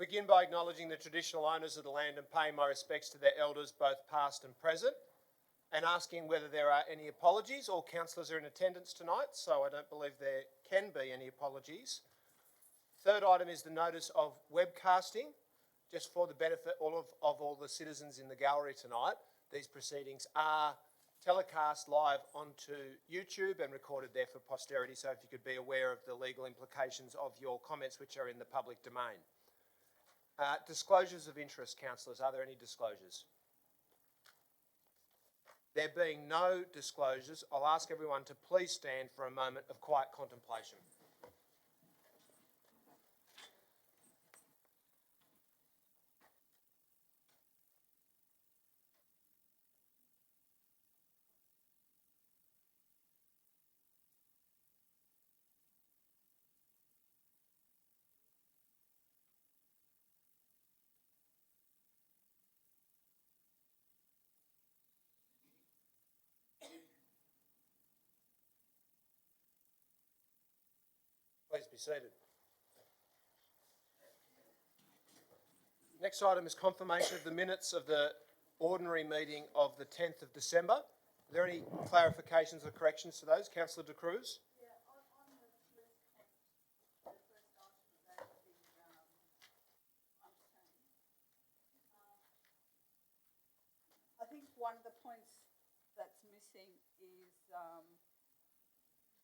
begin by acknowledging the traditional owners of the land and paying my respects to their elders, both past and present, and asking whether there are any apologies. All councillors are in attendance tonight, so I don't believe there can be any apologies. Third item is the notice of webcasting. Just for the benefit of all the citizens in the gallery tonight, these proceedings are telecast live onto YouTube and recorded there for posterity, so if you could be aware of the legal implications of your comments which are in the public domain. Disclosures of interest, councillors. Are there any disclosures? There being no disclosures, I'll ask everyone to please stand for a moment of quiet contemplation. Please be seated. Next item is confirmation of the minutes of the ordinary meeting of the 10th of December. Are there any clarifications or corrections to those? Councillor De Cruz? Yeah, on the first point, the first item about the unchanged. I think one of the points that's missing is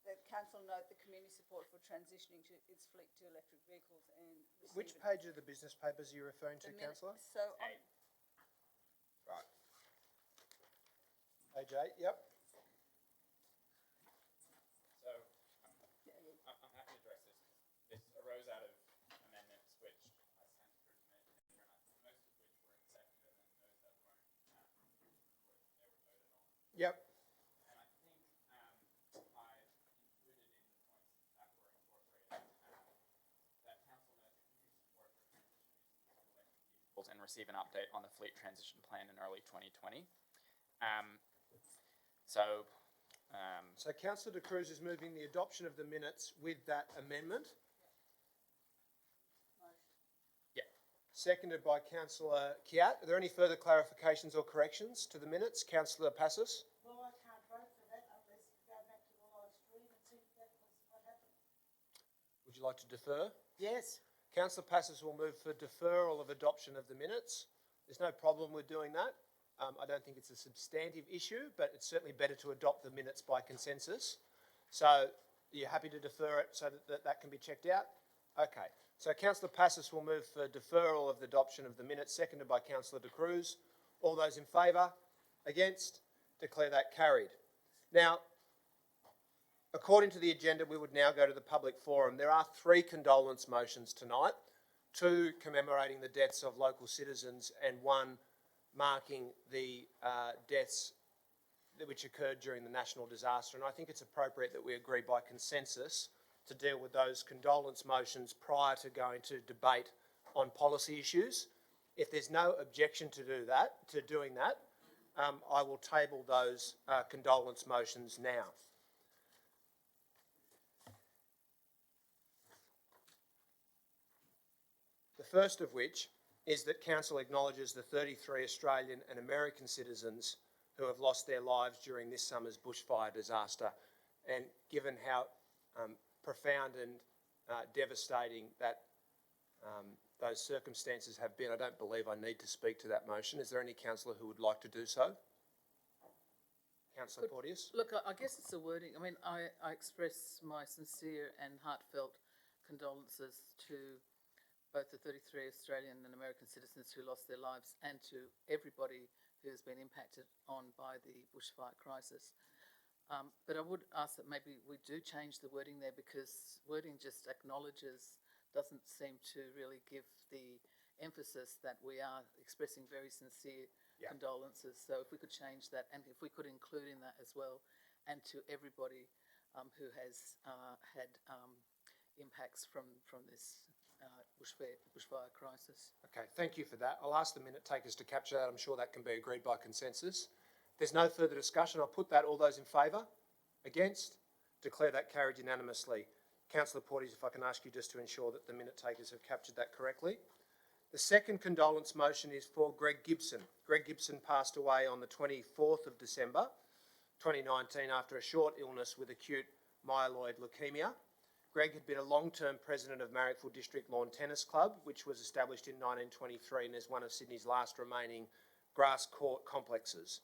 that council note the community support for transitioning to its fleet to electric vehicles and... Which page of the business papers are you referring to, councillor? So Right. Page 8, yep. So I'm happy to address this. This arose out of amendments which I sent through to me, most of which were accepted, and then those that weren't, they were voted on. Yep. And I think I've included in the points that were incorporated that council note the community support for transitioning to electric vehicles and receive an update on the fleet transition plan in early 2020. So Councillor De Cruz is moving the adoption of the minutes with that amendment. Yeah. Seconded by Councillor Kiat. Are there any further clarifications or corrections to the minutes? Councillor Passos? Well, I can't vote for that unless you go back to the live stream and see if that was what happened. Would you like to defer? Yes. Councillor Passos will move for deferral of adoption of the minutes. There's no problem with doing that. I don't think it's a substantive issue, but it's certainly better to adopt the minutes by consensus. So are you happy to defer it so that can be checked out? Okay. So Councillor Passos will move for deferral of the adoption of the minutes, seconded by Councillor De Cruz. All those in favour? Against? Declare that carried. Now, according to the agenda, we would now go to the public forum. There are 3 condolence motions tonight, 2 commemorating the deaths of local citizens and 1 marking the deaths which occurred during the national disaster. And I think it's appropriate that we agree by consensus to deal with those condolence motions prior to going to debate on policy issues. If there's no objection to doing that, I will table those condolence motions now. The first of which is that Council acknowledges the 33 Australian and American citizens who have lost their lives during this summer's bushfire disaster. And given how profound and devastating that those circumstances have been, I don't believe I need to speak to that motion. Is there any councillor who would like to do so? Councillor Porteous? Look, I guess it's the wording. I mean, I express my sincere and heartfelt condolences to both the 33 Australian and American citizens who lost their lives and to everybody who has been impacted on by the bushfire crisis. But I would ask that maybe we do change the wording there, because wording just acknowledges doesn't seem to really give the emphasis that we are expressing very sincere condolences. So if we could change that, and if we could include in that as well, and to everybody who has had impacts from this bushfire crisis. Okay, thank you for that. I'll ask the minute takers to capture that. I'm sure that can be agreed by consensus. There's no further discussion. I'll put that. All those in favour? Against? Declare that carried unanimously. Councillor Porteous, if I can ask you just to ensure that the minute takers have captured that correctly. The second condolence motion is for Greg Gibson. Greg Gibson passed away on the 24th of December 2019 after a short illness with acute myeloid leukemia. Greg had been a long-term president of Marrickville District Lawn Tennis Club, which was established in 1923 and is one of Sydney's last remaining grass court complexes.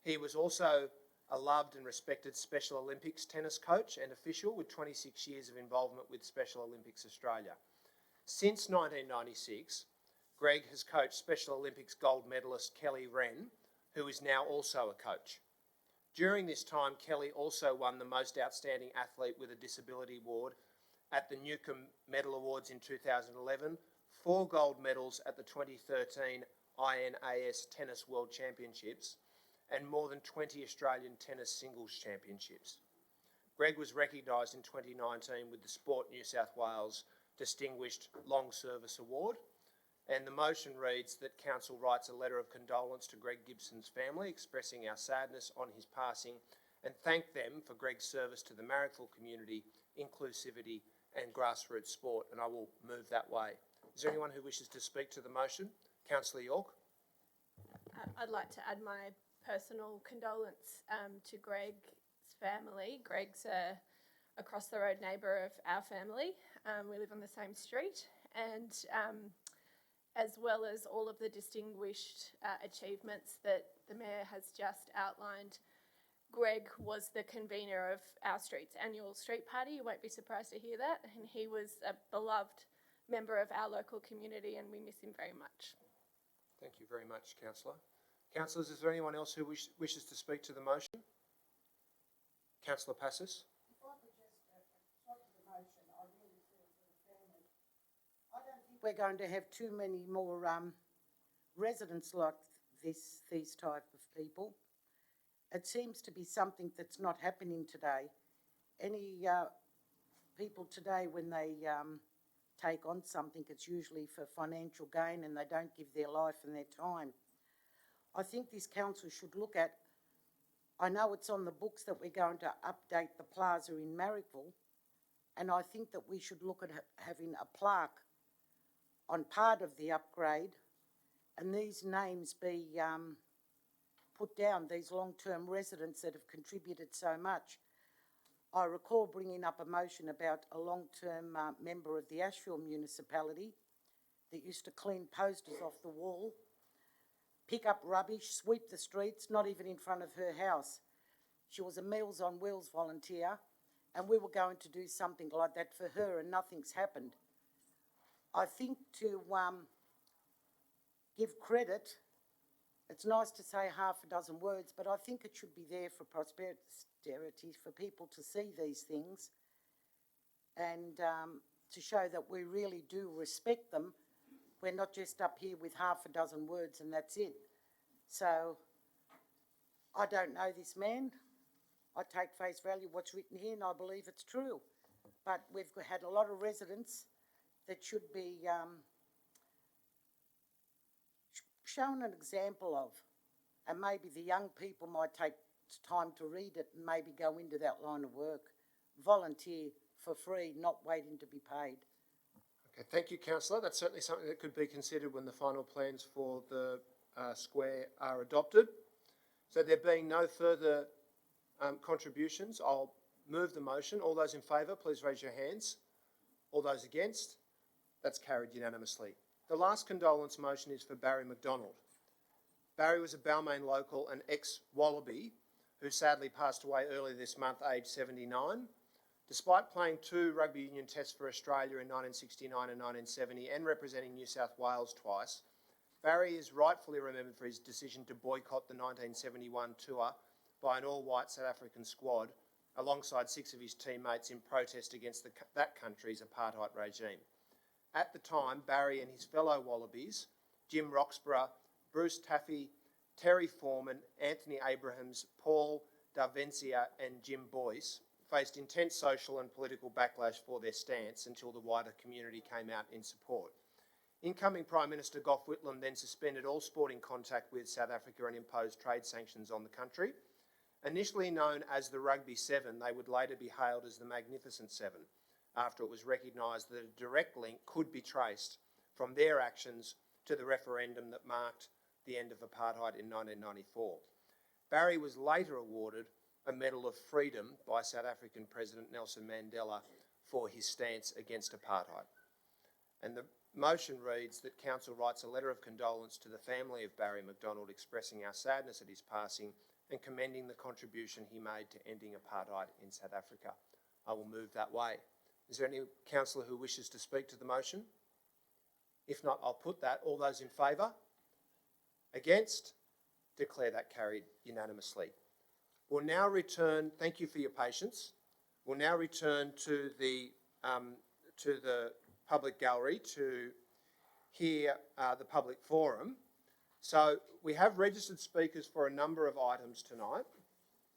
He was also a loved and respected Special Olympics tennis coach and official with 26 years of involvement with Special Olympics Australia. Since 1996, Greg has coached Special Olympics gold medalist Kelly Wren, who is now also a coach. During this time, Kelly also won the Most Outstanding Athlete with a Disability Award at the Newcomb Medal Awards in 2011, 4 gold medals at the 2013 INAS Tennis World Championships, and more than 20 Australian Tennis Singles Championships. Greg was recognised in 2019 with the Sport New South Wales Distinguished Long Service Award, and the motion reads that Council writes a letter of condolence to Greg Gibson's family, expressing our sadness on his passing and thank them for Greg's service to the Marrickville community, inclusivity and grassroots sport, and I will move that way. Is there anyone who wishes to speak to the motion? Councillor York. I'd like to add my personal condolence to Greg's family. Greg's across the road neighbour of our family. We live on the same street, and as well as all of the distinguished achievements that the Mayor has just outlined, Greg was the convener of our street's annual street party. You won't be surprised to hear that. And he was a beloved member of our local community, and we miss him very much. Thank you very much, Councillor. Councillors, is there anyone else who wishes to speak to the motion? Councillor Passis. If I could just talk to the motion, I really feel for the family. I don't think we're going to have too many more residents like these type of people. It seems to be something that's not happening today. Any people today, when they take on something, it's usually for financial gain and they don't give their life and their time. I think this council should look at, I know it's on the books that we're going to update the plaza in Marrickville, and I think that we should look at having a plaque on part of the upgrade and these names be put down, these long-term residents that have contributed so much. I recall bringing up a motion about a long-term member of the Asheville municipality that used to clean posters off the wall, pick up rubbish, sweep the streets, not even in front of her house. She was a Meals on Wheels volunteer, and we were going to do something like that for her, and nothing's happened. I think to give credit, it's nice to say half a dozen words, but I think it should be there for posterity, for people to see these things and to show that we really do respect them. We're not just up here with half a dozen words and that's it. So I don't know this man. I take face value what's written here and I believe it's true. But we've had a lot of residents that should be shown an example of, and maybe the young people might take time to read it and maybe go into that line of work. Volunteer for free, not waiting to be paid. Okay, thank you, Councillor. That's certainly something that could be considered when the final plans for the square are adopted. So there being no further contributions, I'll move the motion. All those in favour, please raise your hands. All those against? That's carried unanimously. The last condolence motion is for Barry McDonald. Barry was a Balmain local and ex-Wallaby who sadly passed away earlier this month, aged 79. Despite playing 2 rugby union tests for Australia in 1969 and 1970 and representing New South Wales twice, Barry is rightfully remembered for his decision to boycott the 1971 tour by an all-white South African squad alongside 6 of his teammates in protest against that country's apartheid regime. At the time, Barry and his fellow Wallabies, Jim Roxburgh, Bruce Taffy, Terry Foreman, Anthony Abrahams, Paul Darvencia and Jim Boyce, faced intense social and political backlash for their stance until the wider community came out in support. Incoming Prime Minister Gough Whitlam then suspended all sporting contact with South Africa and imposed trade sanctions on the country. Initially known as the Rugby Seven, they would later be hailed as the Magnificent Seven, after it was recognised that a direct link could be traced from their actions to the referendum that marked the end of apartheid in 1994. Barry was later awarded a Medal of Freedom by South African President Nelson Mandela for his stance against apartheid. And the motion reads that Council writes a letter of condolence to the family of Barry McDonald, expressing our sadness at his passing and commending the contribution he made to ending apartheid in South Africa. I will move that way. Is there any councillor who wishes to speak to the motion? If not, I'll put that. All those in favour? Against? Declare that carried unanimously. We'll now return, thank you for your patience. We'll now return to the public gallery to hear the public forum. So we have registered speakers for a number of items tonight.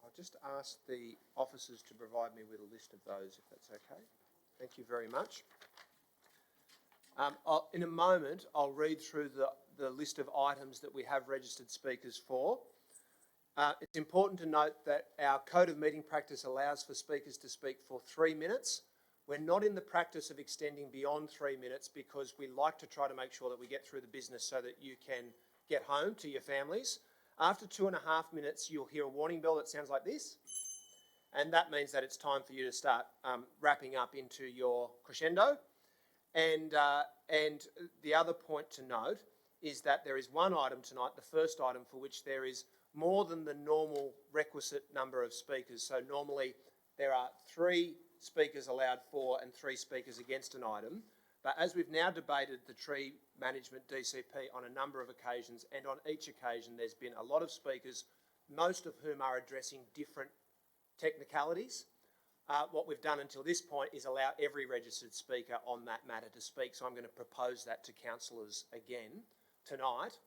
I'll just ask the officers to provide me with a list of those, if that's okay. Thank you very much. In a moment, I'll read through the list of items that we have registered speakers for. It's important to note that our Code of Meeting Practice allows for speakers to speak for 3 minutes. We're not in the practice of extending beyond 3 minutes because we like to try to make sure that we get through the business so that you can get home to your families. After 2.5 minutes, you'll hear a warning bell that sounds like this. And that means that it's time for you to start wrapping up into your crescendo. And the other point to note is that there is one item tonight, the first item, for which there is more than the normal requisite number of speakers. So normally there are 3 speakers allowed for and 3 speakers against an item. But as we've now debated the tree management DCP on a number of occasions, and on each occasion there's been a lot of speakers, most of whom are addressing different technicalities. What we've done until this point is allow every registered speaker on that matter to speak. So I'm going to propose that to councillors again tonight.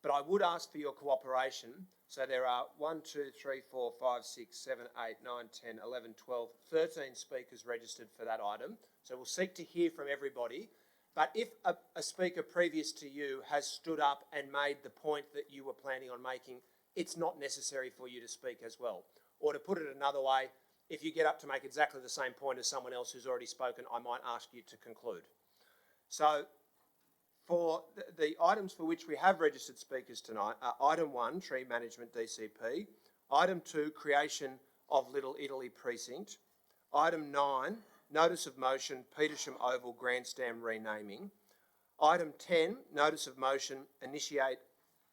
But I would ask for your cooperation. So there are 1, 2, 3, 4, 5, 6, 7, 8, 9, 10, 11, 12, 13 speakers registered for that item. So we'll seek to hear from everybody. But if a speaker previous to you has stood up and made the point that you were planning on making, it's not necessary for you to speak as well. Or to put it another way, if you get up to make exactly the same point as someone else who's already spoken, I might ask you to conclude. So for the items for which we have registered speakers tonight are item 1, Tree Management DCP, item 2, Creation of Little Italy Precinct, item 9, Notice of Motion, Petersham Oval Grandstand renaming, item 10, Notice of Motion, Initiate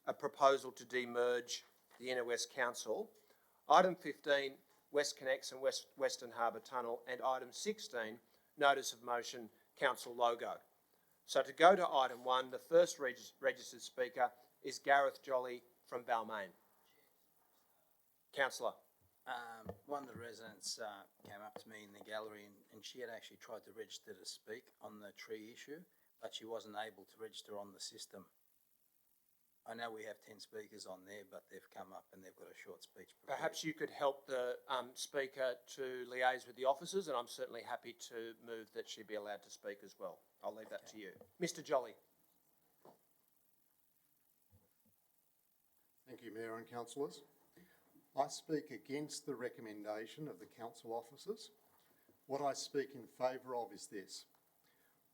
a proposal to demerge the Inner West Council, item 15, West Connects and Western Harbour Tunnel, and item 16, Notice of Motion, Council Logo. So to go to item 1, the first registered speaker is Gareth Jolly from Balmain. Councillor. One of the residents came up to me in the gallery and she had actually tried to register to speak on the tree issue, but she wasn't able to register on the system. I know we have 10 speakers on there, but they've come up and they've got a short speech prepared. Perhaps you could help the speaker to liaise with the officers, and I'm certainly happy to move that she be allowed to speak as well. I'll leave that to you. Mr. Jolly. Thank you, Mayor and councillors. I speak against the recommendation of the council officers. What I speak in favour of is this.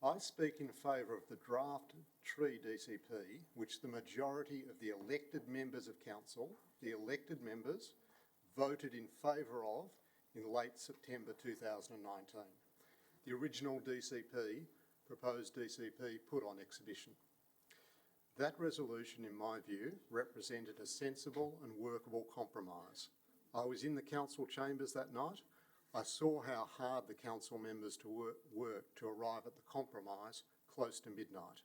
I speak in favour of the draft tree DCP, which the majority of the elected members of council, the elected members, voted in favour of in late September 2019. The original DCP, proposed DCP, put on exhibition. That resolution, in my view, represented a sensible and workable compromise. I was in the council chambers that night. I saw how hard the council members worked to arrive at the compromise close to midnight.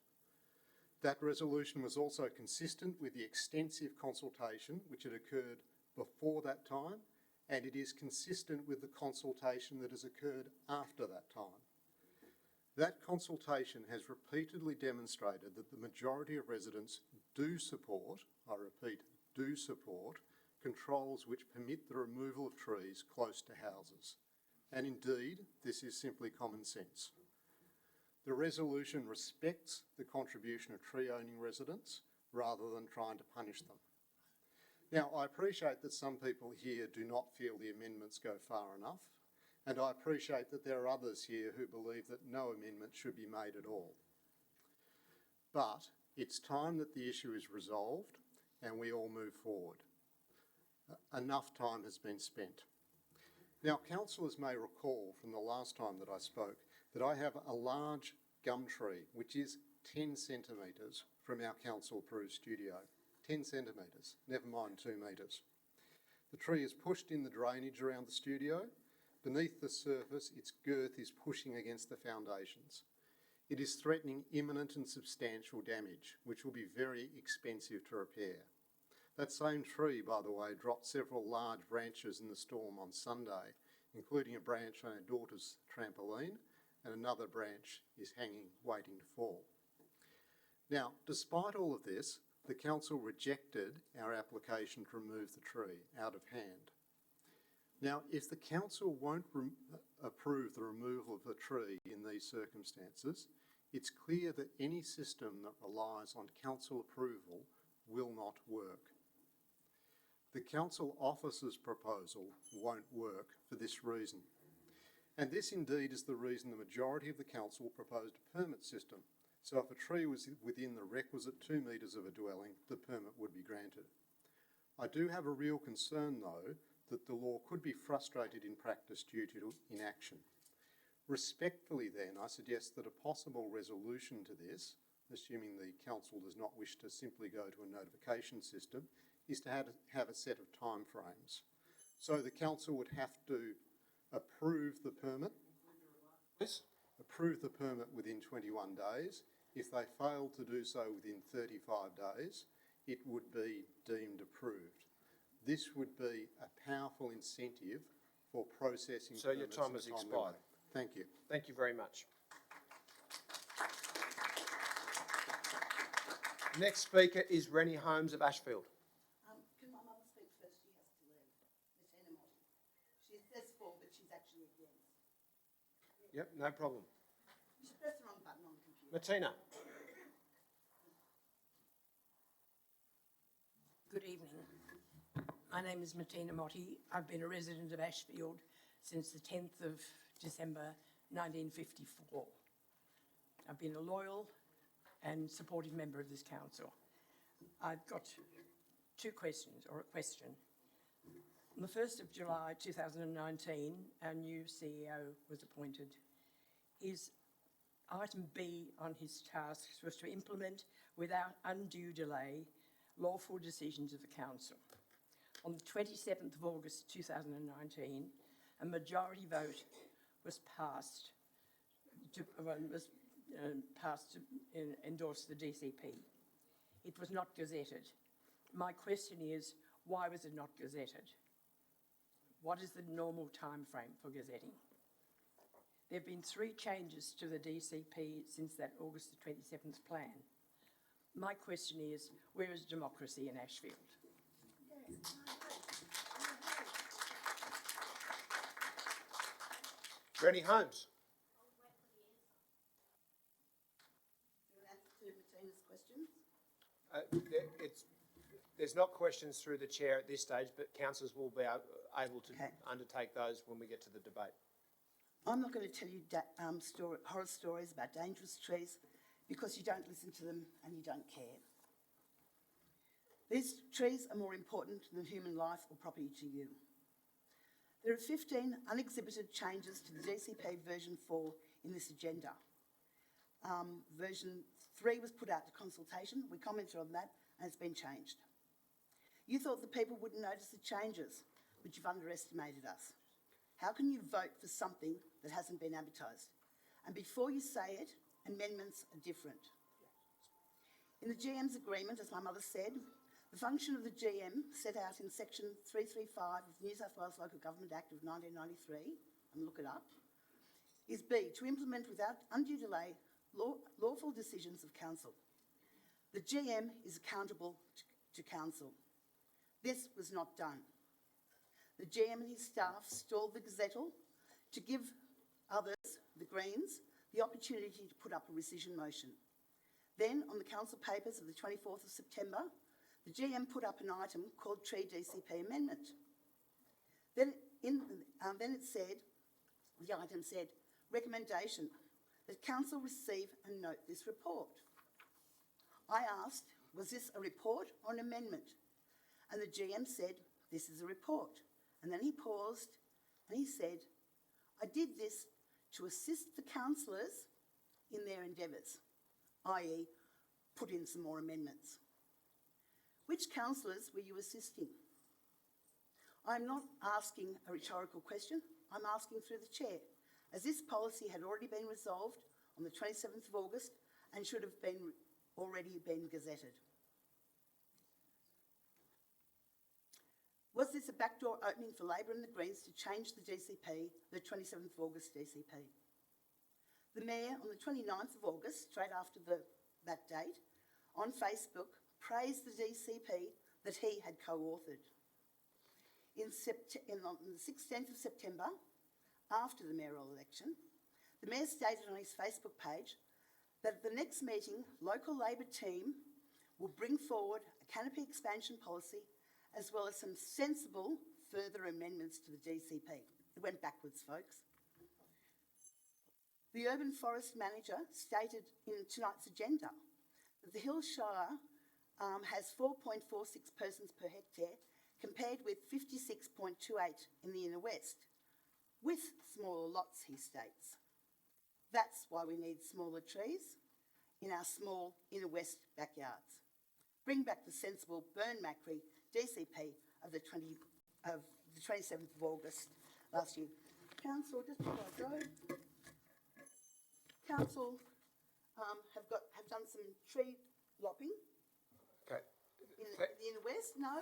That resolution was also consistent with the extensive consultation which had occurred before that time, and it is consistent with the consultation that has occurred after that time. That consultation has repeatedly demonstrated that the majority of residents do support, I repeat, do support, controls which permit the removal of trees close to houses. And indeed, this is simply common sense. The resolution respects the contribution of tree-owning residents rather than trying to punish them. Now, I appreciate that some people here do not feel the amendments go far enough, and I appreciate that there are others here who believe that no amendment should be made at all. But It's time that the issue is resolved and we all move forward. Enough time has been spent. Now, councillors may recall from the last time that I spoke that I have a large gum tree which is 10 centimetres from our council-approved studio. 10 centimetres, never mind 2 metres. The tree is pushed in the drainage around the studio. Beneath the surface, its girth is pushing against the foundations. It is threatening imminent and substantial damage, which will be very expensive to repair. That same tree, by the way, dropped several large branches in the storm on Sunday, including a branch on our daughter's trampoline, and another branch is hanging, waiting to fall. Now, despite all of this, the council rejected our application to remove the tree out of hand. Now, if the council won't approve the removal of the tree in these circumstances, it's clear that any system that relies on council approval will not work. The council officer's proposal won't work for this reason. And this indeed is the reason the majority of the council proposed a permit system. So if a tree was within the requisite 2 metres of a dwelling, the permit would be granted. I do have a real concern, though, that the law could be frustrated in practice due to inaction. Respectfully, then, I suggest that a possible resolution to this, assuming the council does not wish to simply go to a notification system, is to have a set of timeframes. So the council would have to approve the permit, approve the permit within 21 days. If they fail to do so within 35 days, it would be deemed approved. This would be a powerful incentive for processing. So your time has expired. Thank you. Thank you very much. Next speaker is Rennie Holmes of Ashfield. Can my mother speak first? She has to leave. Miss Enamel. She says for, but she's actually against. Yep, no problem. You should press the wrong button on the computer. Martina. Good evening. My name is Martina Motti. I've been a resident of Ashfield since the 10th of December 1954. I've been a loyal and supportive member of this council. I've got two questions, or a question. On the 1st of July 2019, our new CEO was appointed. His item B on his tasks was to implement, without undue delay, lawful decisions of the council. On the 27th of August 2019, a majority vote was passed to endorse the DCP. It was not gazetted. My question is, why was it not gazetted? What is the normal time frame for gazetting? There have been 3 changes to the DCP since that August the 27th plan. My question is, where is democracy in Ashfield? Rennie Holmes. Do you want to answer Martina's questions? There's not questions through the chair at this stage, but councillors will be able to Okay. undertake those when we get to the debate. I'm not going to tell you horror stories about dangerous trees because you don't listen to them and you don't care. These trees are more important than human life or property to you. There are 15 unexhibited changes to the DCP version 4 in this agenda. Version 3 was put out to consultation. We commented on that and it's been changed. You thought the people wouldn't notice the changes, but you've underestimated us. How can you vote for something that hasn't been advertised? And before you say it, amendments are different. In the GM's agreement, as my mother said, the function of the GM set out in section 335 of the New South Wales Local Government Act of 1993, and look it up, is B, to implement without undue delay lawful decisions of council. The GM is accountable to council. This was not done. The GM and his staff stalled the gazettal to give others, the Greens, the opportunity to put up a rescission motion. Then, on the council papers of the 24th of September, the GM put up an item called Tree DCP Amendment. Then it said, the item said, recommendation that council receive and note this report. I asked, was this a report or an amendment? And the GM said, this is a report. And then he paused and he said, I did this to assist the councillors in their endeavours, i.e. put in some more amendments. Which councillors were you assisting? I'm not asking a rhetorical question, I'm asking through the chair, as this policy had already been resolved on the 27th of August and should have already been gazetted. Was this a backdoor opening for Labor and the Greens to change the DCP, the 27th of August DCP? The Mayor, on the 29th of August, straight after that date, on Facebook, praised the DCP that he had co-authored. On the 16th of September, after the mayoral election, the Mayor stated on his Facebook page that at the next meeting, local Labor team will bring forward a canopy expansion policy as well as some sensible further amendments to the DCP. It went backwards, folks. The Urban Forest Manager stated in tonight's agenda that the Hill Shire has 4.46 persons per hectare compared with 56.28 in the Inner West, with smaller lots, he states. That's why we need smaller trees in our small Inner West backyards. Bring back the sensible Burn-Macquarie DCP of the 27th of August last year. Council, just before I go, Council have done some tree lopping Okay. in the Inner West, no,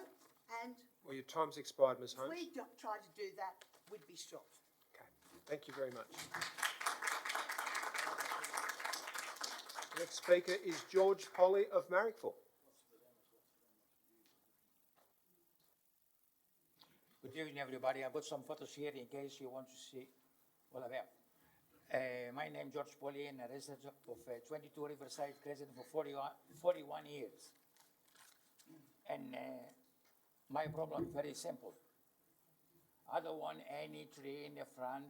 and Well, your time's expired, Ms if Holmes. we try to do that, we'd be shot. Okay. Thank you very much. Next speaker is George Polly of Marrickville. Good evening, everybody. I've got some photos here in case you want to see all of them. My name is George Polly, and a resident of 22 Riverside Crescent for 41 years. And my problem is very simple. I don't want any tree in the front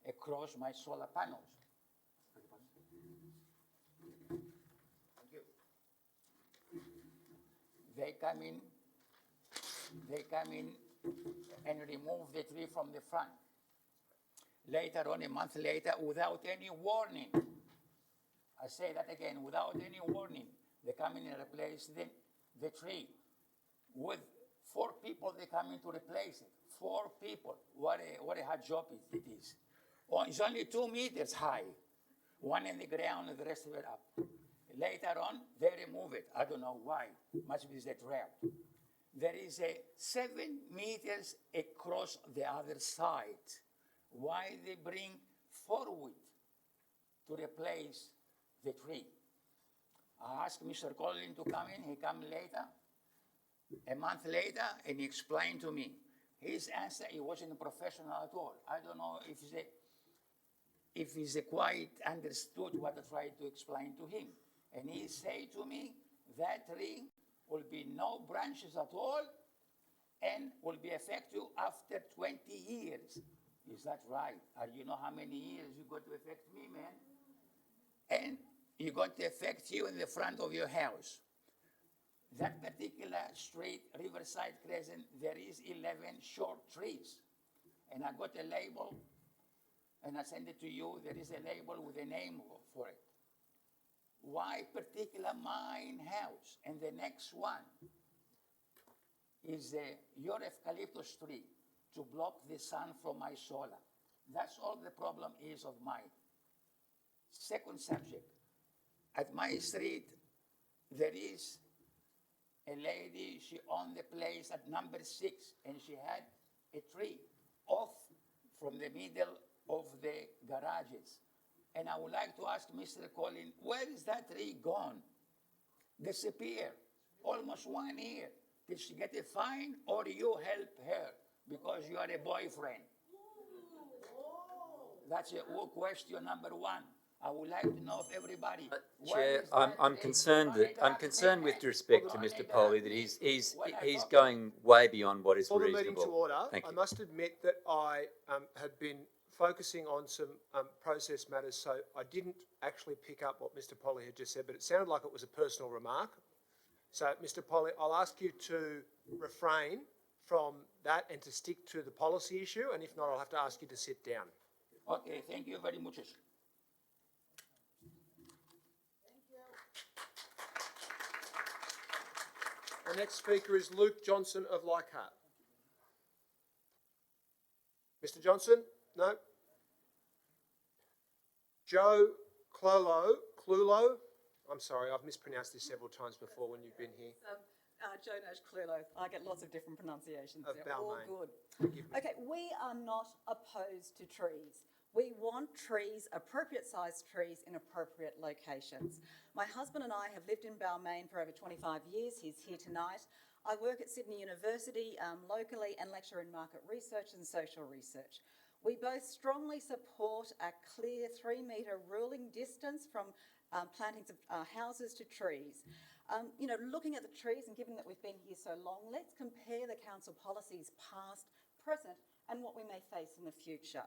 across my solar panels. Thank you. They come in and remove the tree from the front. Later on, a month later, without any warning, I say that again, without any warning, they come in and replace the tree. With 4 people, they come in to replace it. 4 people. What a hard job it is. Oh, it's only 2 meters high. One in the ground and the rest of it up. Later on, they remove it. I don't know why. Must be the drought. There is a 7 meters across the other side. Why they bring forward to replace the tree? I asked Mr. Collins to come in. He came later, a month later, and he explained to me. His answer, he wasn't professional at all. I don't know if he's quite understood what I tried to explain to him. And he said to me, that tree will be no branches at all and will be effective after 20 years. Is that right? You know how many years you're going to affect me, man? And you're going to affect you in the front of your house. That particular street, Riverside Crescent, there is 11 short trees. And I got a label, and I send it to you. There is a label with a name for it. Why particular mine house? And the next one is your eucalyptus tree to block the sun from my solar. That's all the problem is of mine. Second subject, at my street, there is a lady, she owned the place at number 6, and she had a tree off from the middle of the garages. And I would like to ask Mr. Collins, where is that tree gone? Disappeared, almost 1 year. Did she get a fine or you help her because you are a boyfriend? That's a question number 1. I would like to know if everybody. Chair, I'm concerned with respect to Mr. Polly that he's going way beyond what is For the meeting to reasonable. order, Thank I you. must admit that I have been focusing on some process matters, so I didn't actually pick up what Mr. Polly had just said, but it sounded like it was a personal remark. So, Mr. Polly, I'll ask you to refrain from that and to stick to the policy issue, and if not, I'll have to ask you to sit down. Okay, thank you very much. Our next speaker is Luke Johnson of Leichhardt. Mr. Johnson? No? Joe Clulo? I'm sorry, I've mispronounced this several times before when you've been here. Joe Nash Clulo. I get lots of different pronunciations. Of They're all Balmain. good. Forgive me. Okay, we are not opposed to trees. We want trees, appropriate sized trees in appropriate locations. My husband and I have lived in Balmain for over 25 years. He's here tonight. I work at Sydney University locally and lecture in market research and social research. We both strongly support a clear 3 metre ruling distance from plantings of houses to trees. Looking at the trees and given that we've been here so long, let's compare the council policies past, present and what we may face in the future.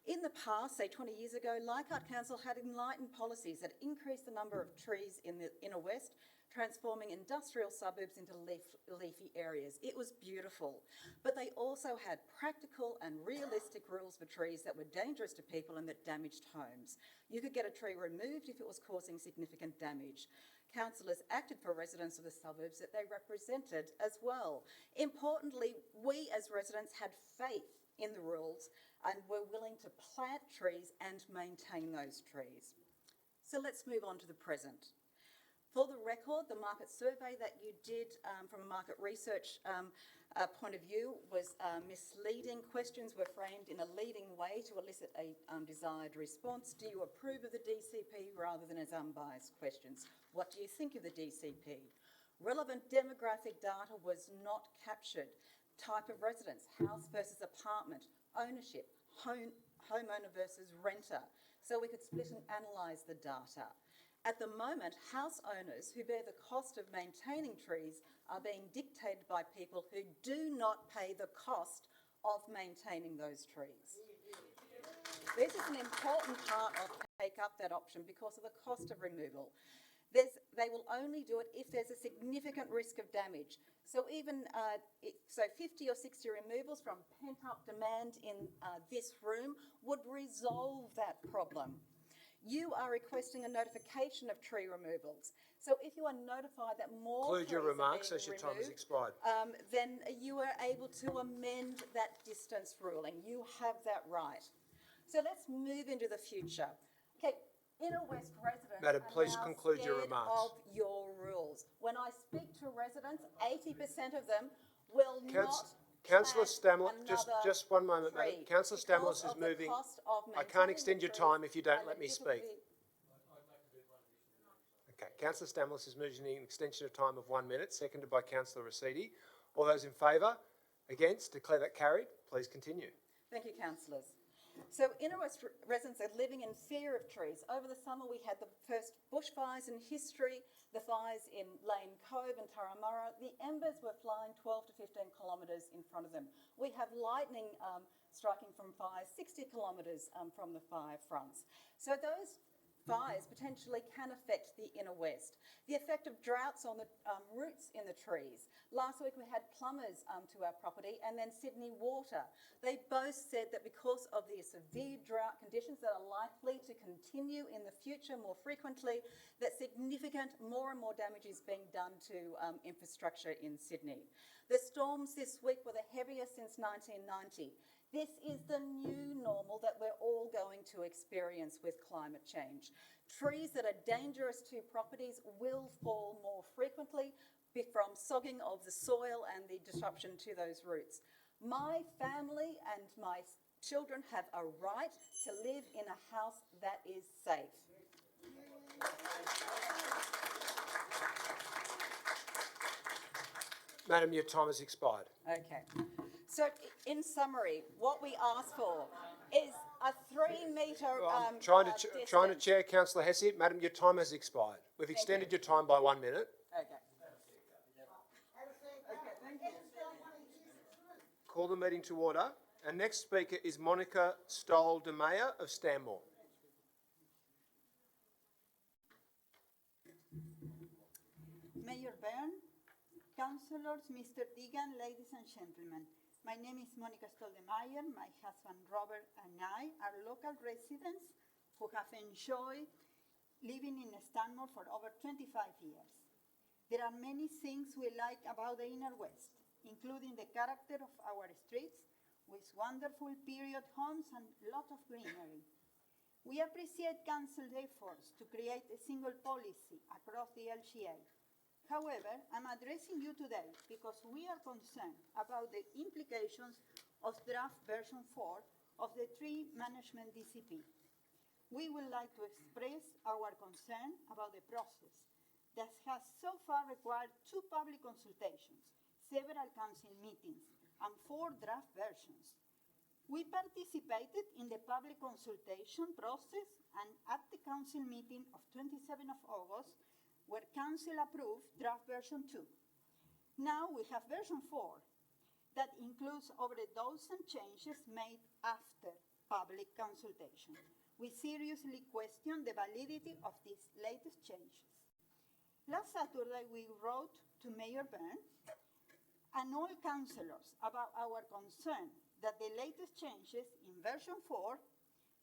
In the past, say 20 years ago, Leichhardt Council had enlightened policies that increased the number of trees in the inner west, transforming industrial suburbs into leafy areas. It was beautiful, but they also had practical and realistic rules for trees that were dangerous to people and that damaged homes. You could get a tree removed if it was causing significant damage. Councillors acted for residents of the suburbs that they represented as well. Importantly, we as residents had faith in the rules and were willing to plant trees and maintain those trees. So let's move on to the present. For the record, the market survey that you did from a market research point of view was misleading. Questions were framed in a leading way to elicit a desired response. Do you approve of the DCP rather than as unbiased questions? What do you think of the DCP? Relevant demographic data was not captured. Type of residence, house versus apartment, ownership, homeowner versus renter. So we could split and analyse the data. At the moment, house owners who bear the cost of maintaining trees are being dictated by people who do not pay the cost of maintaining those trees. This is an important part of take up that option because of the cost of removal. They will only do it if there's a significant risk of damage. So 50 or 60 removals from pent-up demand in this room would resolve that problem. You are requesting a notification of tree removals. So if you are notified that more Conclude your trees are remarks being as your time has removed, expired. then you are able to amend that distance ruling. You have that right. So let's move into the future. Okay, inner west residents Madam, are please now conclude your scared remarks. of your rules. When I speak to residents, 80% of them will not Councillor plant Stamler, another just one moment, madam. tree Councillor Stamler because is of the moving. cost of I can't maintaining extend the your trees time if you don't and let the me speak. difficulty. Okay, Councillor Stamler is moving an extension of time of 1 minute, seconded by Councillor Rosidi. All those in favour? Against? Declare that carried. Please continue. Thank you, councillors. So inner west residents are living in fear of trees. Over the summer we had the first bushfires in history, the fires in Lane Cove and Turramurra. The embers were flying 12 to 15 kilometres in front of them. We have lightning striking from fires 60 kilometres from the fire fronts. So those fires potentially can affect the inner west. The effect of droughts on the roots in the trees. Last week we had plumbers to our property and then Sydney Water. They both said that because of the severe drought conditions that are likely to continue in the future more frequently, that significant more and more damage is being done to infrastructure in Sydney. The storms this week were the heaviest since 1990. This is the new normal that we're all going to experience with climate change. Trees that are dangerous to properties will fall more frequently from sogging of the soil and the disruption to those roots. My family and my children have a right to live in a house that is safe. Madam, your time has expired. Okay. So in summary, what we ask for is a 3 metre I'm trying to distance. chair Councillor Hesse. Madam, your time has expired. We've extended your time by 1 minute. Okay. Call the meeting to order. Our next speaker is Monica Stoll-de Meyer of Stanmore. Mayor Byrne, councillors, Mr. Deegan, ladies and gentlemen. My name is Monica Stoll-de-Meyer. My husband Robert and I are local residents who have enjoyed living in Stanmore for over 25 years. There are many things we like about the Inner West, including the character of our streets with wonderful period homes and a lot of greenery. We appreciate council's efforts to create a single policy across the LGA. However, I'm addressing you today because we are concerned about the implications of draft version 4 of the tree management DCP. We would like to express our concern about the process that has so far required 2 public consultations, several council meetings, and 4 draft versions. We participated in the public consultation process and at the council meeting of 27th of August, where council approved draft version 2. Now we have version 4 that includes over a dozen changes made after public consultation. We seriously question the validity of these latest changes. Last Saturday, we wrote to Mayor Byrne and all councillors about our concern that the latest changes in version 4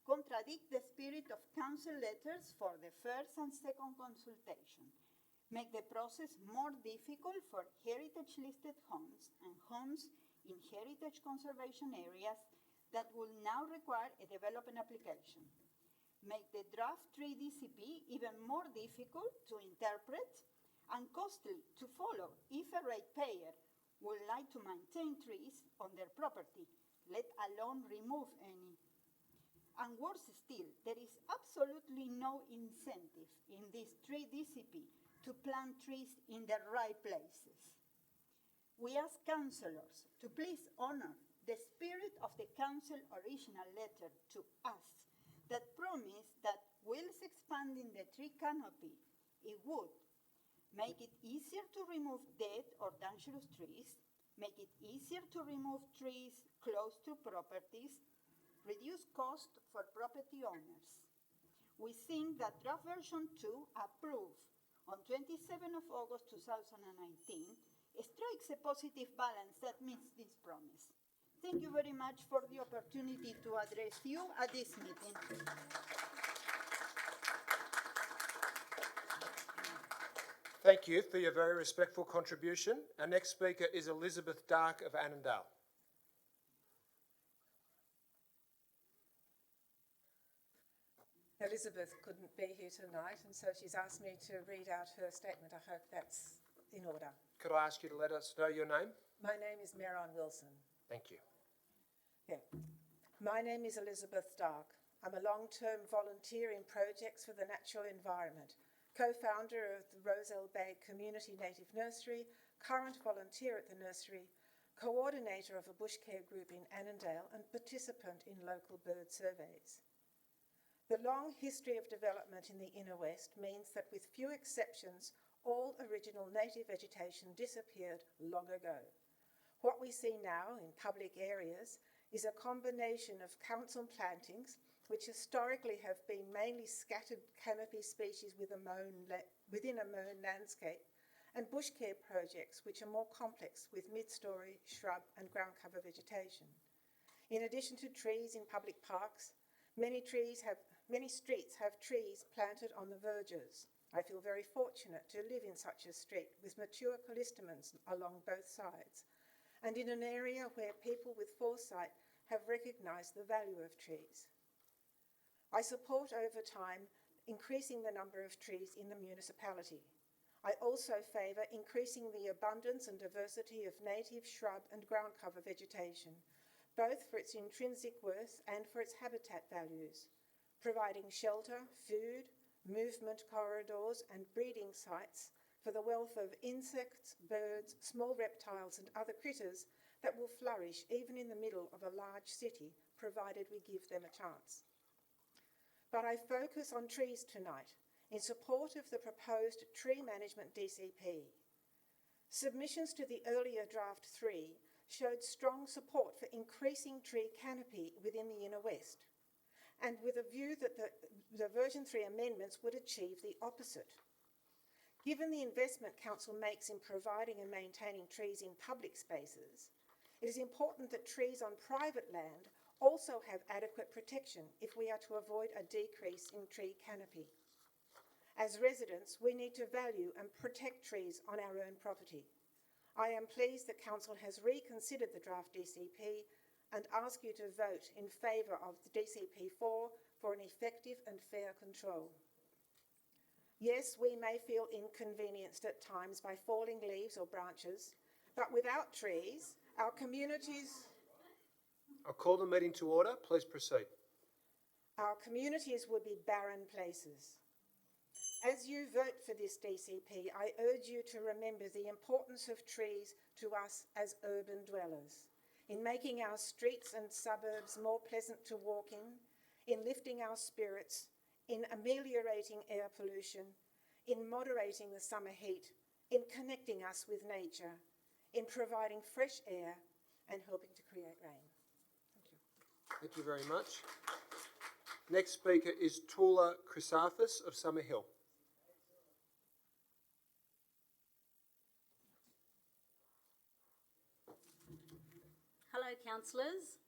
contradict the spirit of council letters for the first and second consultation, make the process more difficult for heritage-listed homes and homes in heritage conservation areas that will now require a development application, make the draft 3 DCP even more difficult to interpret and costly to follow if a ratepayer would like to maintain trees on their property, let alone remove any. And worse still, there is absolutely no incentive in this 3 DCP to plant trees in the right places. We ask councillors to please honor the spirit of the council original letter to us that promised that whilst expanding the tree canopy, it would make it easier to remove dead or dangerous trees, make it easier to remove trees close to properties, reduce cost for property owners. We think that draft version 2 approved on 27th of August 2019 strikes a positive balance that meets this promise. Thank you very much for the opportunity to address you at this meeting. Thank you for your very respectful contribution. Our next speaker is Elizabeth Dark of Annandale. Elizabeth couldn't be here tonight, and so she's asked me to read out her statement. I hope that's in order. Could I ask you to let us know your name? My name is Mayoral Wilson. Thank you. Yeah. My name is Elizabeth Dark. I'm a long-term volunteer in projects for the natural environment, co-founder of the Roselle Bay Community Native Nursery, current volunteer at the nursery, coordinator of a bush care group in Annandale, and participant in local bird surveys. The long history of development in the Inner West means that with few exceptions, all original native vegetation disappeared long ago. What we see now in public areas is a combination of council plantings, which historically have been mainly scattered canopy species within a mown landscape, and bush care projects, which are more complex with mid-story, shrub and ground cover vegetation. In addition to trees in public parks, many streets have trees planted on the verges. I feel very fortunate to live in such a street with mature callistemons along both sides, and in an area where people with foresight have recognised the value of trees. I support over time increasing the number of trees in the municipality. I also favour increasing the abundance and diversity of native shrub and ground cover vegetation, both for its intrinsic worth and for its habitat values, providing shelter, food, movement corridors and breeding sites for the wealth of insects, birds, small reptiles and other critters that will flourish even in the middle of a large city, provided we give them a chance. But I focus on trees tonight in support of the proposed tree management DCP. Submissions to the earlier draft 3 showed strong support for increasing tree canopy within the inner west, and with a view that the version 3 amendments would achieve the opposite. Given the investment council makes in providing and maintaining trees in public spaces, it is important that trees on private land also have adequate protection if we are to avoid a decrease in tree canopy. As residents, we need to value and protect trees on our own property. I am pleased that Council has reconsidered the draft DCP and ask you to vote in favour of the DCP4 for an effective and fair control. Yes, we may feel inconvenienced at times by falling leaves or branches, but without trees, our communities... I'll call the meeting to order. Please proceed. Our communities would be barren places. As you vote for this DCP, I urge you to remember the importance of trees to us as urban dwellers, in making our streets and suburbs more pleasant to walk in lifting our spirits, in ameliorating air pollution, in moderating the summer heat, in connecting us with nature, in providing fresh air and helping to create rain. Thank you. Thank you very much. Next speaker is Tula Chrysafis of Summerhill. Hello, councillors.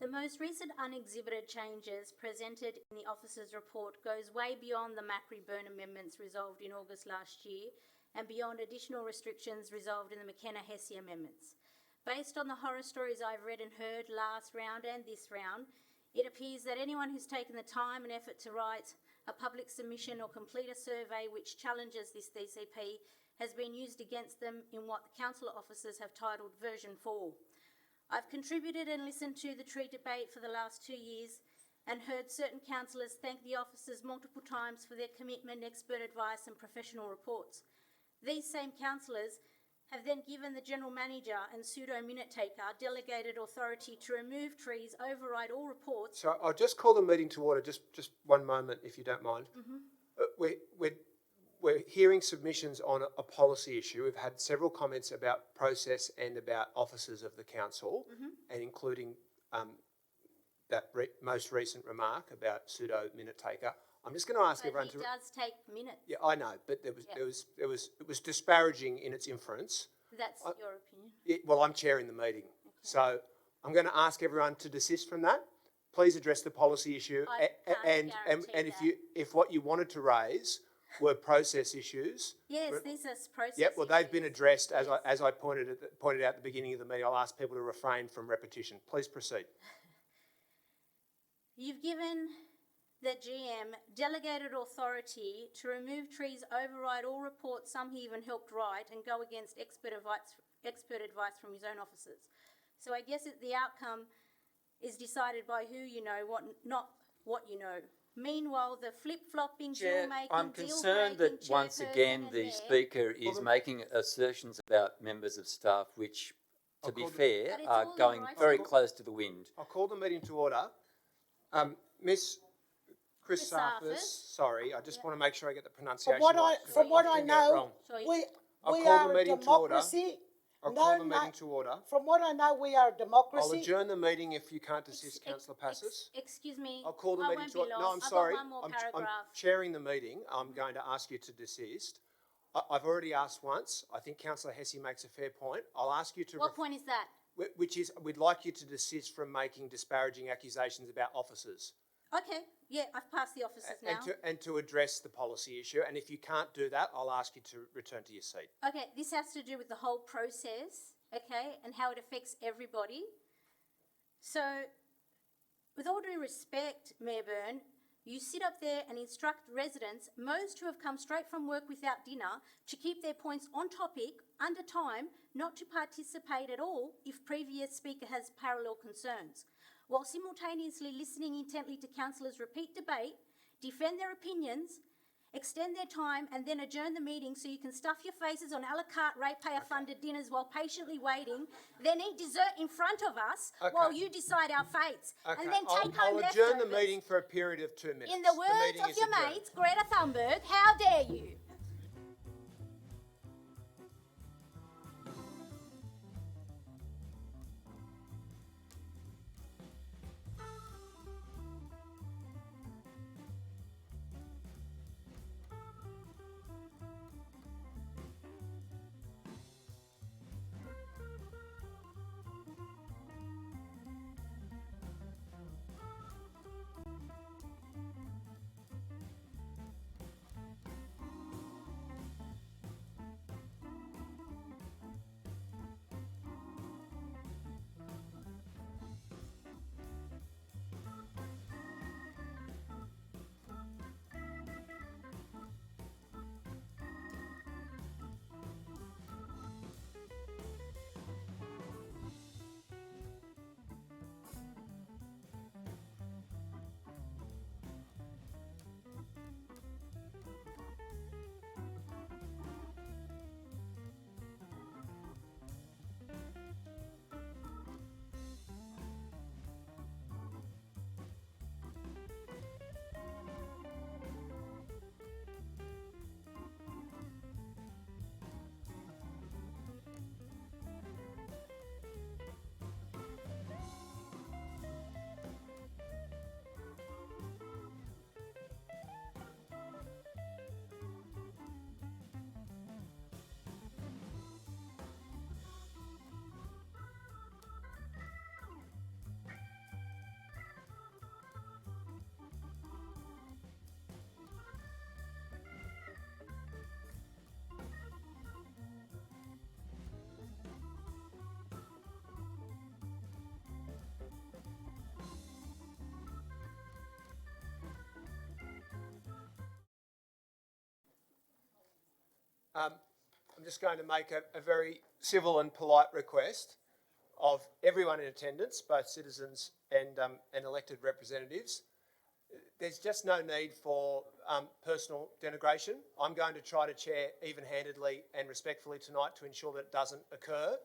The most recent unexhibited changes presented in the officer's report goes way beyond the Macri-Byrne amendments resolved in August last year and beyond additional restrictions resolved in the McKenna-Hesse amendments. Based on the horror stories I've read and heard last round and this round, it appears that anyone who's taken the time and effort to write a public submission or complete a survey which challenges this DCP has been used against them in what the council officers have titled version 4. I've contributed and listened to the tree debate for the last 2 years and heard certain councillors thank the officers multiple times for their commitment, expert advice and professional reports. These same councillors have then given the General Manager and pseudo-minute taker delegated authority to remove trees, override all reports. So I'll just call the meeting to order, just one moment if you don't mind. We're hearing submissions on a policy issue. We've had several comments about process and about officers of the council, and including that most recent remark about pseudo-minute taker. I'm just going to ask everyone to... It does take minutes. Yeah, I know, but it was disparaging in its inference. That's your opinion. Well, I'm chairing the meeting, so I'm going to ask everyone to desist from that. Please address the policy issue, and if what you wanted to raise were process issues. Yes, these are process Yep, well, they've issues. been addressed, as I pointed out at the beginning of the meeting. I'll ask people to refrain from repetition. Please proceed. You've given the GM delegated authority to remove trees, override all reports, some he even helped write, and go against expert advice from his own officers. So I guess the outcome is decided by who you know, not what you know. Meanwhile, the flip-flopping, deal-making, I'm concerned that once again the Speaker is making assertions about members of staff which, to be fair, are going very close to the wind. I'll call the meeting to order. Miss Chrysafis, sorry, I just want to make sure I get the pronunciation right. From what I know, we are a democracy. I'll call the meeting to order. From what I know, we are a democracy. I'll adjourn the meeting if you can't desist, Councillor Passos. Excuse me. I'll call the meeting to order. No, I'm sorry. I'm chairing the meeting. I'm going to ask you to desist. I've already asked once. I think Councillor Hesse makes a fair point. I'll ask you to... What point is that? Which is, we'd like you to desist from making disparaging accusations about officers. Okay, yeah, I've passed the officers now. And to address the policy issue. And if you can't do that, I'll ask you to return to your seat. Okay, this has to do with the whole process, okay, and how it affects everybody. So, with all due respect, Mayor Byrne, you sit up there and instruct residents, most who have come straight from work without dinner, to keep their points on topic, under time, not to participate at all if previous speaker has parallel concerns, while simultaneously listening intently to councillors repeat debate, defend their opinions, extend their time and then adjourn the meeting so you can stuff your faces on a la carte ratepayer-funded dinners while patiently waiting, then eat dessert in front of us while you decide our fates, and then take home leftovers. I'll adjourn the meeting for a period of 2 minutes. In the words of your mate, Greta Thunberg, how dare you? I'm just going to make a very civil and polite request of everyone in attendance, both citizens and elected representatives. There's just no need for personal denigration. I'm going to try to chair even-handedly and respectfully tonight to ensure that it doesn't occur.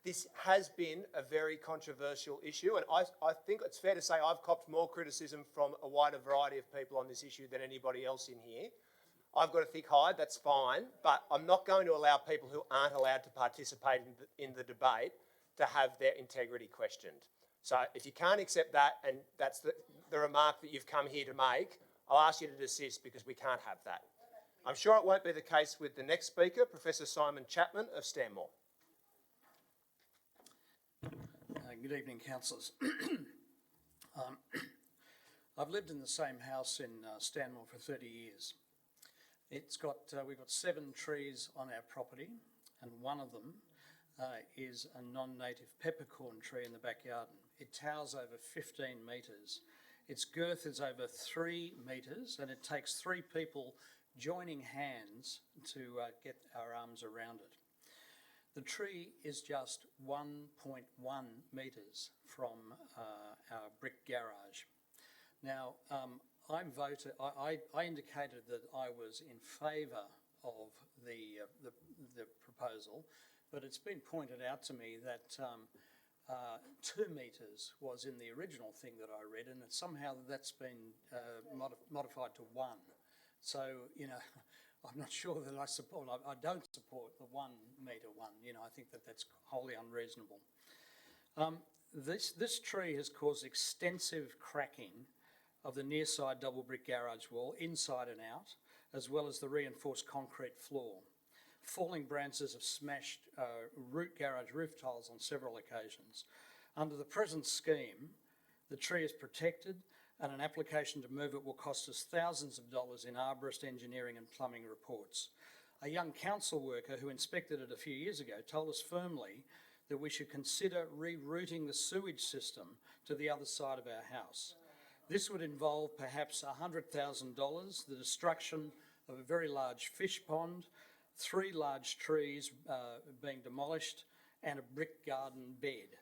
This has been a very controversial issue, and I think it's fair to say I've copped more criticism from a wider variety of people on this issue than anybody else in here. I've got a thick hide, that's fine, but I'm not going to allow people who aren't allowed to participate in the debate to have their integrity questioned. So if you can't accept that, and that's the remark that you've come here to make, I'll ask you to desist because we can't have that. I'm sure it won't be the case with the next speaker, Professor Simon Chapman of Stanmore. Good evening, councillors. I've lived in the same house in Stanmore for 30 years. We've got 7 trees on our property, and one of them is a non-native peppercorn tree in the backyard. It towers over 15 metres. Its girth is over 3 metres, and it takes 3 people joining hands to get our arms around it. The tree is just 1.1 metres from our brick garage. Now, I indicated that I was in favour of the proposal, but it's been pointed out to me that 2 metres was in the original thing that I read, and somehow that's been modified to 1. So, you know, I'm not sure that I don't support the 1 metre one. You know, I think that's wholly unreasonable. This tree has caused extensive cracking of the near side double brick garage wall, inside and out, as well as the reinforced concrete floor. Falling branches have smashed garage roof tiles on several occasions. Under the present scheme, the tree is protected, and an application to move it will cost us thousands of dollars in arborist, engineering and plumbing reports. A young council worker who inspected it a few years ago told us firmly that we should consider rerouting the sewage system to the other side of our house. This would involve perhaps $100,000, the destruction of a very large fish pond, 3 large trees being demolished, and a brick garden bed.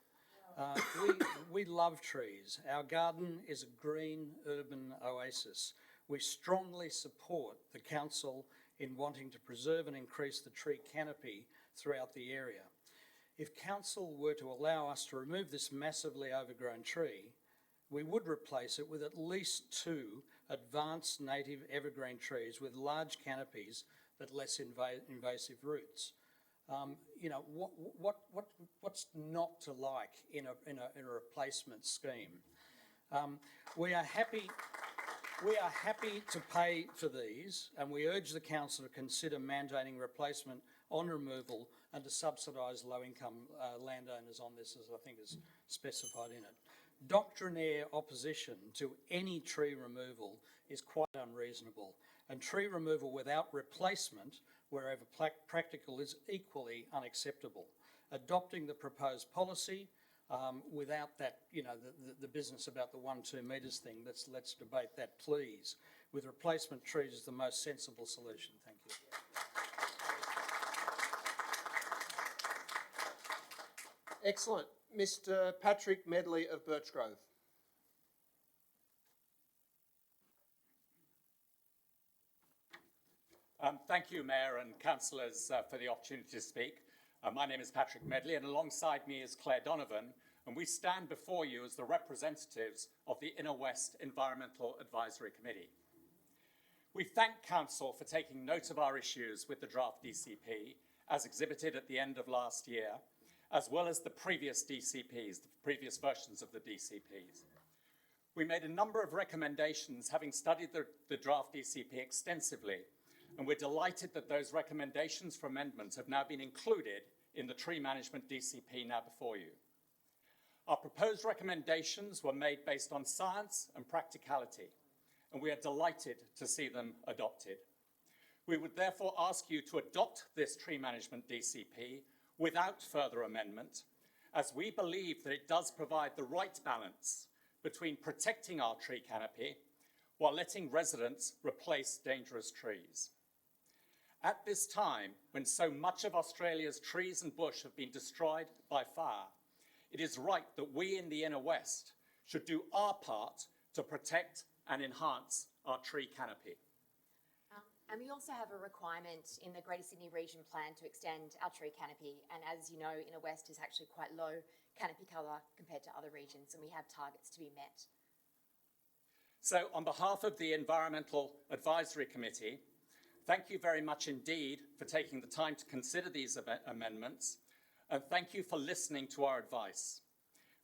We love trees. Our garden is a green urban oasis. We strongly support the council in wanting to preserve and increase the tree canopy throughout the area. If council were to allow us to remove this massively overgrown tree, we would replace it with at least 2 advanced native evergreen trees with large canopies but less invasive roots. You know, what's not to like in a replacement scheme? We are happy to pay for these, and we urge the council to consider mandating replacement on removal and to subsidise low-income landowners on this, as I think is specified in it. Doctrinaire opposition to any tree removal is quite unreasonable, and tree removal without replacement, wherever practical, is equally unacceptable. Adopting the proposed policy without that, you know, the business about the 1-2 metres thing, let's debate that, please. With replacement trees is the most sensible solution. Thank you. Excellent. Mr. Patrick Medley of Birchgrove. Thank you, Mayor and councillors, for the opportunity to speak. My name is Patrick Medley, and alongside me is Claire Donovan, and we stand before you as the representatives of the Inner West Environmental Advisory Committee. We thank Council for taking note of our issues with the draft DCP, as exhibited at the end of last year, as well as the previous DCPs, the previous versions of the DCPs. We made a number of recommendations, having studied the draft DCP extensively, and we're delighted that those recommendations for amendment have now been included in the tree management DCP now before you. Our proposed recommendations were made based on science and practicality, and we are delighted to see them adopted. We would therefore ask you to adopt this tree management DCP without further amendment, as we believe that it does provide the right balance between protecting our tree canopy while letting residents replace dangerous trees. At this time, when so much of Australia's trees and bush have been destroyed by fire, it is right that we in the Inner West should do our part to protect and enhance our tree canopy. And we also have a requirement in the Greater Sydney Region Plan to extend our tree canopy. And as you know, Inner West is actually quite low canopy cover compared to other regions, and we have targets to be met. So on behalf of the Environmental Advisory Committee, thank you very much indeed for taking the time to consider these amendments, and thank you for listening to our advice.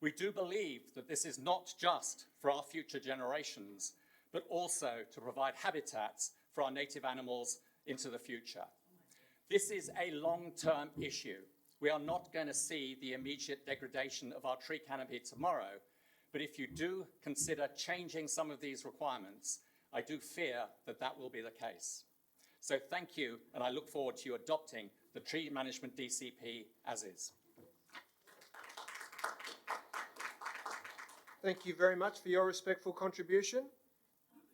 We do believe that this is not just for our future generations, but also to provide habitats for our native animals into the future. This is a long-term issue. We are not going to see the immediate degradation of our tree canopy tomorrow, but if you do consider changing some of these requirements, I do fear that that will be the case. So thank you, and I look forward to you adopting the Tree Management DCP as is. Thank you very much for your respectful contribution.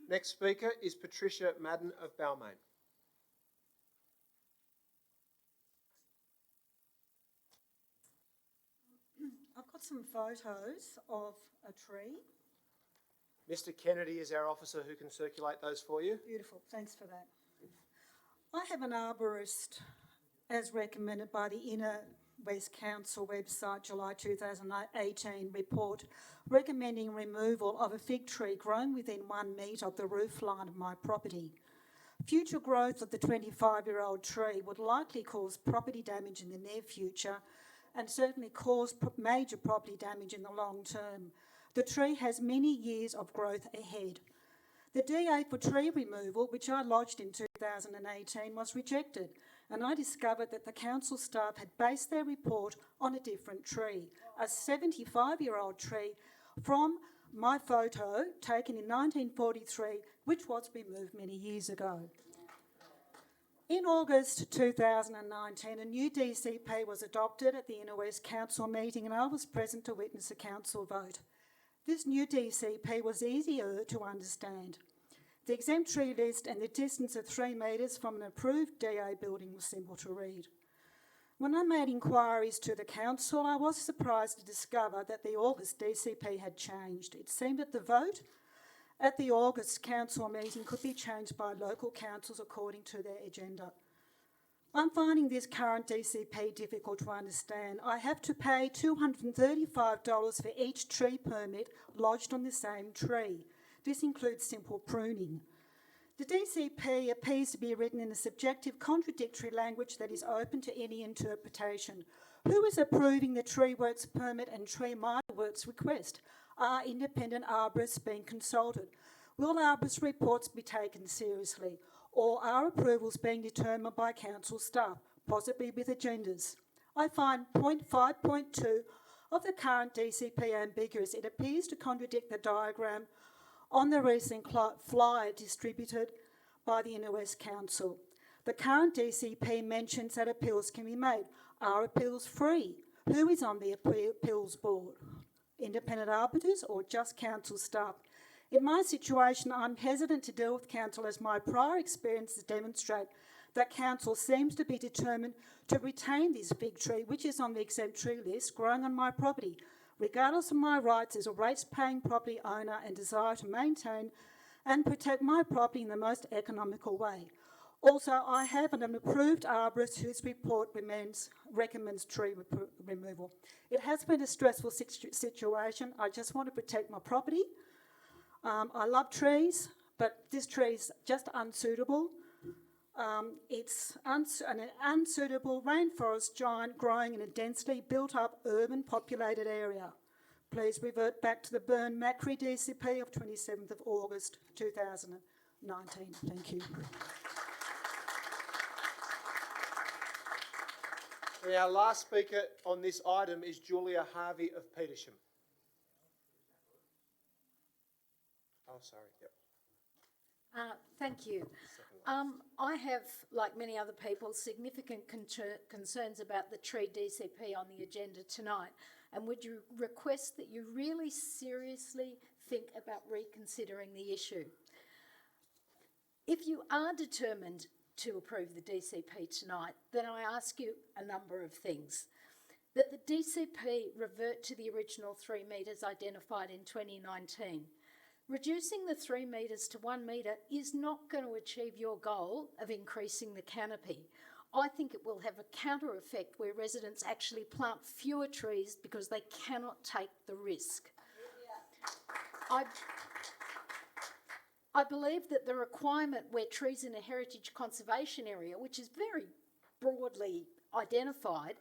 Next speaker is Patricia Madden of Balmain. I've got some photos of a tree. Mr. Kennedy is our officer who can circulate those for you. Beautiful, thanks for that. I have an arborist, as recommended by the Inner West Council website, July 2018 report, recommending removal of a fig tree grown within 1 metre of the roof line of my property. Future growth of the 25-year-old tree would likely cause property damage in the near future and certainly cause major property damage in the long term. The tree has many years of growth ahead. The DA for tree removal, which I lodged in 2018, was rejected, and I discovered that the council staff had based their report on a different tree, a 75-year-old tree from my photo taken in 1943, which was removed many years ago. In August 2019, a new DCP was adopted at the Inner West Council meeting, and I was present to witness the council vote. This new DCP was easier to understand. The exempt tree list and the distance of 3 metres from an approved DA building was simple to read. When I made inquiries to the council, I was surprised to discover that the August DCP had changed. It seemed that the vote at the August council meeting could be changed by local councils according to their agenda. I'm finding this current DCP difficult to understand. I have to pay $235 for each tree permit lodged on the same tree. This includes simple pruning. The DCP appears to be written in a subjective, contradictory language that is open to any interpretation. Who is approving the tree works permit and tree minor works request? Are independent arborists being consulted? Will arborist reports be taken seriously? Or are approvals being determined by council staff, possibly with agendas? I find point 5.2 of the current DCP ambiguous. It appears to contradict the diagram on the recent flyer distributed by the Inner West Council. The current DCP mentions that appeals can be made. Are appeals free? Who is on the appeals board? Independent arbiters or just council staff? In my situation, I'm hesitant to deal with council as my prior experiences demonstrate that council seems to be determined to retain this fig tree, which is on the exempt tree list, growing on my property, regardless of my rights as a rates-paying property owner and desire to maintain and protect my property in the most economical way. Also, I have an approved arborist whose report recommends tree removal. It has been a stressful situation. I just want to protect my property. I love trees, but this tree is just unsuitable. It's an unsuitable rainforest giant growing in a densely built-up urban populated area. Please revert back to the Burn Macri DCP of 27th of August 2019. Thank you. And our last speaker on this item is Julia Harvey of Petersham. Oh, sorry, yep. Thank you. I have, like many other people, significant concerns about the tree DCP on the agenda tonight, and would you request that you really seriously think about reconsidering the issue. If you are determined to approve the DCP tonight, then I ask you a number of things. That the DCP revert to the original 3 metres identified in 2019. Reducing the 3 metres to 1 metre is not going to achieve your goal of increasing the canopy. I think it will have a counter effect where residents actually plant fewer trees because they cannot take the risk. I believe that the requirement where trees in a heritage conservation area, which is very broadly identified,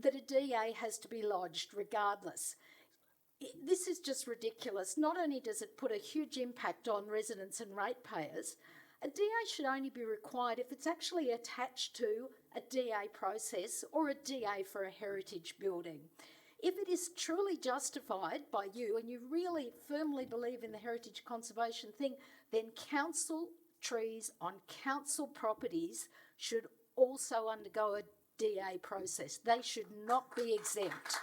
that a DA has to be lodged regardless. This is just ridiculous. Not only does it put a huge impact on residents and ratepayers, a DA should only be required if it's actually attached to a DA process or a DA for a heritage building. If it is truly justified by you and you really firmly believe in the heritage conservation thing, then council trees on council properties should also undergo a DA process. They should not be exempt.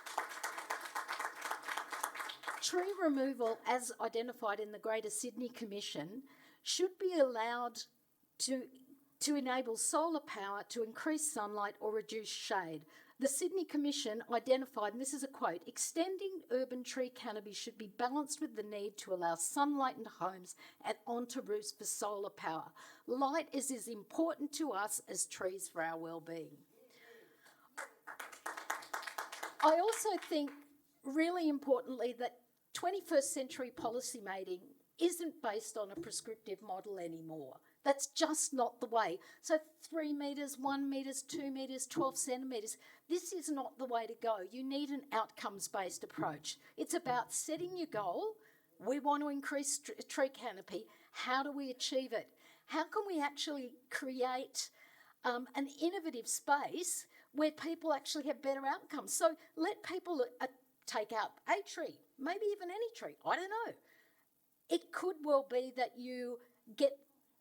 Tree removal, as identified in the Greater Sydney Commission, should be allowed to enable solar power to increase sunlight or reduce shade. The Sydney Commission identified, and this is a quote, extending urban tree canopy should be balanced with the need to allow sunlight into homes and onto roofs for solar power. Light is as important to us as trees for our well-being. I also think, really importantly, that 21st century policy making isn't based on a prescriptive model anymore. That's just not the way. So 3 metres, 1 metre, 2 metres, 12 centimetres, this is not the way to go. You need an outcomes-based approach. It's about setting your goal. We want to increase tree canopy. How do we achieve it? How can we actually create an innovative space where people actually have better outcomes? So let people take out a tree, maybe even any tree, I don't know. It could well be that you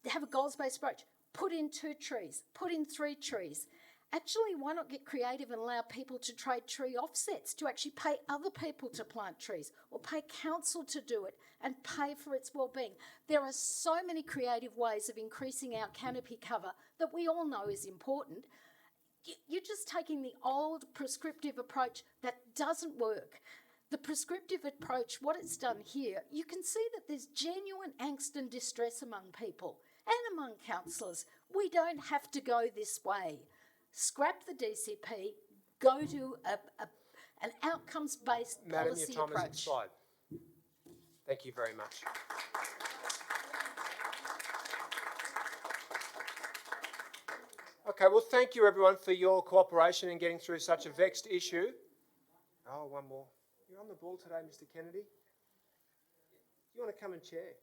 have a goals-based approach, put in 2 trees, put in 3 trees. Actually, why not get creative and allow people to trade tree offsets, to actually pay other people to plant trees, or pay council to do it and pay for its well-being? There are so many creative ways of increasing our canopy cover that we all know is important. You're just taking the old prescriptive approach that doesn't work. The prescriptive approach, what it's done here, you can see that there's genuine angst and distress among people and among councillors. We don't have to go this way. Scrap the DCP, go to an outcomes-based policy approach. Madam, your time has expired. Thank you very much. Okay, well, thank you everyone for your cooperation in getting through such a vexed issue. Oh, one more. You're on the ball today, Mr. Kennedy. You want to come and chair?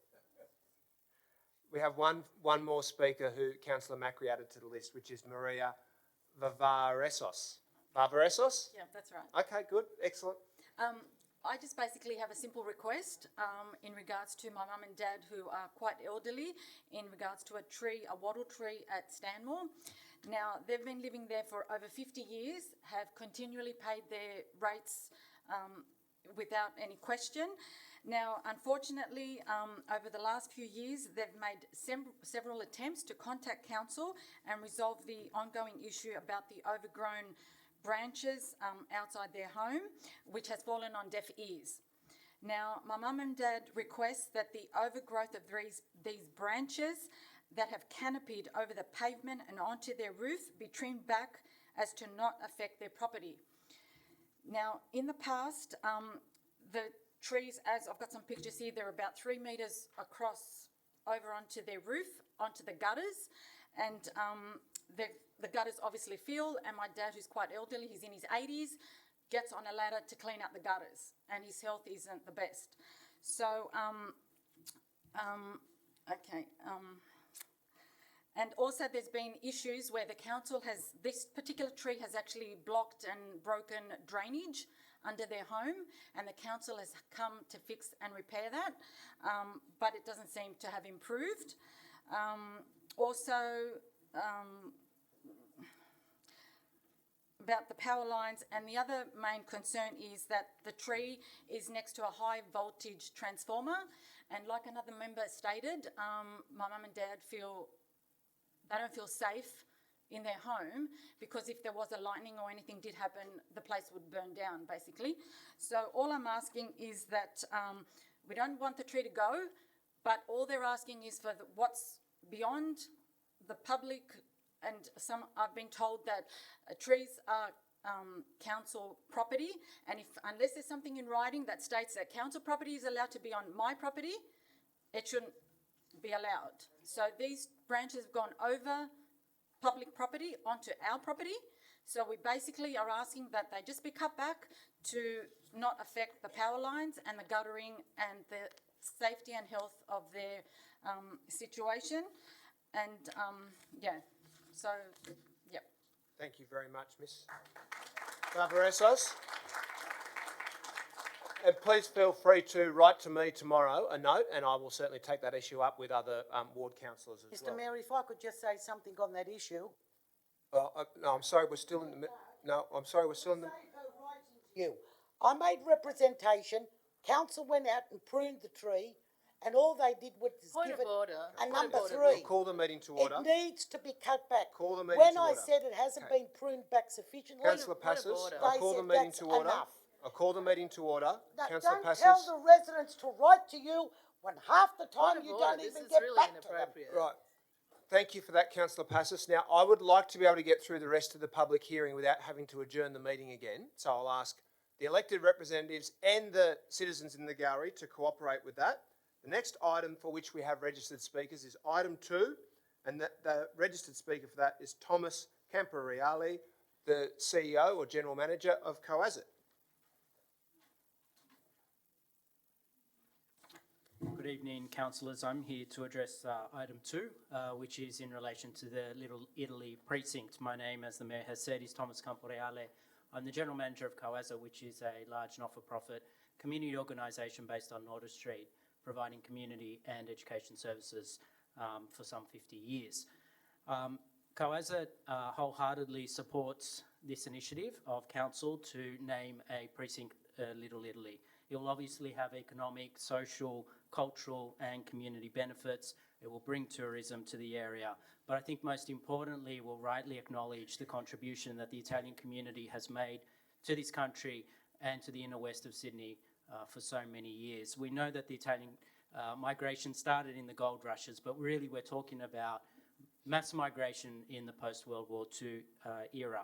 We have one more speaker who Councillor Macri added to the list, which is Maria Vavaresos. Vavaresos? Yeah, that's right. Okay, good, excellent. I just basically have a simple request in regards to my mum and dad who are quite elderly in regards to a wattle tree at Stanmore. Now, they've been living there for over 50 years, have continually paid their rates without any question. Now, unfortunately, over the last few years, they've made several attempts to contact council and resolve the ongoing issue about the overgrown branches outside their home, which has fallen on deaf ears. Now, my mum and dad request that the overgrowth of these branches that have canopied over the pavement and onto their roof be trimmed back as to not affect their property. Now, in the past, the trees, as I've got some pictures here, they're about 3 metres across over onto their roof, onto the gutters, and the gutters obviously fill, and my dad, who's quite elderly, he's in his 80s, gets on a ladder to clean up the gutters, and his health isn't the best. So, and also there's been issues where the council this particular tree has actually blocked and broken drainage under their home, and the council has come to fix and repair that, but it doesn't seem to have improved. About the power lines, and the other main concern is that the tree is next to a high voltage transformer, and like another member stated, my mum and dad feel they don't feel safe in their home, because if there was a lightning or anything did happen, the place would burn down, basically. So all I'm asking is that we don't want the tree to go, but all they're asking is for what's beyond the public, and I've been told that trees are council property, and unless there's something in writing that states that council property is allowed to be on my property, it shouldn't be allowed. So these branches have gone over public property onto our property. So we basically are asking that they just be cut back to not affect the power lines and the guttering and the safety and health of their situation. And so, yeah. Thank you very much, Ms. Barbaressos. And please feel free to write to me tomorrow a note, and I will certainly take that issue up with other ward councillors as well. Mr Mayor, if I could just say something on that issue. No, I'm sorry, we're still in the... No, I'm sorry, we're still in the... You. I made representation, council went out and pruned the tree, and all they did was give it a number 3. I'll call the meeting to order. It needs to be cut back. Call the meeting when to I order. said it hasn't been pruned back sufficiently, Councillor Passos, I call the meeting to order. I call the meeting to order. No, Councillor don't Passos. tell the residents to write to you when half the time you don't even get back to them. Right. Thank you for that, Councillor Passos. Now, I would like to be able to get through the rest of the public hearing without having to adjourn the meeting again. So I'll ask the elected representatives and the citizens in the gallery to cooperate with that. The next item for which we have registered speakers is item 2, and the registered speaker for that is Thomas Camporeale, the CEO or General Manager of COASIT. Good evening, councillors. I'm here to address item 2, which is in relation to the Little Italy precinct. My name, as the Mayor has said, is Thomas Camporeale. I'm the General Manager of COASA, which is a large not-for-profit community organisation based on Norder Street, providing community and education services for some 50 years. COASA wholeheartedly supports this initiative of council to name a precinct Little Italy. It will obviously have economic, social, cultural and community benefits. It will bring tourism to the area. But I think most importantly, it will rightly acknowledge the contribution that the Italian community has made to this country and to the inner west of Sydney for so many years. We know that the Italian migration started in the gold rushes, but really we're talking about mass migration in the post-World War II era.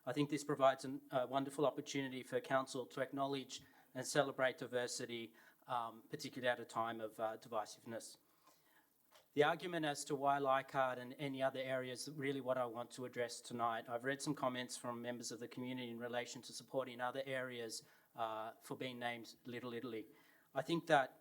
I think this provides a wonderful opportunity for council to acknowledge and celebrate diversity, particularly at a time of divisiveness. The argument as to why Leichhardt and any other areas is really what I want to address tonight. I've read some comments from members of the community in relation to supporting other areas for being named Little Italy. I think that,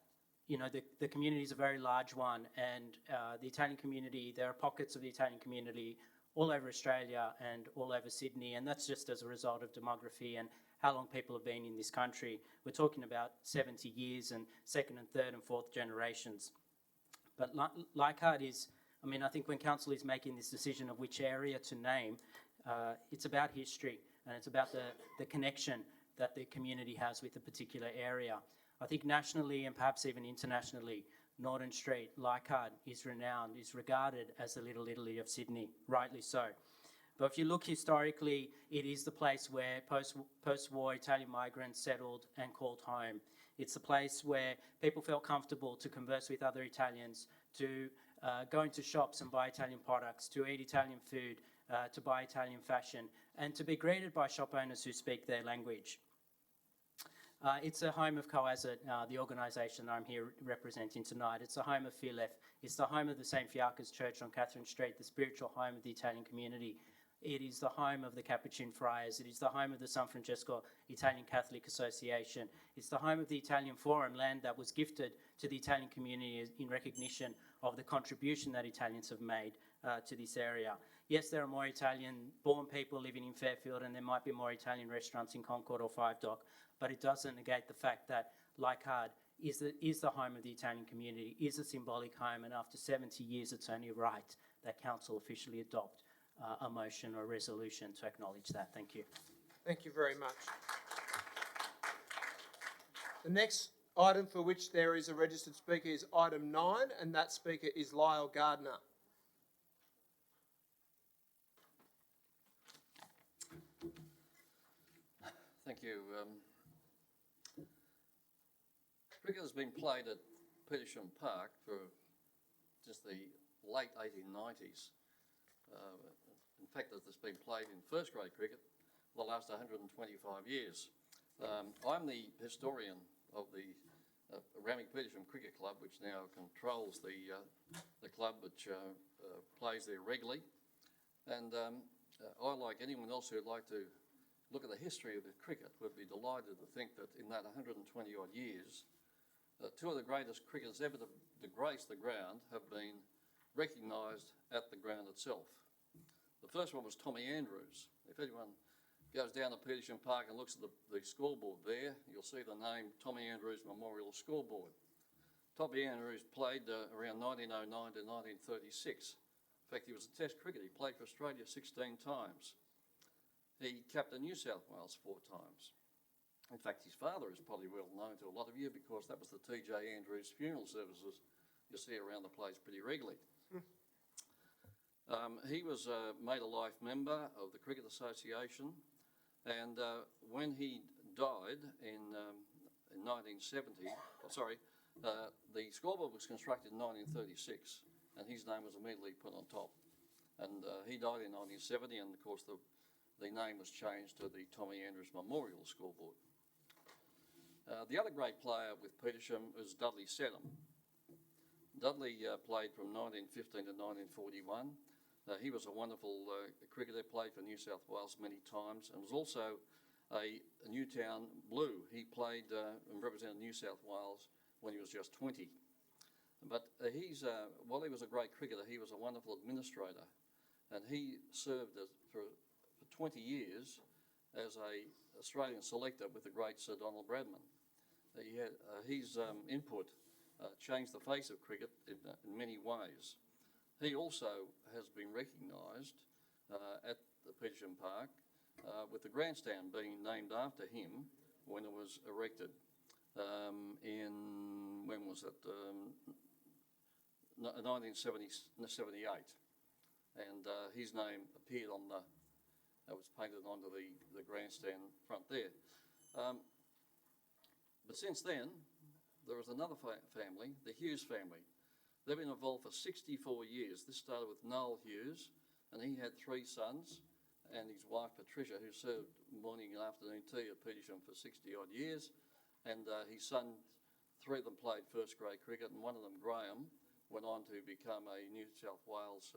you know, the community is a very large one, and the Italian community, there are pockets of the Italian community all over Australia and all over Sydney, and that's just as a result of demography and how long people have been in this country. We're talking about 70 years and second and third and fourth generations. But Leichhardt is, I mean, I think when council is making this decision of which area to name, it's about history and it's about the connection that the community has with a particular area. I think nationally and perhaps even internationally, Norton Street, Leichhardt, is renowned, is regarded as the Little Italy of Sydney, rightly so. But if you look historically, it is the place where post-war Italian migrants settled and called home. It's the place where people felt comfortable to converse with other Italians, to go into shops and buy Italian products, to eat Italian food, to buy Italian fashion, and to be greeted by shop owners who speak their language. It's a home of COASIT, the organisation I'm here representing tonight. It's the home of Philef. It's the home of the St. Fiacre's Church on Catherine Street, the spiritual home of the Italian community. It is the home of the Capuchin Friars. It is the home of the San Francesco Italian Catholic Association. It's the home of the Italian Forum, land that was gifted to the Italian community in recognition of the contribution that Italians have made to this area. Yes, there are more Italian-born people living in Fairfield, and there might be more Italian restaurants in Concord or Five Dock, but it doesn't negate the fact that Leichhardt is the home of the Italian community, is a symbolic home, and after 70 years, it's only right that council officially adopt a motion or a resolution to acknowledge that. Thank you. Thank you very much. The next item for which there is a registered speaker is item 9, and that speaker is Lyle Gardner. Thank you. Cricket has been played at Petersham Park for just the late 1890s. In fact, it's been played in first grade cricket for the last 125 years. I'm the historian of the Ramick Petersham Cricket Club, which now controls the club which plays there regularly. And I, like anyone else who'd like to look at the history of the cricket, would be delighted to think that in that 120 odd years, two of the greatest cricketers ever to grace the ground have been recognised at the ground itself. The first one was Tommy Andrews. If anyone goes down to Petersham Park and looks at the scoreboard there, you'll see the name Tommy Andrews Memorial Scoreboard. Tommy Andrews played around 1909 to 1936. In fact, he was a test cricketer. He played for Australia 16 times. He captained New South Wales 4 times. In fact, his father is probably well known to a lot of you because that was the T.J. Andrews funeral services you see around the place pretty regularly. He was made a life member of the Cricket Association, and when he died in 1970, the scoreboard was constructed in 1936, and his name was immediately put on top. And he died in 1970, and of course the name was changed to the Tommy Andrews Memorial Scoreboard. The other great player with Petersham was Dudley Sedham. Dudley played from 1915 to 1941. He was a wonderful cricketer, played for New South Wales many times, and was also a Newtown Blue. He played and represented New South Wales when he was just 20. But while he was a great cricketer, he was a wonderful administrator, and he served for 20 years as an Australian selector with the great Sir Donald Bradman. His input changed the face of cricket in many ways. He also has been recognised at the Petersham Park with the Grandstand being named after him when it was erected when was it? 1978. And his name appeared on was painted onto the Grandstand front there. But since then, there is another family, the Hughes family. They've been involved for 64 years. This started with Noel Hughes, and he had 3 sons, and his wife Patricia, who served morning and afternoon tea at Petersham for 60 odd years. And his son, 3 of them played first grade cricket, and one of them, Graham, went on to become a New South Wales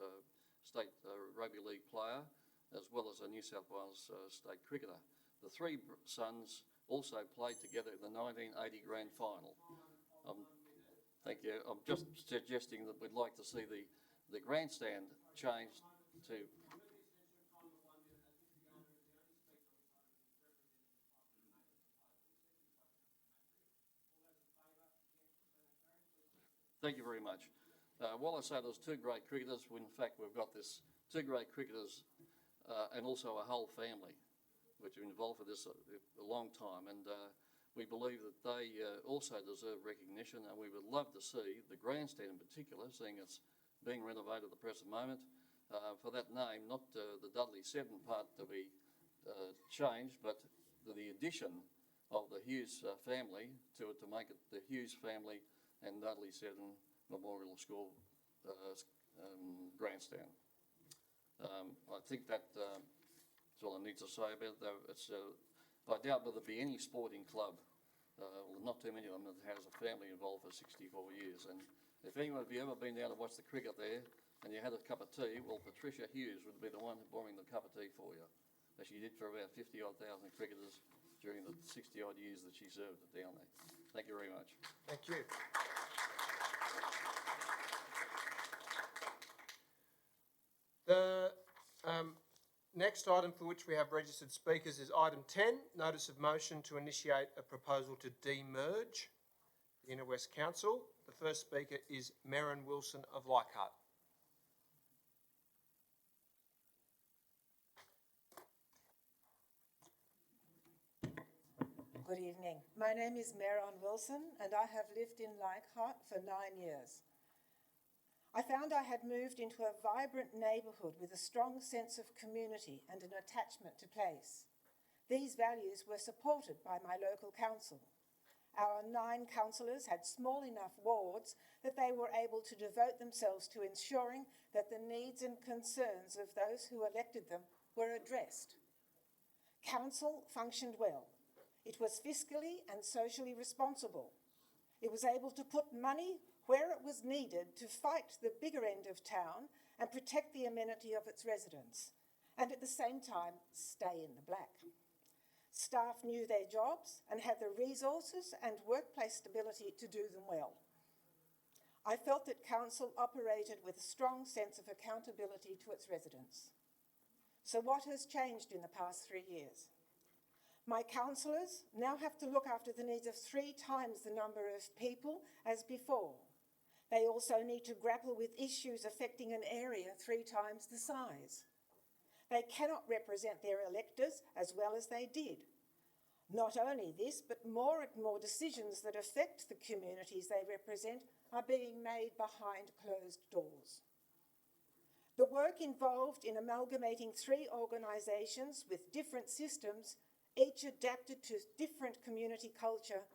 state rugby league player, as well as a New South Wales state cricketer. The 3 sons also played together in the 1980 grand final. Thank you. I'm just suggesting that we'd like to see the grandstand changed to... Thank you very much. While I say there's 2 great cricketers, in fact we've got 2 great cricketers and also a whole family which have been involved for this a long time, and we believe that they also deserve recognition, and we would love to see the grandstand in particular, seeing it's being renovated at the present moment, for that name, not the Dudley Sedham part to be changed, but the addition of the Hughes family to it to make it the Hughes family and Dudley Sedham Memorial School grandstand. I think that's all I need to say about it, though. I doubt whether there'll be any sporting club, not too many of them, that has a family involved for 64 years. And if anyone of you ever been down to watch the cricket there and you had a cup of tea, well, Patricia Hughes would be the one pouring the cup of tea for you, as she did for about 50 odd thousand cricketers during the 60 odd years that she served it down there. Thank you very much. Thank you. The next item for which we have registered speakers is item 10, notice of motion to initiate a proposal to demerge the Inner West Council. The first speaker is Merrin Wilson of Leichhardt. Good evening. My name is Mayoral Wilson, and I have lived in Leichhardt for 9 years. I found I had moved into a vibrant neighbourhood with a strong sense of community and an attachment to place. These values were supported by my local council. Our 9 councillors had small enough wards that they were able to devote themselves to ensuring that the needs and concerns of those who elected them were addressed. Council functioned well. It was fiscally and socially responsible. It was able to put money where it was needed to fight the bigger end of town and protect the amenity of its residents, and at the same time stay in the black. Staff knew their jobs and had the resources and workplace stability to do them well. I felt that council operated with a strong sense of accountability to its residents. So what has changed in the past 3 years? My councillors now have to look after the needs of 3 times the number of people as before. They also need to grapple with issues affecting an area 3 times the size. They cannot represent their electors as well as they did. Not only this, but more and more decisions that affect the communities they represent are being made behind closed doors. The work involved in amalgamating 3 organisations with different systems, each adapted to different community culture,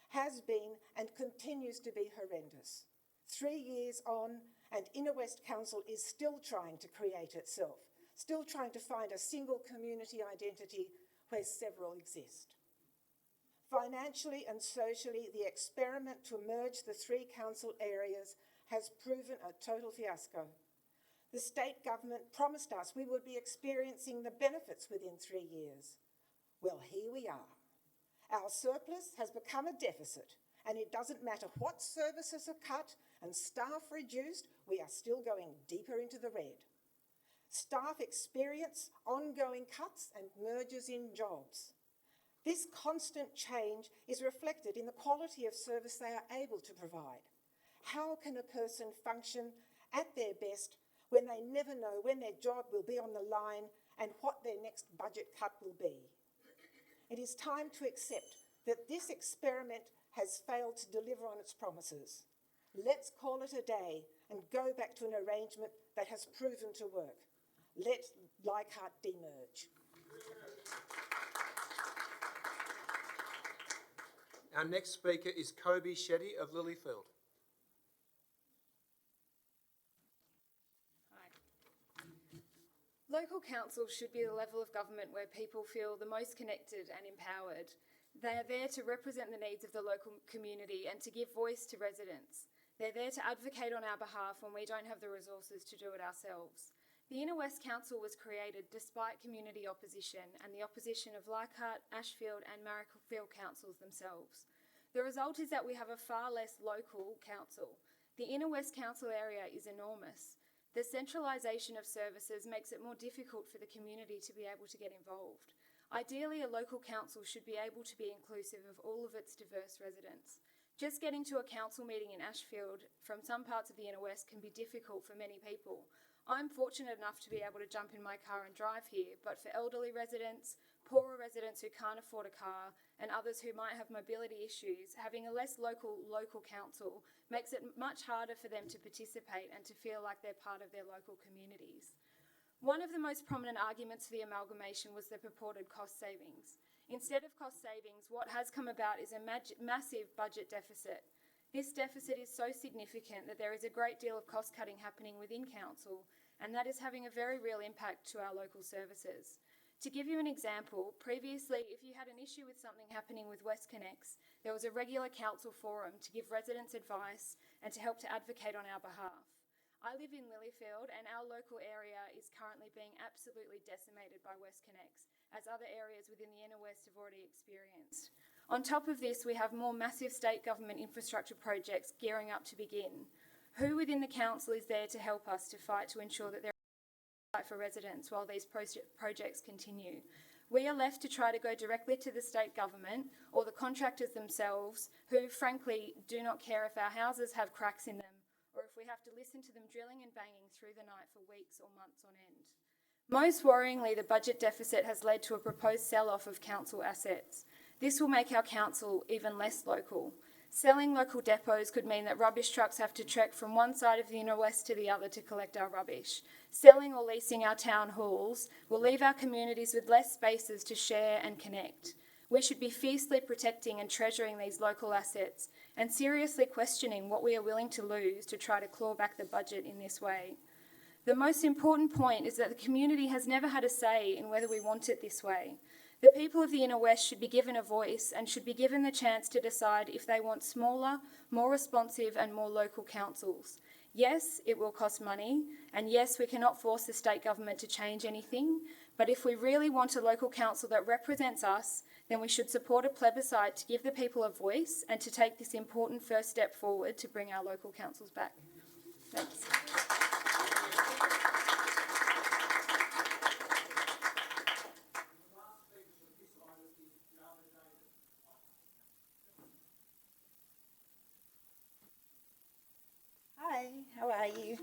has been and continues to be horrendous. 3 years on, and Inner West Council is still trying to create itself, still trying to find a single community identity where several exist. Financially and socially, the experiment to merge the 3 council areas has proven a total fiasco. The state government promised us we would be experiencing the benefits within 3 years. Well, here we are. Our surplus has become a deficit, and it doesn't matter what services are cut and staff reduced, we are still going deeper into the red. Staff experience ongoing cuts and mergers in jobs. This constant change is reflected in the quality of service they are able to provide. How can a person function at their best when they never know when their job will be on the line and what their next budget cut will be? It is time to accept that this experiment has failed to deliver on its promises. Let's call it a day and go back to an arrangement that has proven to work. Let Leichhardt demerge. Our next speaker is Kobe Shetty of Lilyfield. Local councils should be the level of government where people feel the most connected and empowered. They are there to represent the needs of the local community and to give voice to residents. They're there to advocate on our behalf when we don't have the resources to do it ourselves. The Inner West Council was created despite community opposition and the opposition of Leichhardt, Ashfield and Mayoral councils themselves. The result is that we have a far less local council. The Inner West Council area is enormous. The centralisation of services makes it more difficult for the community to be able to get involved. Ideally, a local council should be able to be inclusive of all of its diverse residents. Just getting to a council meeting in Ashfield from some parts of the Inner West can be difficult for many people. I'm fortunate enough to be able to jump in my car and drive here, but for elderly residents, poorer residents who can't afford a car, and others who might have mobility issues, having a less local council makes it much harder for them to participate and to feel like they're part of their local communities. One of the most prominent arguments for the amalgamation was the purported cost savings. Instead of cost savings, what has come about is a massive budget deficit. This deficit is so significant that there is a great deal of cost cutting happening within council, and that is having a very real impact to our local services. To give you an example, previously, if you had an issue with something happening with WestConnex, there was a regular council forum to give residents advice and to help to advocate on our behalf. I live in Lilyfield, and our local area is currently being absolutely decimated by WestConnex, as other areas within the Inner West have already experienced. On top of this, we have more massive state government infrastructure projects gearing up to begin. Who within the council is there to help us to fight to ensure that there is for residents while these projects continue? We are left to try to go directly to the state government or the contractors themselves, who frankly do not care if our houses have cracks in them or if we have to listen to them drilling and banging through the night for weeks or months on end. Most worryingly, the budget deficit has led to a proposed sell-off of council assets. This will make our council even less local. Selling local depots could mean that rubbish trucks have to trek from one side of the inner west to the other to collect our rubbish. Selling or leasing our town halls will leave our communities with less spaces to share and connect. We should be fiercely protecting and treasuring these local assets and seriously questioning what we are willing to lose to try to claw back the budget in this way. The most important point is that the community has never had a say in whether we want it this way. The people of the Inner West should be given a voice and should be given the chance to decide if they want smaller, more responsive and more local councils. Yes, it will cost money, and yes, we cannot force the state government to change anything, but if we really want a local council that represents us, then we should support a plebiscite to give the people a voice and to take this important first step forward to bring our local councils back. Thanks. Hi, how are you?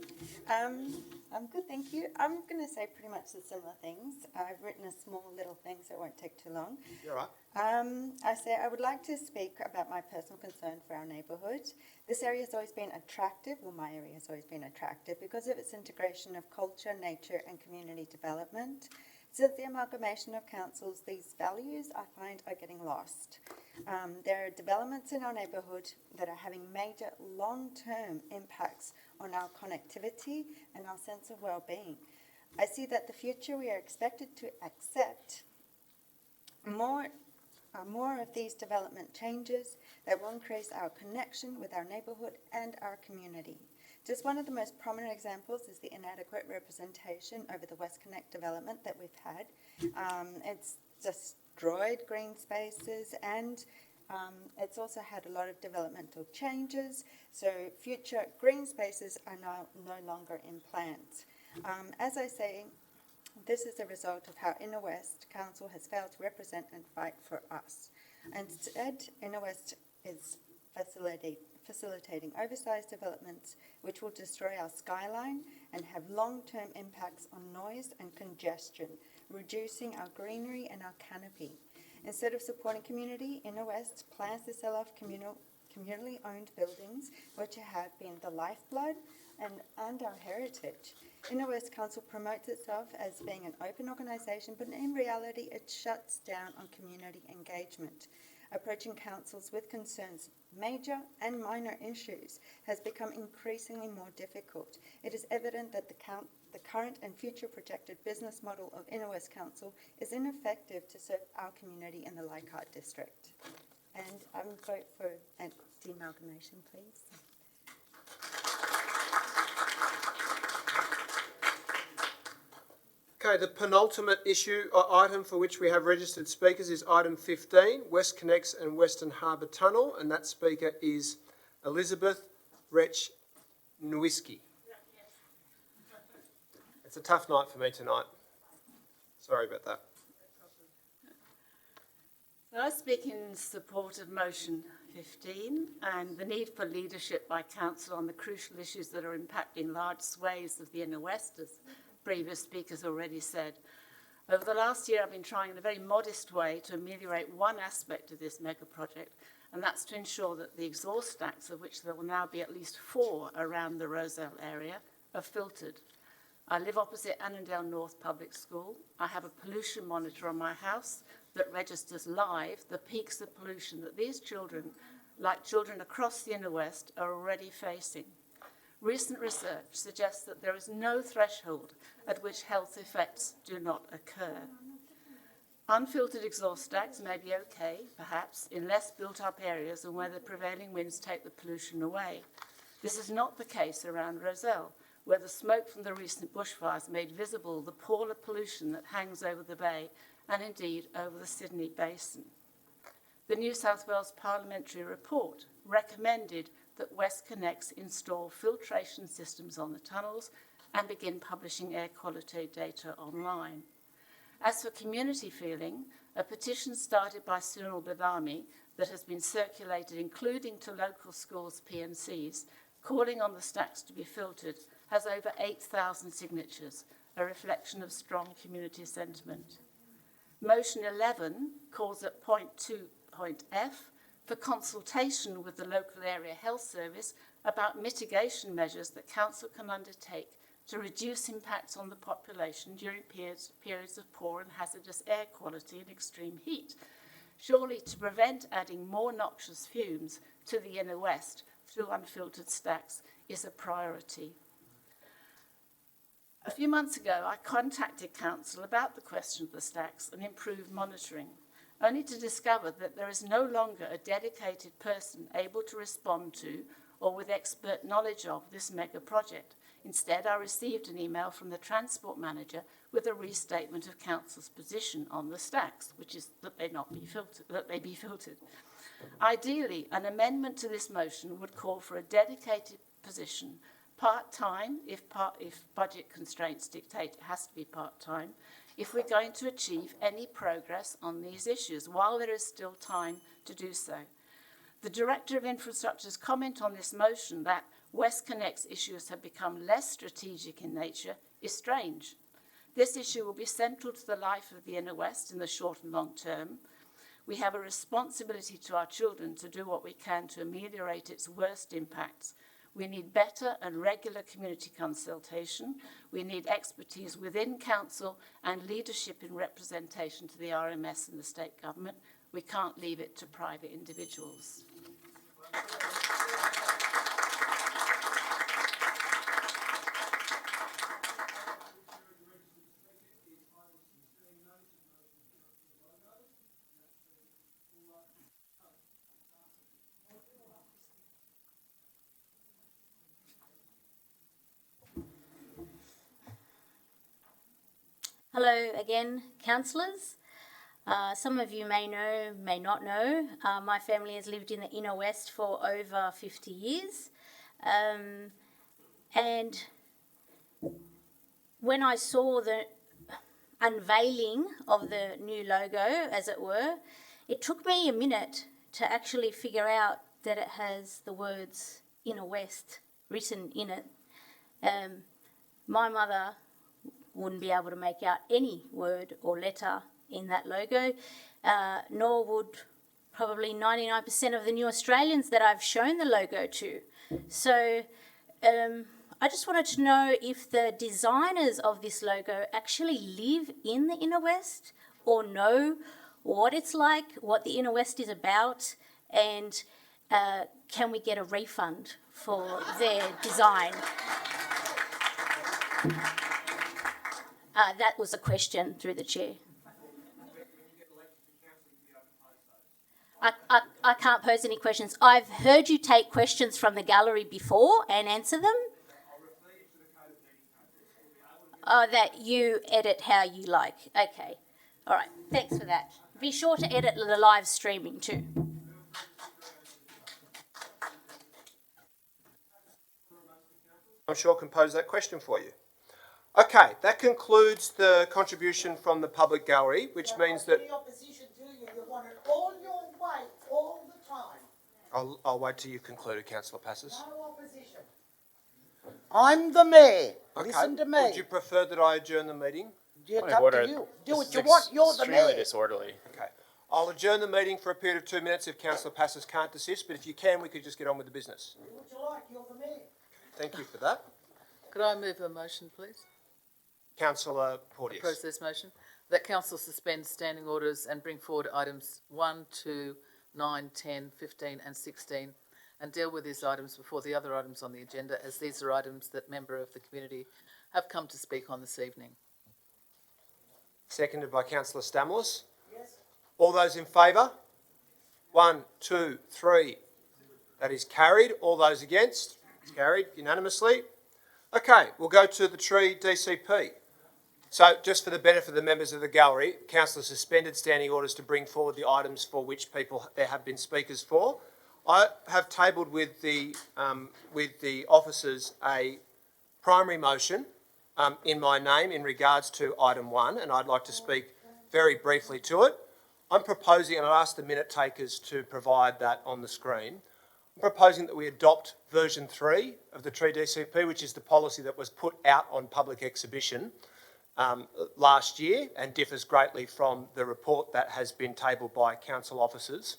I'm good, thank you. I'm going to say pretty much the similar things. I've written a small little thing, so it won't take too long. You're right. I say I would like to speak about my personal concern for our neighbourhood. This area has always been attractive, well, my area has always been attractive because of its integration of culture, nature and community development. Since the amalgamation of councils, these values I find are getting lost. There are developments in our neighbourhood that are having major long-term impacts on our connectivity and our sense of well-being. I see that the future we are expected to accept more of these development changes that will increase our connection with our neighbourhood and our community. Just one of the most prominent examples is the inadequate representation over the West Connect development that we've had. It's destroyed green spaces and it's also had a lot of developmental changes, so future green spaces are now no longer in plans. As I say, this is a result of how Inner West Council has failed to represent and fight for us. Instead, Inner West is facilitating oversized developments which will destroy our skyline and have long-term impacts on noise and congestion, reducing our greenery and our canopy. Instead of supporting community, Inner West plans to sell off communally owned buildings which have been the lifeblood and our heritage. Inner West Council promotes itself as being an open organisation, but in reality it shuts down on community engagement. Approaching councils with concerns, major and minor issues, has become increasingly more difficult. It is evident that the current and future projected business model of Inner West Council is ineffective to serve our community in the Leichhardt district. And I would vote for a deamalgamation, please. Okay, the penultimate item for which we have registered speakers is item 15, West Connects and Western Harbour Tunnel, and that speaker is Elizabeth Rech Nwiski. It's a tough night for me tonight. Sorry about that. So I speak in support of motion 15 and the need for leadership by council on the crucial issues that are impacting large swathes of the Inner West, as previous speakers already said. Over the last year, I've been trying in a very modest way to ameliorate one aspect of this mega project, and that's to ensure that the exhaust stacks, of which there will now be at least 4 around the Rozelle area, are filtered. I live opposite Annandale North Public School. I have a pollution monitor on my house that registers live the peaks of pollution that these children, like children across the Inner West, are already facing. Recent research suggests that there is no threshold at which health effects do not occur. Unfiltered exhaust stacks may be okay, perhaps, in less built-up areas and where the prevailing winds take the pollution away. This is not the case around Rozelle, where the smoke from the recent bushfires made visible the pall of pollution that hangs over the bay and indeed over the Sydney Basin. The New South Wales Parliamentary Report recommended that West Connects install filtration systems on the tunnels and begin publishing air quality data online. As for community feeling, a petition started by Sunil Badami that has been circulated, including to local schools' PMCs, calling on the stacks to be filtered, has over 8,000 signatures, a reflection of strong community sentiment. Motion 11 calls at point F for consultation with the local area health service about mitigation measures that council can undertake to reduce impacts on the population during periods of poor and hazardous air quality and extreme heat. Surely to prevent adding more noxious fumes to the inner west through unfiltered stacks is a priority. A few months ago, I contacted council about the question of the stacks and improved monitoring, only to discover that there is no longer a dedicated person able to respond to or with expert knowledge of this mega project. Instead, I received an email from the transport manager with a restatement of council's position on the stacks, which is that they be filtered. Ideally, an amendment to this motion would call for a dedicated position, part-time, if budget constraints dictate it has to be part-time, if we're going to achieve any progress on these issues, while there is still time to do so. The Director of Infrastructure's comment on this motion that WestConnect's issues have become less strategic in nature is strange. This issue will be central to the life of the Inner West in the short and long term. We have a responsibility to our children to do what we can to ameliorate its worst impacts. We need better and regular community consultation. We need expertise within council and leadership in representation to the RMS and the state government. We can't leave it to private individuals. Hello again, councillors. Some of you may know, may not know, my family has lived in the Inner West for over 50 years. And when I saw the unveiling of the new logo, as it were, it took me a minute to actually figure out that it has the words Inner West written in it. My mother wouldn't be able to make out any word or letter in that logo, nor would probably 99% of the new Australians that I've shown the logo to. So I just wanted to know if the designers of this logo actually live in the Inner West or know what it's like, what the Inner West is about, and can we get a refund for their design? That was a question through the chair. I can't pose any questions. I've heard you take questions from the gallery before and answer them. That you edit how you like. Okay. All right. Thanks for that. Be sure to edit the live streaming too. I'm sure I can pose that question for you. Okay, that concludes the contribution from the public gallery, which means that... Any opposition to you, you want it all your way, all the time. I'll wait till you've concluded, Councillor Passes. No opposition. I'm the mayor. Okay. Listen to me. Would you prefer that I adjourn the meeting? It's up to you. Do what you want. You're the mayor. Extremely disorderly. Okay. I'll adjourn the meeting for a period of 2 minutes if Councillor Passes can't desist, but if you can, we could just get on with the business. Do what you like. You're the mayor. Thank you for that. Could I move a motion, please? Councillor Porteous. A process motion. That council suspend standing orders and bring forward items 1, 2, 9, 10, 15 and 16 and deal with these items before the other items on the agenda, as these are items that member of the community have come to speak on this evening. Seconded by Councillor Stamoulis. Yes. All those in favour? 1, 2, 3. That is carried. All those against? It's carried unanimously. Okay, we'll go to the tree DCP. So, just for the benefit of the members of the gallery, council has suspended standing orders to bring forward the items for which there have been speakers for. I have tabled with the officers a primary motion in my name in regards to item 1, and I'd like to speak very briefly to it. I'm proposing, and I'll ask the minute takers to provide that on the screen. I'm proposing that we adopt version 3 of the tree DCP, which is the policy that was put out on public exhibition last year and differs greatly from the report that has been tabled by council officers.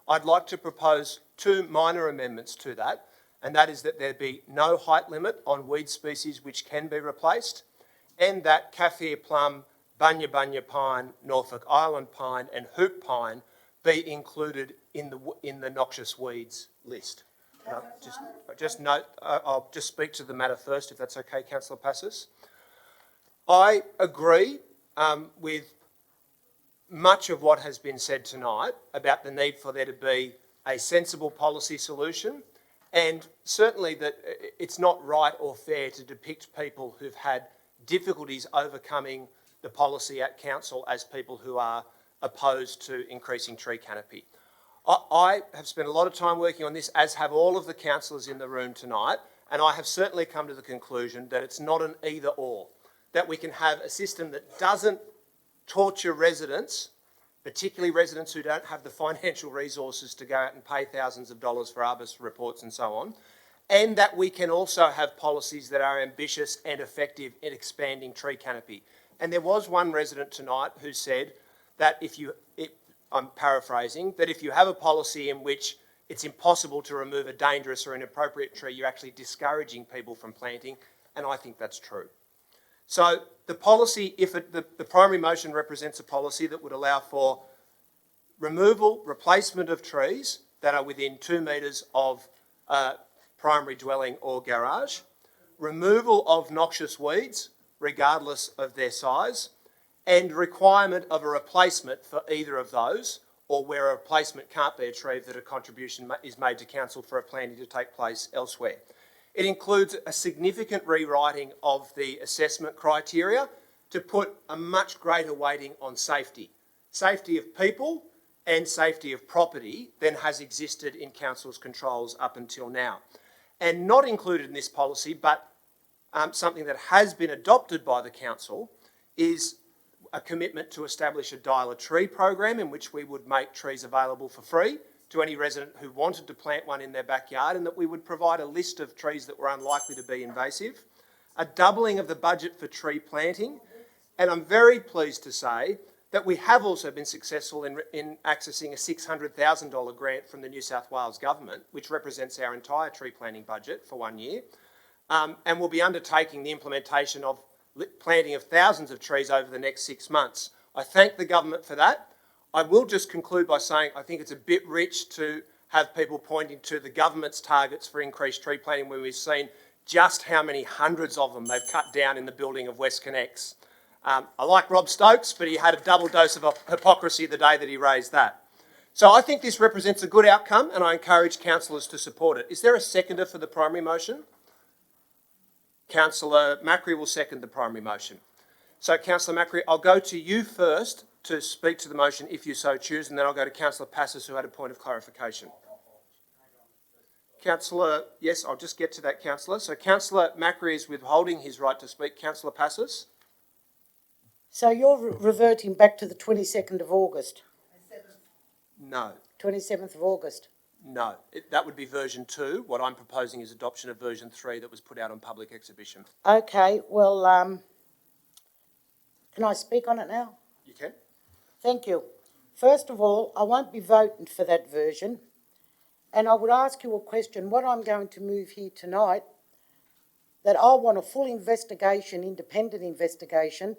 I'd like to propose two minor amendments to that, and that is that there be no height limit on weed species which can be replaced, and that Kaffir plum, bunya bunya pine, Norfolk Island pine and hoop pine be included in the noxious weeds list. Just note, I'll just speak to the matter first, if that's okay, Councillor Passos. I agree with much of what has been said tonight about the need for there to be a sensible policy solution, and certainly that it's not right or fair to depict people who've had difficulties overcoming the policy at council as people who are opposed to increasing tree canopy. I have spent a lot of time working on this, as have all of the councillors in the room tonight, and I have certainly come to the conclusion that it's not an either or, that we can have a system that doesn't torture residents, particularly residents who don't have the financial resources to go out and pay thousands of dollars for arborist reports and so on, and that we can also have policies that are ambitious and effective in expanding tree canopy. And there was one resident tonight who said that I'm paraphrasing, that if you have a policy in which it's impossible to remove a dangerous or inappropriate tree, you're actually discouraging people from planting, and I think that's true. So the policy, the primary motion represents a policy that would allow for removal, replacement of trees that are within 2 metres of primary dwelling or garage, removal of noxious weeds, regardless of their size, and requirement of a replacement for either of those, or where a replacement can't be achieved, that a contribution is made to council for a planting to take place elsewhere. It includes a significant rewriting of the assessment criteria to put a much greater weighting on safety. Safety of people and safety of property than has existed in council's controls up until now. And not included in this policy, but something that has been adopted by the council, is a commitment to establish a dial a tree program in which we would make trees available for free to any resident who wanted to plant one in their backyard, and that we would provide a list of trees that were unlikely to be invasive, a doubling of the budget for tree planting, and I'm very pleased to say that we have also been successful in accessing a $600,000 grant from the New South Wales Government, which represents our entire tree planting budget for 1 year, and we'll be undertaking the implementation of planting of thousands of trees over the next 6 months. I thank the government for that. I will just conclude by saying I think it's a bit rich to have people pointing to the government's targets for increased tree planting when we've seen just how many hundreds of them they've cut down in the building of WestConnex. I like Rob Stokes, but he had a double dose of hypocrisy the day that he raised that. So I think this represents a good outcome, and I encourage councillors to support it. Is there a seconder for the primary motion? Councillor Macri will second the primary motion. So Councillor Macri, I'll go to you first to speak to the motion if you so choose, and then I'll go to Councillor Passos, who had a point of clarification. Councillor, yes, I'll just get to that, Councillor. So Councillor Macri is withholding his right to speak. Councillor Passos? So you're reverting back to the 22nd of August? No. 27th of August? No. That would be version 2. What I'm proposing is adoption of version 3 that was put out on public exhibition. Okay, well, can I speak on it now? You can. Thank you. First of all, I won't be voting for that version, and I would ask you a question. What I'm going to move here tonight, that I want a full investigation, independent investigation,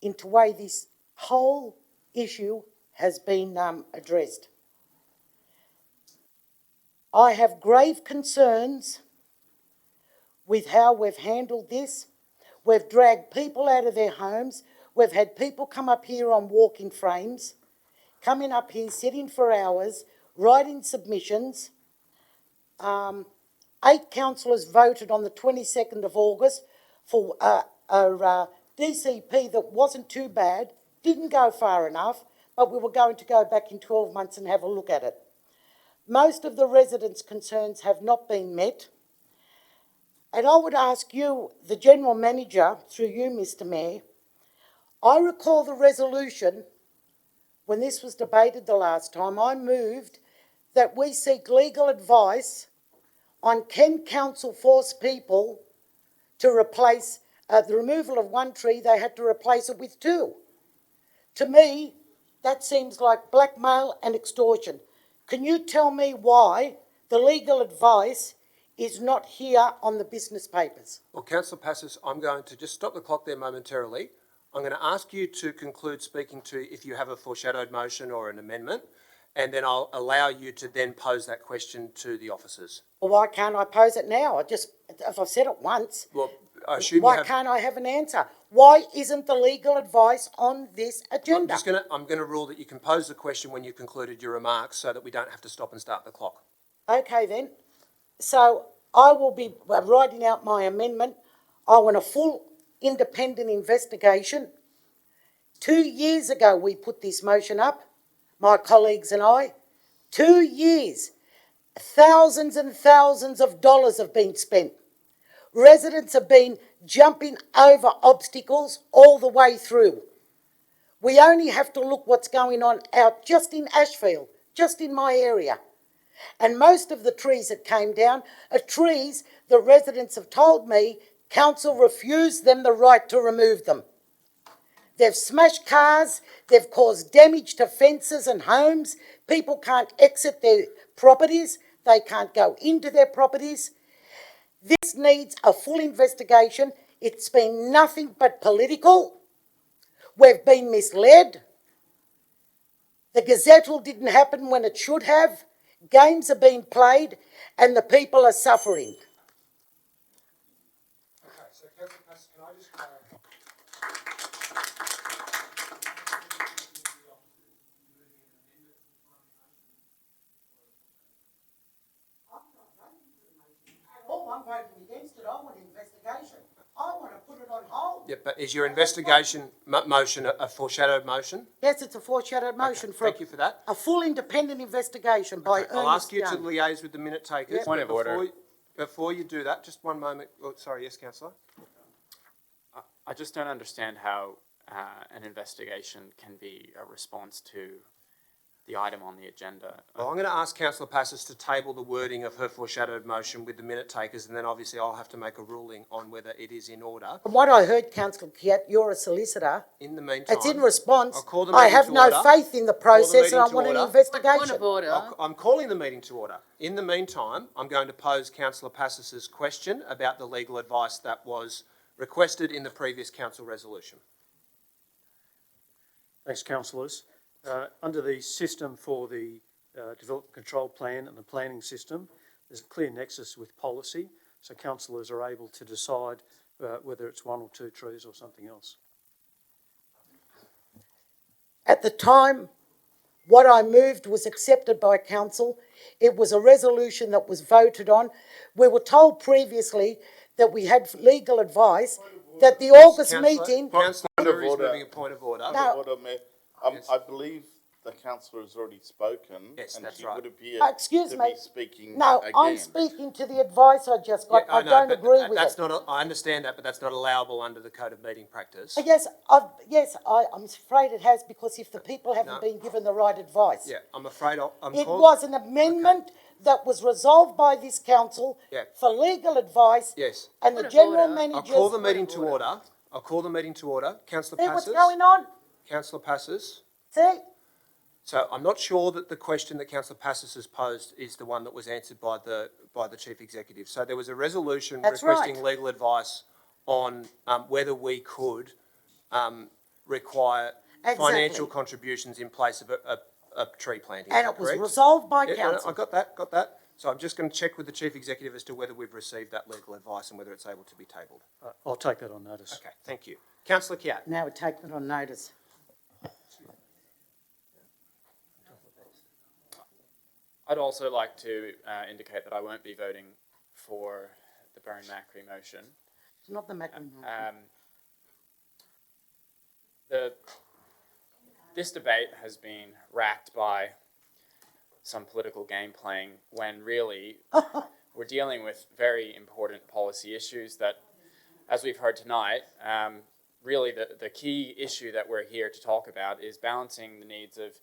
into the way this whole issue has been addressed. I have grave concerns with how we've handled this. We've dragged people out of their homes. We've had people come up here on walking frames, coming up here, sitting for hours, writing submissions. 8 councillors voted on the 22nd of August for a DCP that wasn't too bad, didn't go far enough, but we were going to go back in 12 months and have a look at it. Most of the residents' concerns have not been met. And I would ask you, the General Manager, through you, Mr Mayor, I recall the resolution, when this was debated the last time, I moved that we seek legal advice on can council force people to replace the removal of 1 tree, they had to replace it with 2. To me, that seems like blackmail and extortion. Can you tell me why the legal advice is not here on the business papers? Well, Councillor Passos, I'm going to just stop the clock there momentarily. I'm going to ask you to conclude speaking to if you have a foreshadowed motion or an amendment, and then I'll allow you to then pose that question to the officers. Well, why can't I pose it now? If I've said it once, Well, I assume why can't I have an answer? Why isn't the legal advice on this agenda? I'm going to rule that you can pose the question when you concluded your remarks so that we don't have to stop and start the clock. Okay then. So I will be writing out my amendment. I want a full independent investigation. 2 years ago we put this motion up, my colleagues and I. 2 years. Thousands and thousands of dollars have been spent. Residents have been jumping over obstacles all the way through. We only have to look what's going on out just in Ashfield, just in my area. And most of the trees that came down are trees the residents have told me council refused them the right to remove them. They've smashed cars, they've caused damage to fences and homes. People can't exit their properties, they can't go into their properties. This needs a full investigation. It's been nothing but political. We've been misled. The gazettal didn't happen when it should have. Games are being played and the people are suffering. Okay, so Councillor Passos, can I just clarify? I'm voting against it. I want an investigation. I want to put it on hold. Yeah, but is your investigation motion a foreshadowed motion? Yes, it's a foreshadowed motion for Thank you for that. a full independent investigation by Ernest I'll ask you to Young. liaise with the minute takers. Yep. Point of order. Before you do that, just one moment. Oh, sorry, yes, Councillor. I just don't understand how an investigation can be a response to the item on the agenda. Well, I'm going to ask Councillor Passos to table the wording of her foreshadowed motion with the minute takers, and then obviously I'll have to make a ruling on whether it is in order. From what I heard, Councillor Kiat, you're a solicitor. In the meantime, It's in response. I'll call the I meeting have to no order. faith in the process and I want an investigation. Point of order. I'm calling the meeting to order. In the meantime, I'm going to pose Councillor Passos's question about the legal advice that was requested in the previous council resolution. Thanks, councillors. Under the system for the development control plan and the planning system, there's a clear nexus with policy, so councillors are able to decide whether it's 1 or 2 trees or something else. At the time, what I moved was accepted by council. It was a resolution that was voted on. We were told previously that we had legal advice that the August meeting... Councillor is moving a point of order. I believe the councillor has already spoken. Yes, and that's she right. would appear Excuse to me. be speaking No, again. I'm speaking to the advice I just got. Yeah, I know, don't but agree with that's it. I understand that, but that's not allowable under the Code of Meeting Practice. Yes, I'm afraid it has, because if the people haven't been given the right advice. Yeah, I'm afraid It was an amendment that was resolved by this council for legal advice. Yes. And the general manager. I'll call the meeting to order. I'll call the meeting to order. Councillor See Passos. what's going on? Councillor Passos. See? So I'm not sure that the question that Councillor Passos has posed is the one that was answered by the Chief Executive. So there was a resolution requesting legal advice on whether we could require financial contributions in place of a tree planting. And it was resolved by council. I got that. So I'm just going to check with the Chief Executive as to whether we've received that legal advice and whether it's able to be tabled. I'll take that on notice. Okay, thank you. Councillor Kiat. Now we take that on notice. I'd also like to indicate that I won't be voting for the Baron-Macri motion. It's not the Macri motion. This debate has been racked by some political game playing when really we're dealing with very important policy issues that, as we've heard tonight, really the key issue that we're here to talk about is balancing the needs of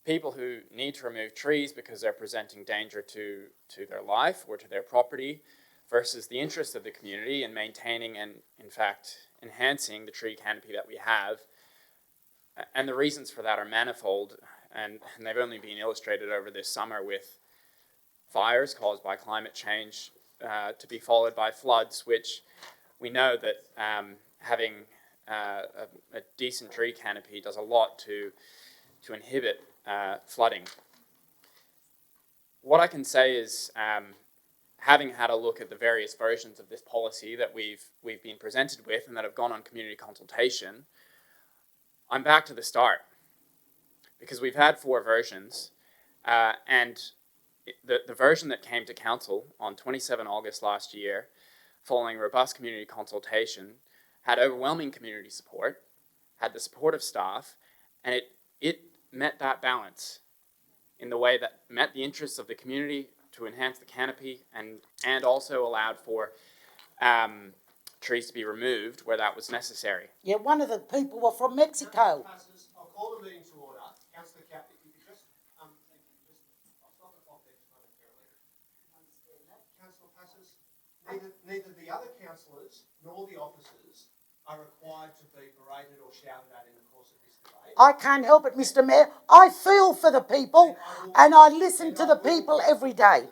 people who need to remove trees because they're presenting danger to their life or to their property versus the interest of the community in maintaining and, in fact, enhancing the tree canopy that we have. And the reasons for that are manifold. and they've only been illustrated over this summer with fires caused by climate change, to be followed by floods, which we know that having a decent tree canopy does a lot to inhibit flooding. What I can say is, having had a look at the various versions of this policy that we've been presented with and that have gone on community consultation, I'm back to the start, because we've had 4 versions, and the version that came to council on 27 August last year, following robust community consultation, had overwhelming community support, had the support of staff, and it met that balance in the way that met the interests of the community to enhance the canopy, and also allowed for trees to be removed where that was necessary. Yeah, one of the people were from Mexico. I'll call the meeting to order. Councillor Cap, if you could just, I'll stop the clock there just momentarily. Councillor Passes, neither the other councillors nor the officers are required to be berated or shouted at in the course of this debate. I can't help it, Mr. Mayor. I feel for the people and I listen to the people every day.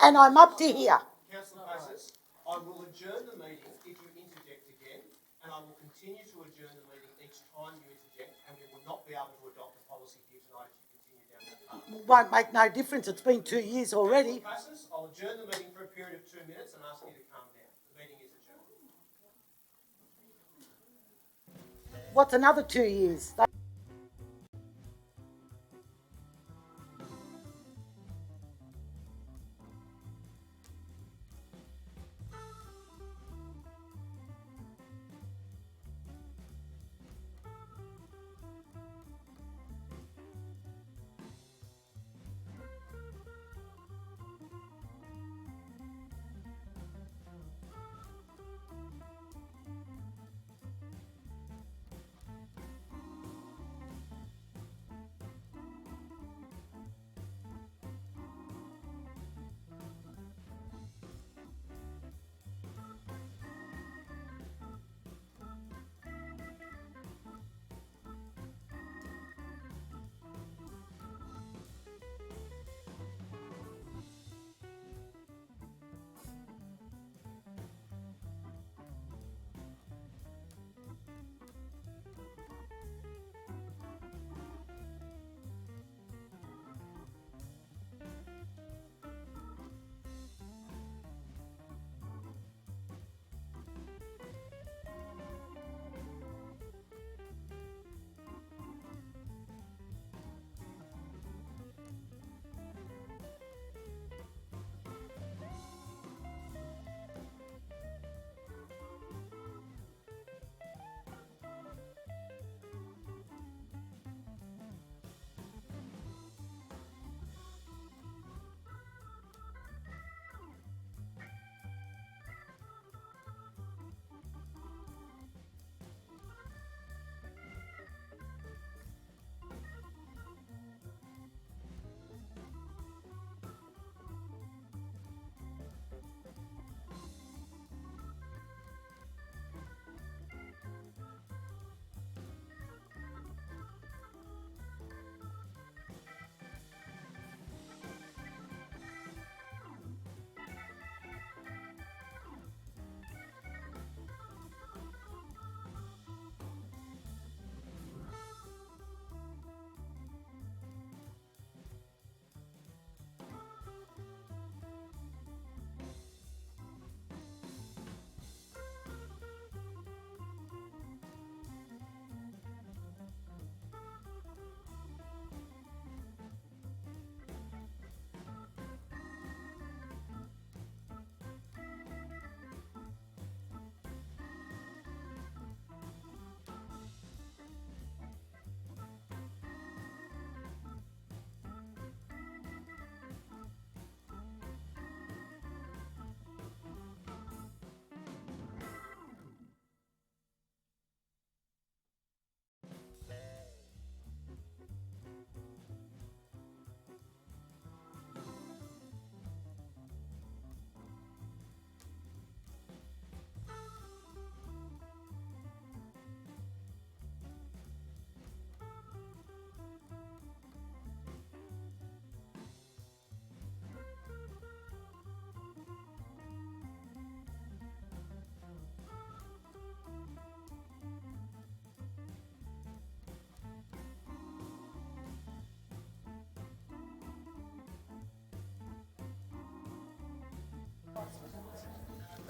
And I'm up to here. Councillor Passes, I will adjourn the meeting if you interject again, and I will continue to adjourn the meeting each time you interject, and we will not be able to adopt a policy here tonight if you continue down that path. Won't make no difference. It's been 2 years already. Councillor Passes, I'll adjourn the meeting for a period of 2 minutes and ask you to calm down. The meeting is adjourned. What's another 2 years?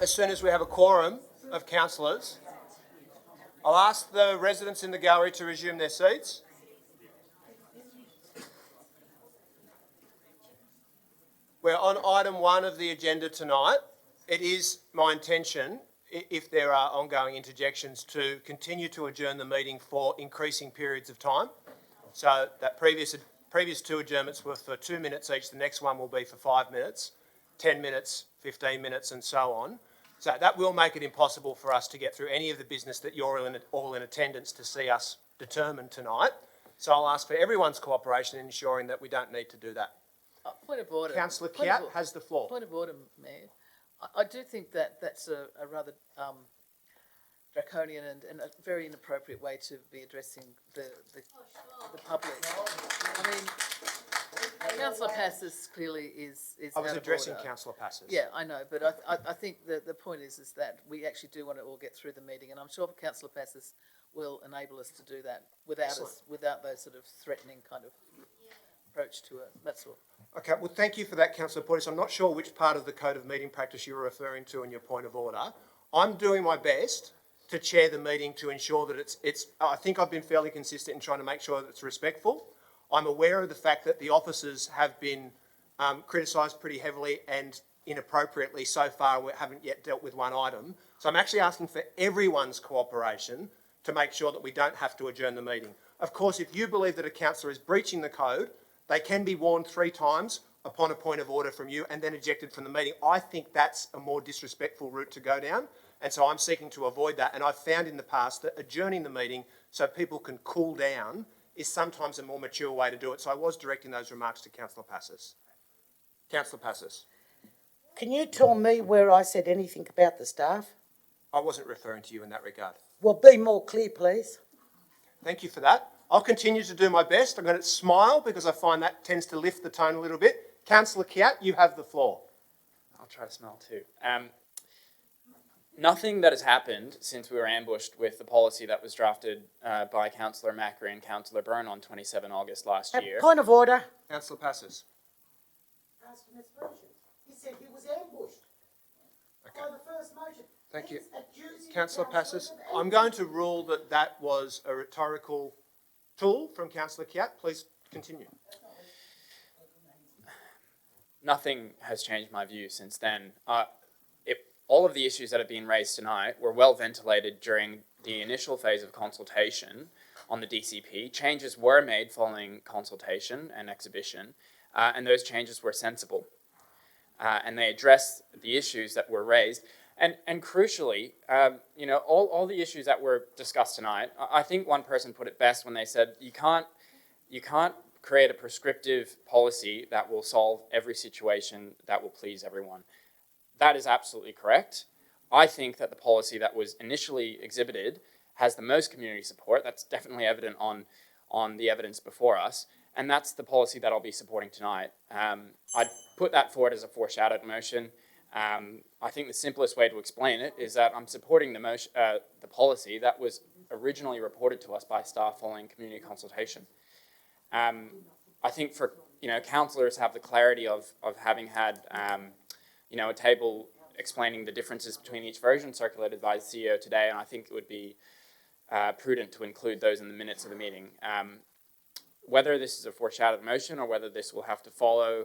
as soon as we have a quorum of councillors. I'll ask the residents in the gallery to resume their seats. We're on item 1 of the agenda tonight. It is my intention, if there are ongoing interjections, to continue to adjourn the meeting for increasing periods of time. So that previous 2 adjournments were for 2 minutes each. The next one will be for 5 minutes, 10 minutes, 15 minutes and so on. So that will make it impossible for us to get through any of the business that you're all in attendance to see us determine tonight. So I'll ask for everyone's cooperation in ensuring that we don't need to do that. Point of order. Councillor Kiat has the floor. Point of order, Mayor. I do think that that's a rather draconian and a very inappropriate way to be addressing the public. I mean, Councillor Passes clearly is I was out of addressing order. Councillor Passes. Yeah, I know, but I think the point is that we actually do want to all get through the meeting, and I'm sure Councillor Passes will enable us to do that without those sort of threatening kind of approach to it. That's all. Okay, well, thank you for that, Councillor Portis. I'm not sure which part of the Code of Meeting Practice you were referring to in your point of order. I'm doing my best to chair the meeting to ensure that it's I think I've been fairly consistent in trying to make sure that it's respectful. I'm aware of the fact that the officers have been criticised pretty heavily and inappropriately so far. We haven't yet dealt with one item. So I'm actually asking for everyone's cooperation to make sure that we don't have to adjourn the meeting. Of course, if you believe that a councillor is breaching the code, they can be warned 3 times upon a point of order from you and then ejected from the meeting. I think that's a more disrespectful route to go down, and so I'm seeking to avoid that. And I've found in the past that adjourning the meeting so people can cool down is sometimes a more mature way to do it. So I was directing those remarks to Councillor Passes. Councillor Passes. Can you tell me where I said anything about the staff? I wasn't referring to you in that regard. Well, be more clear, please. Thank you for that. I'll continue to do my best. I'm going to smile because I find that tends to lift the tone a little bit. Councillor Kiat, you have the floor. I'll try to smile too. Nothing that has happened since we were ambushed with the policy that was drafted by Councillor Macri and Councillor Byrne on 27 August last year. Point of order. Councillor Passes. He said he was ambushed by the first motion. Thank you. Councillor Passes, I'm going to rule that that was a rhetorical tool from Councillor Kiat. Please continue. Nothing has changed my view since then. All of the issues that have been raised tonight were well ventilated during the initial phase of consultation on the DCP. Changes were made following consultation and exhibition, and those changes were sensible. And they addressed the issues that were raised. And crucially, all the issues that were discussed tonight, I think one person put it best when they said, you can't create a prescriptive policy that will solve every situation that will please everyone. That is absolutely correct. I think that the policy that was initially exhibited has the most community support. That's definitely evident on the evidence before us. And that's the policy that I'll be supporting tonight. I'd put that forward as a foreshadowed motion. I think the simplest way to explain it is that I'm supporting the policy that was originally reported to us by staff following community consultation. I think for councillors have the clarity of having had a table explaining the differences between each version circulated by the CEO today, and I think it would be prudent to include those in the minutes of the meeting. Whether this is a foreshadowed motion or whether this will have to follow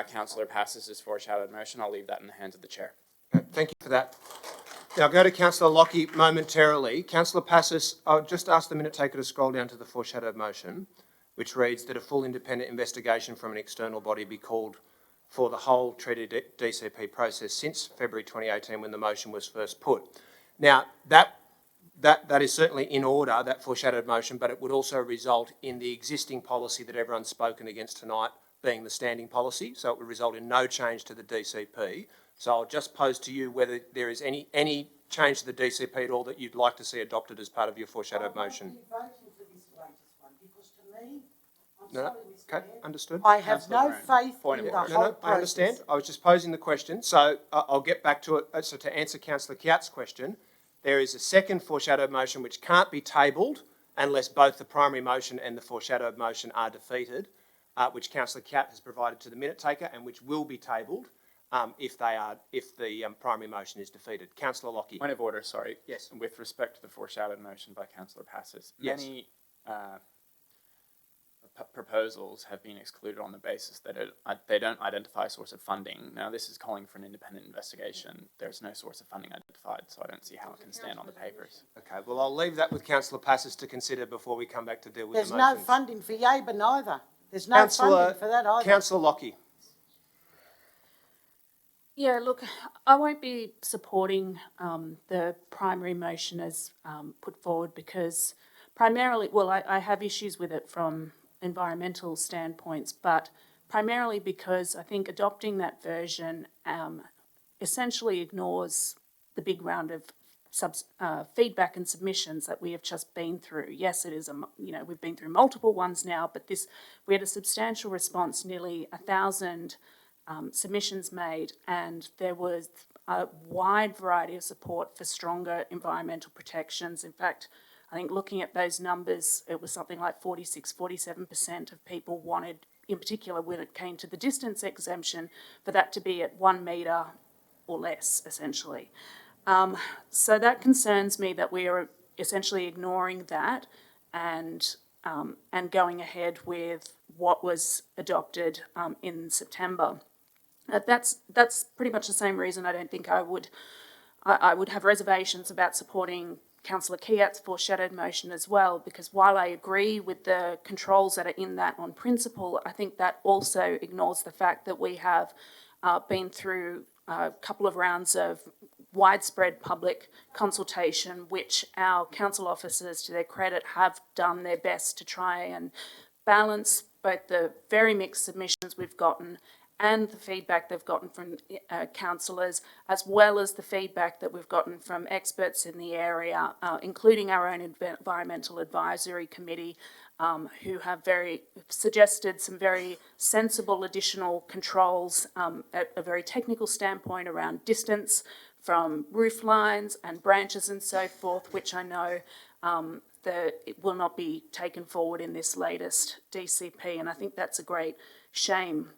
Councillor Passes' foreshadowed motion, I'll leave that in the hands of the chair. Thank you for that. Now I'll go to Councillor Lockie momentarily. Councillor Passes, I'll just ask the minute taker to scroll down to the foreshadowed motion, which reads that a full independent investigation from an external body be called for the whole treated DCP process since February 2018 when the motion was first put. Now, that is certainly in order, that foreshadowed motion, but it would also result in the existing policy that everyone's spoken against tonight being the standing policy, so it would result in no change to the DCP. So I'll just pose to you whether there is any change to the DCP at all that you'd like to see adopted as part of your foreshadowed motion. No, okay, understood. I have no faith in the whole process. I understand. I was just posing the question, so I'll get back to it. So to answer Councillor Kiat's question, there is a second foreshadowed motion which can't be tabled unless both the primary motion and the foreshadowed motion are defeated, which Councillor Kiat has provided to the minute taker and which will be tabled. if the primary motion is defeated. Councillor Lockie. Point of order, sorry. Yes. With respect to the foreshadowed motion by Councillor Passes, Yes. many proposals have been excluded on the basis that they don't identify a source of funding. Now, this is calling for an independent investigation. There's no source of funding identified, so I don't see how it can stand on the papers. Okay, well, I'll leave that with Councillor Passes to consider before we come back to deal with There's the no motions. funding for Yaber neither. There's no funding for that either. Councillor Lockie. Yeah, look, I won't be supporting the primary motion as put forward because primarily, well, I have issues with it from environmental standpoints, but primarily because I think adopting that version essentially ignores the big round of feedback and submissions that we have just been through. Yes, it is we've been through multiple ones now, but we had a substantial response, nearly 1,000 submissions made, and there was a wide variety of support for stronger environmental protections. In fact, I think looking at those numbers, it was something like 47% of people wanted, in particular when it came to the distance exemption, for that to be at 1 metre or less, essentially. So that concerns me that we are essentially ignoring that and going ahead with what was adopted in September. That's pretty much the same reason I don't think I would have reservations about supporting Councillor Kiat's foreshadowed motion as well, because while I agree with the controls that are in that on principle, I think that also ignores the fact that we have been through a couple of rounds of widespread public consultation, which our council officers, to their credit, have done their best to try and balance both the very mixed submissions we've gotten and the feedback they've gotten from councillors, as well as the feedback that we've gotten from experts in the area, including our own Environmental Advisory Committee, who have suggested some very sensible additional controls at a very technical standpoint around distance from roof lines and branches and so forth, which I know that it will not be taken forward in this latest DCP, and I think that's a great shame.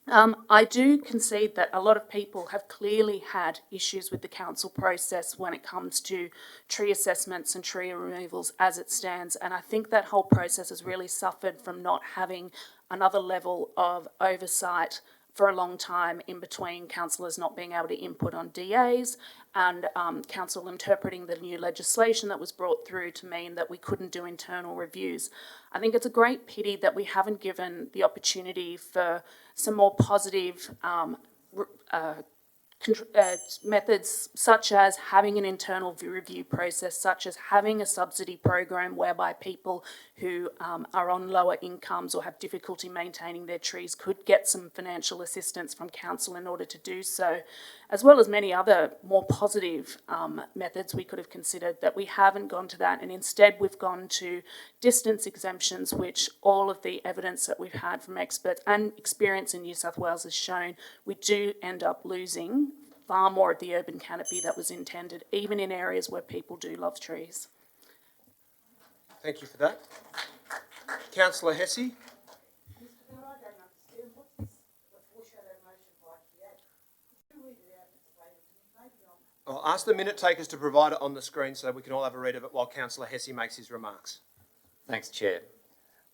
I do concede that a lot of people have clearly had issues with the council process when it comes to tree assessments and tree removals as it stands, and I think that whole process has really suffered from not having another level of oversight for a long time in between councillors not being able to input on DAs and council interpreting the new legislation that was brought through to mean that we couldn't do internal reviews. I think it's a great pity that we haven't given the opportunity for some more positive methods, such as having an internal review process, such as having a subsidy program whereby people who are on lower incomes or have difficulty maintaining their trees could get some financial assistance from council in order to do so, as well as many other more positive methods we could have considered. That we haven't gone to that, and instead we've gone to distance exemptions, which all of the evidence that we've had from experts and experience in New South Wales has shown we do end up losing far more of the urban canopy that was intended, even in areas where people do love trees. Thank you for that. Councillor Hesse. I'll ask the minute takers to provide it on the screen so we can all have a read of it while Councillor Hesse makes his remarks. Thanks, Chair.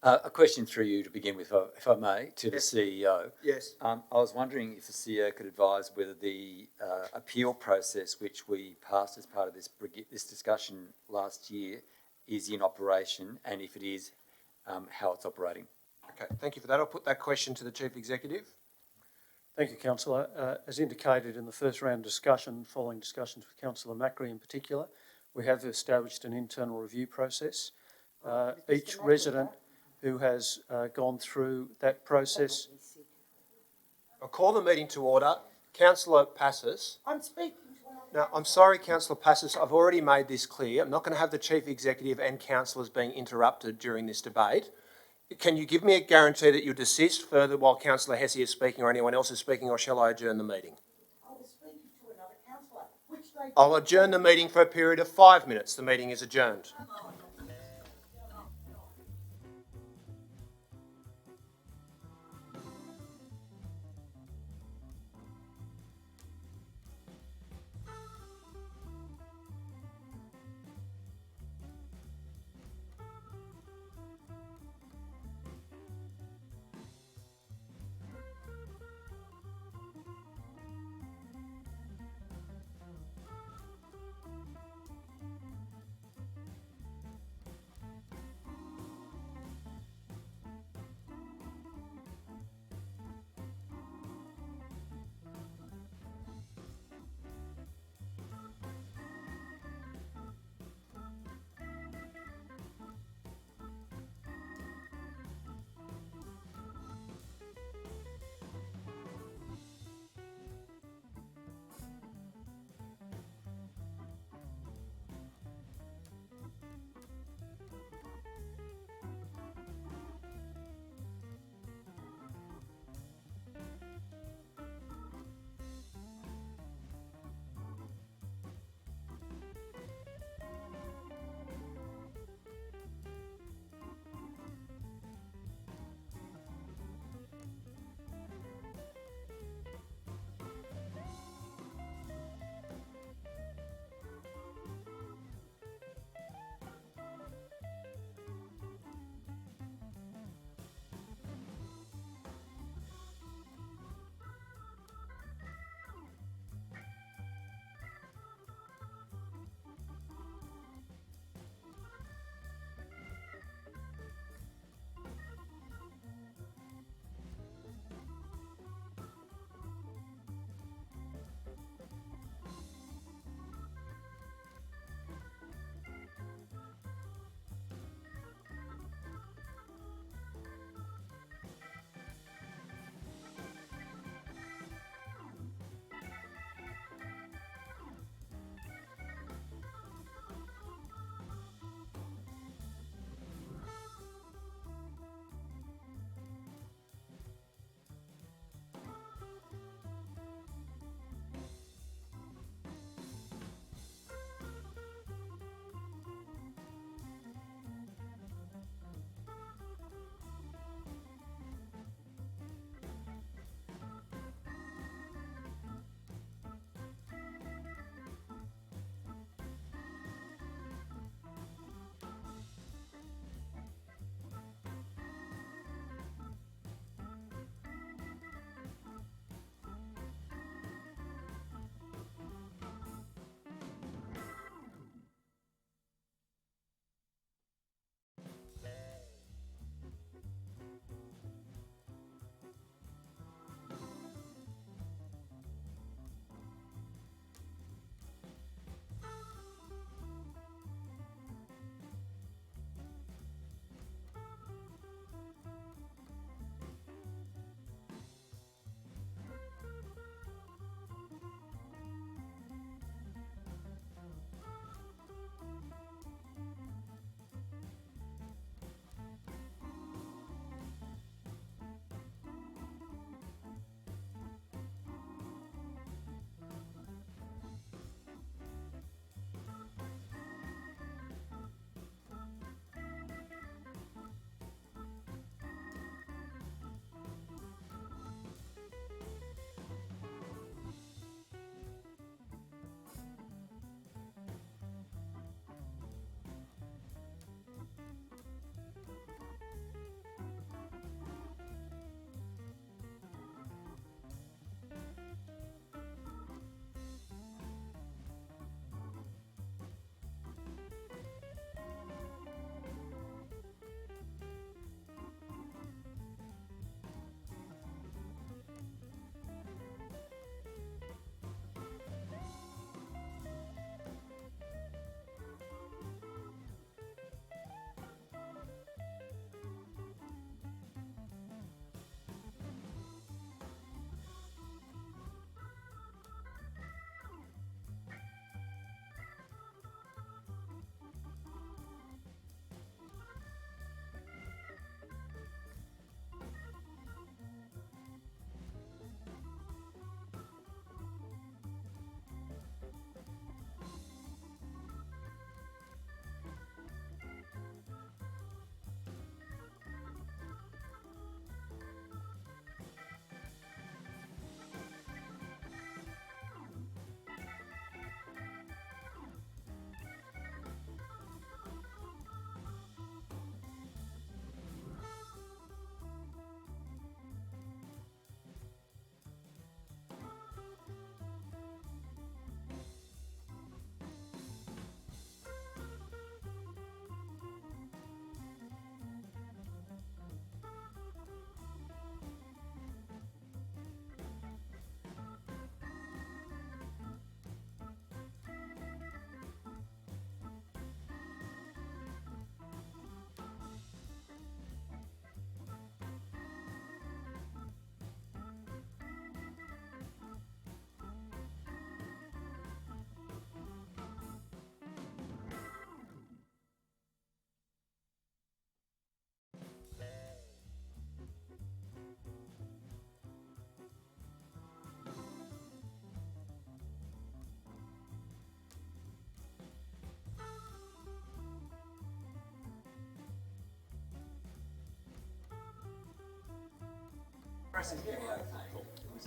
A question through you to begin with, if I may, to Yes. the CEO. Yes. I was wondering if the CEO could advise whether the appeal process which we passed as part of this discussion last year is in operation, and if it is, how it's operating. Okay, thank you for that. I'll put that question to the Chief Executive. Thank you, Councillor. As indicated in the first round of discussion, following discussions with Councillor Macri in particular, we have established an internal review process. Each resident who has gone through that process. I'll call the meeting to order. Councillor Passes. I'm speaking. Now, I'm sorry, Councillor Passes, I've already made this clear. I'm not going to have the Chief Executive and councillors being interrupted during this debate. Can you give me a guarantee that you'll desist further while Councillor Hesse is speaking or anyone else is speaking, or shall I adjourn the meeting? I was speaking to another councillor, which they... I'll adjourn the meeting for a period of 5 minutes. The meeting is adjourned.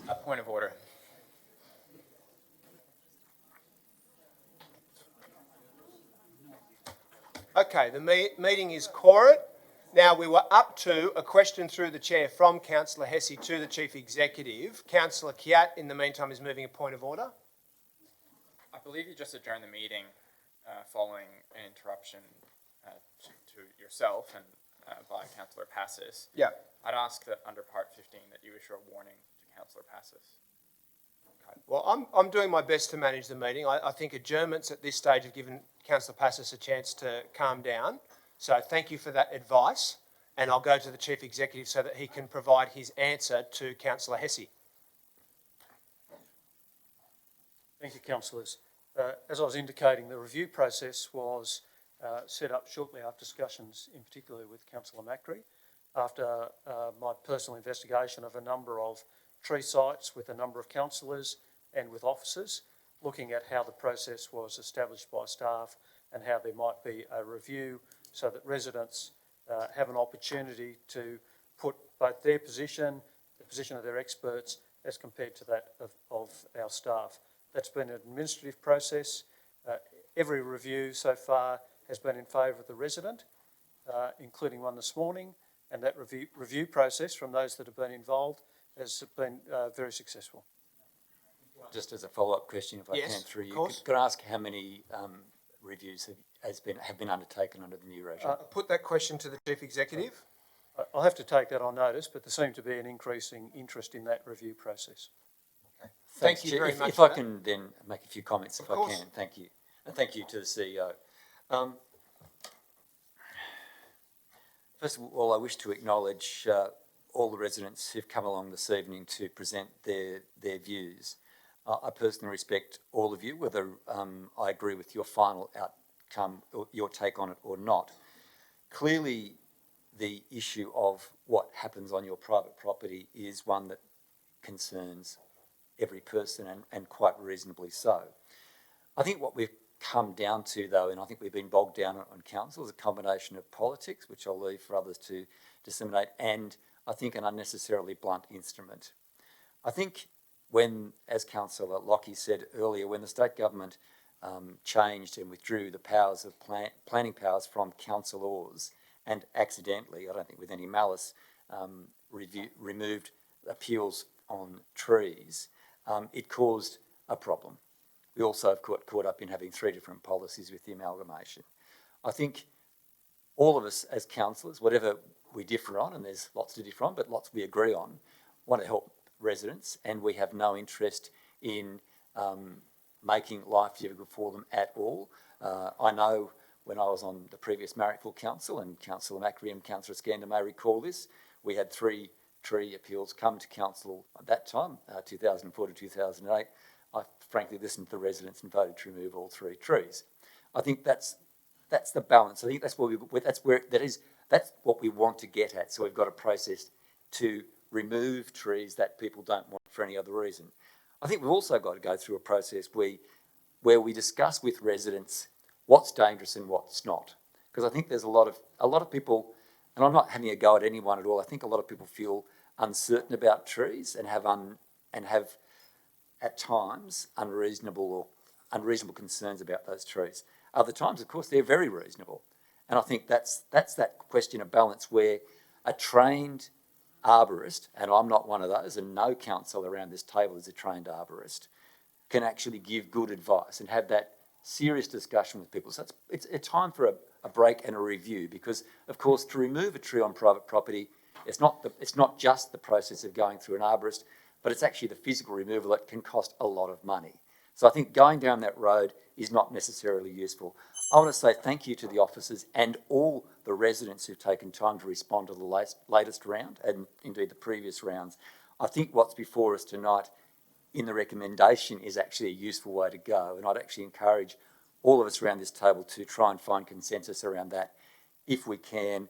A point of order. Okay, the meeting is quorate. Now, we were up to a question through the chair from Councillor Hesse to the Chief Executive. Councillor Kiat, in the meantime, is moving a point of order. I believe you just adjourned the meeting following an interruption to yourself and by Councillor Passis. Yeah. I'd ask that under Part 15 that you issue a warning to Councillor Passis. Okay. Well, I'm doing my best to manage the meeting. I think adjournments at this stage have given Councillor Passis a chance to calm down. So thank you for that advice, and I'll go to the Chief Executive so that he can provide his answer to Councillor Hesse. Thank you, councillors. As I was indicating, the review process was set up shortly after discussions, in particular with Councillor Macri, after my personal investigation of a number of tree sites with a number of councillors and with officers, looking at how the process was established by staff and how there might be a review so that residents have an opportunity to put both their position, the position of their experts, as compared to that of our staff. That's been an administrative process. Every review so far has been in favour of the resident, including one this morning, and that review process from those that have been involved has been very successful. Just as a follow-up question, if I can, through you, could I ask how many reviews have been undertaken under the new regime? I'll put that question to the Chief Executive. I'll have to take that on notice, but there seemed to be an increasing interest in that review process. Okay. Thank you very much. If I can then make a few comments, if I can. Thank you. And thank you to the CEO. First of all, I wish to acknowledge all the residents who've come along this evening to present their views. I personally respect all of you, whether I agree with your final outcome or your take on it or not. Clearly, the issue of what happens on your private property is one that concerns every person, and quite reasonably so. I think what we've come down to, though, and I think we've been bogged down on council, is a combination of politics, which I'll leave for others to disseminate, and I think an unnecessarily blunt instrument. I think when, as Councillor Lockie said earlier, when the state government changed and withdrew the powers of planning powers from councillors, and accidentally, I don't think with any malice, removed appeals on trees, it caused a problem. We also have caught up in having 3 different policies with the amalgamation. I think all of us as councillors, whatever we differ on, and there's lots to differ on, but lots we agree on, want to help residents, and we have no interest in making life difficult for them at all. I know when I was on the previous Marrickville Council, and Councillor Macri and Councillor Skander may recall this, we had 3 tree appeals come to council at that time, 2004 to 2008. I frankly listened to the residents and voted to remove all 3 trees. I think that's the balance. I think that's what we want to get at. So we've got a process to remove trees that people don't want for any other reason. I think we've also got to go through a process where we discuss with residents what's dangerous and what's not. Because I think there's a lot of people, and I'm not having a go at anyone at all. I think a lot of people feel uncertain about trees and have at times unreasonable concerns about those trees. Other times, of course, they're very reasonable. And I think that's that question of balance where a trained arborist, and I'm not one of those, and no council around this table is a trained arborist, can actually give good advice and have that serious discussion with people. So it's a time for a break and a review, because, of course, to remove a tree on private property, it's not just the process of going through an arborist, but it's actually the physical removal that can cost a lot of money. So I think going down that road is not necessarily useful. I want to say thank you to the officers and all the residents who've taken time to respond to the latest round, and indeed the previous rounds. I think what's before us tonight in the recommendation is actually a useful way to go, and I'd actually encourage all of us around this table to try and find consensus around that if we can,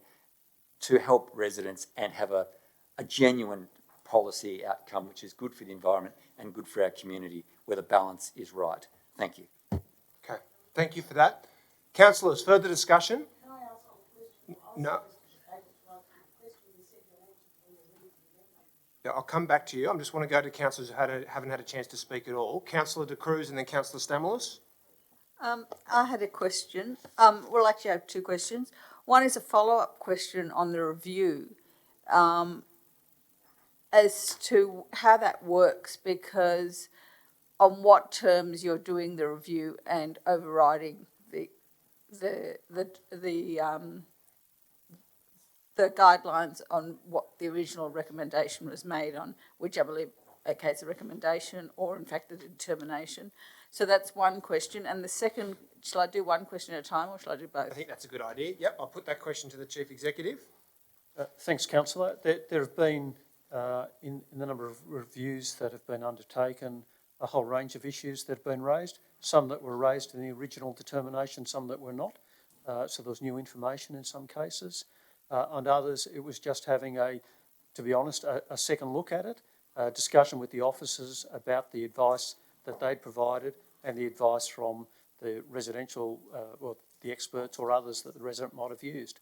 to help residents and have a genuine policy outcome which is good for the environment and good for our community, where the balance is right. Thank you. Okay, thank you for that. Councillors, further discussion? Can I ask a question? No. Yeah, I'll come back to you. I just want to go to councillors who haven't had a chance to speak at all. Councillor De Cruz and then Councillor Stamoulis. I had a question. Well, actually, I have two questions. One is a follow-up question on the review as to how that works, because on what terms you're doing the review and overriding the guidelines on what the original recommendation was made on, which I believe, okay, it's a recommendation or in fact a determination. So that's one question. And the second, shall I do one question at a time or shall I do both? I think that's a good idea. Yep, I'll put that question to the Chief Executive. Thanks, Councillor. There have been, in the number of reviews that have been undertaken, a whole range of issues that have been raised, some that were raised in the original determination, some that were not. So there was new information in some cases. On others, it was just having to be honest, a second look at it, a discussion with the officers about the advice that they'd provided and the advice from the residential, or the experts or others that the resident might have used.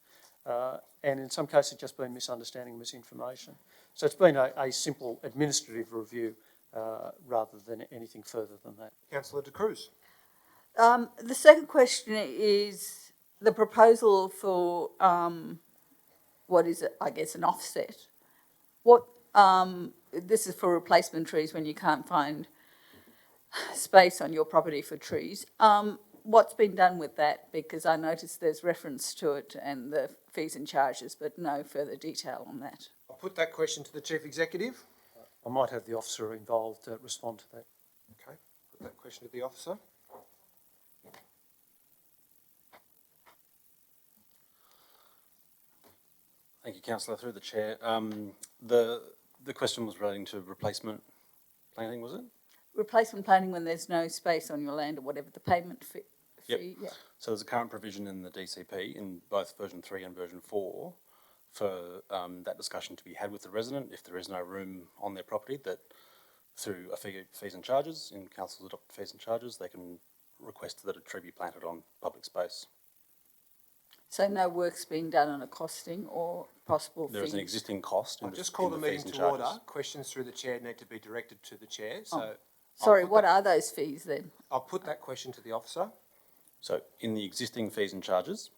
And in some cases, just been misunderstanding, misinformation. So it's been a simple administrative review rather than anything further than that. Councillor De Cruz. The second question is the proposal for what is it? I guess an offset. What this is for replacement trees when you can't find space on your property for trees. What's been done with that? Because I noticed there's reference to it and the fees and charges, but no further detail on that. I'll put that question to the Chief Executive. I might have the officer involved respond to that. Okay, put that question to the officer. Thank you, Councillor. Through the chair, the question was relating to replacement planting, was it? Replacement planting when there's no space on your land or whatever, the payment fee. Yep. Yeah. So there's a current provision in the DCP in both version 3 and version 4 for that discussion to be had with the resident if there is no room on their property, that through fees and charges, in council's adopted fees and charges, they can request that a tree be planted on public space. So no work's being done on a costing or possible fees? There is an existing cost. I'll just call the meeting to order. Questions through the chair need to be directed to the chair. So, sorry, what are those fees then? I'll put that question to the officer. So in the existing fees and charges,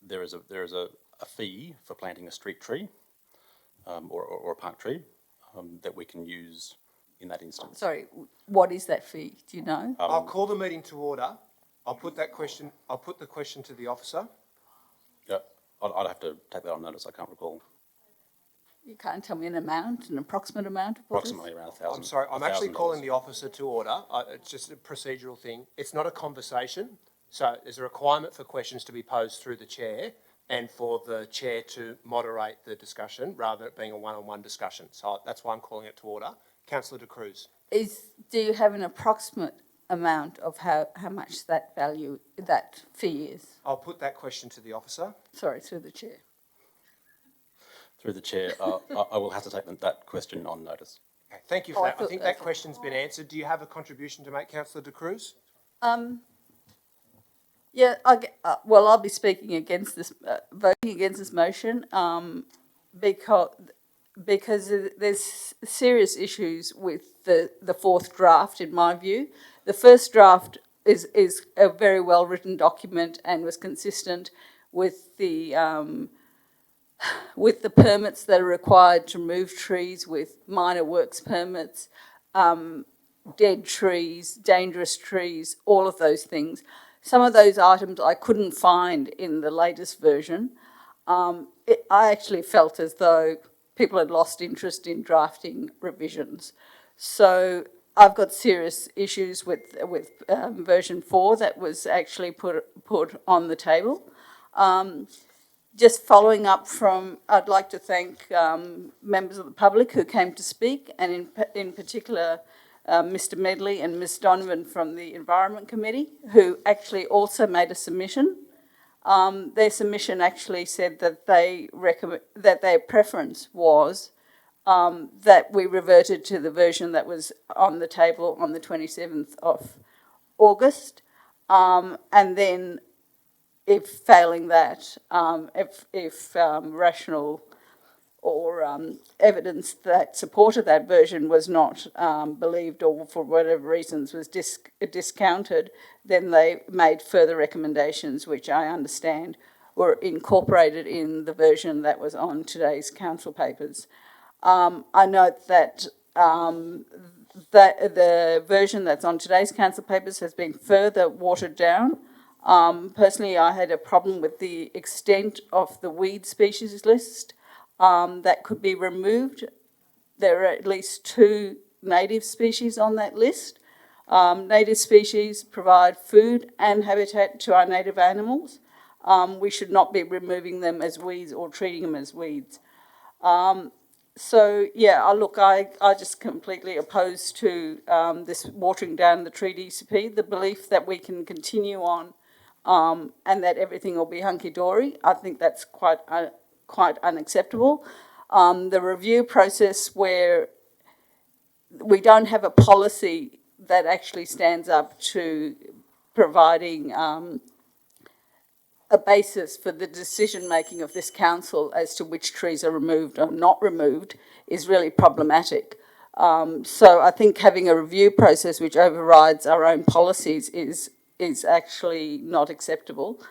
there is a fee for planting a street tree or a park tree that we can use in that instance. Sorry, what is that fee? Do you know? I'll call the meeting to order. I'll put the question to the officer. Yeah, I'd have to take that on notice. I can't recall. You can't tell me an approximate amount? Approximately around 1,000. I'm sorry, I'm actually calling the officer to order. It's just a procedural thing. It's not a conversation. So there's a requirement for questions to be posed through the chair and for the chair to moderate the discussion rather than it being a one-on-one discussion. So that's why I'm calling it to order. Councillor De Cruz. Do you have an approximate amount of how much that fee is? I'll put that question to the officer. Sorry, through the chair. Through the chair, I will have to take that question on notice. Okay, thank you for that. I think that question's been answered. Do you have a contribution to make, Councillor De Cruz? Yeah, well, I'll be speaking against this, voting against this motion, because there's serious issues with the fourth draft, in my view. The first draft is a very well written document and was consistent with the permits that are required to remove trees, with minor works permits, dead trees, dangerous trees, all of those things. Some of those items I couldn't find in the latest version. I actually felt as though people had lost interest in drafting revisions. So I've got serious issues with version 4 that was actually put on the table. Just following up from, I'd like to thank members of the public who came to speak, and in particular Mr. Medley and Ms. Donovan from the Environment Committee, who actually also made a submission. Their submission actually said that that their preference was that we reverted to the version that was on the table on the 27th of August, and then if failing that, if rational evidence that supported that version was not believed, or for whatever reasons was discounted, then they made further recommendations, which I understand were incorporated in the version that was on today's council papers. I note that the version that's on today's council papers has been further watered down. Personally, I had a problem with the extent of the weed species list that could be removed. There are at least 2 native species on that list. Native species provide food and habitat to our native animals. We should not be removing them as weeds or treating them as weeds. So, yeah, I just completely oppose to this watering down the tree DCP. The belief that we can continue on and that everything will be hunky-dory, I think that's quite unacceptable. The review process where we don't have a policy that actually stands up to providing a basis for the decision-making of this council as to which trees are removed or not removed is really problematic. So I think having a review process which overrides our own policies is actually not acceptable.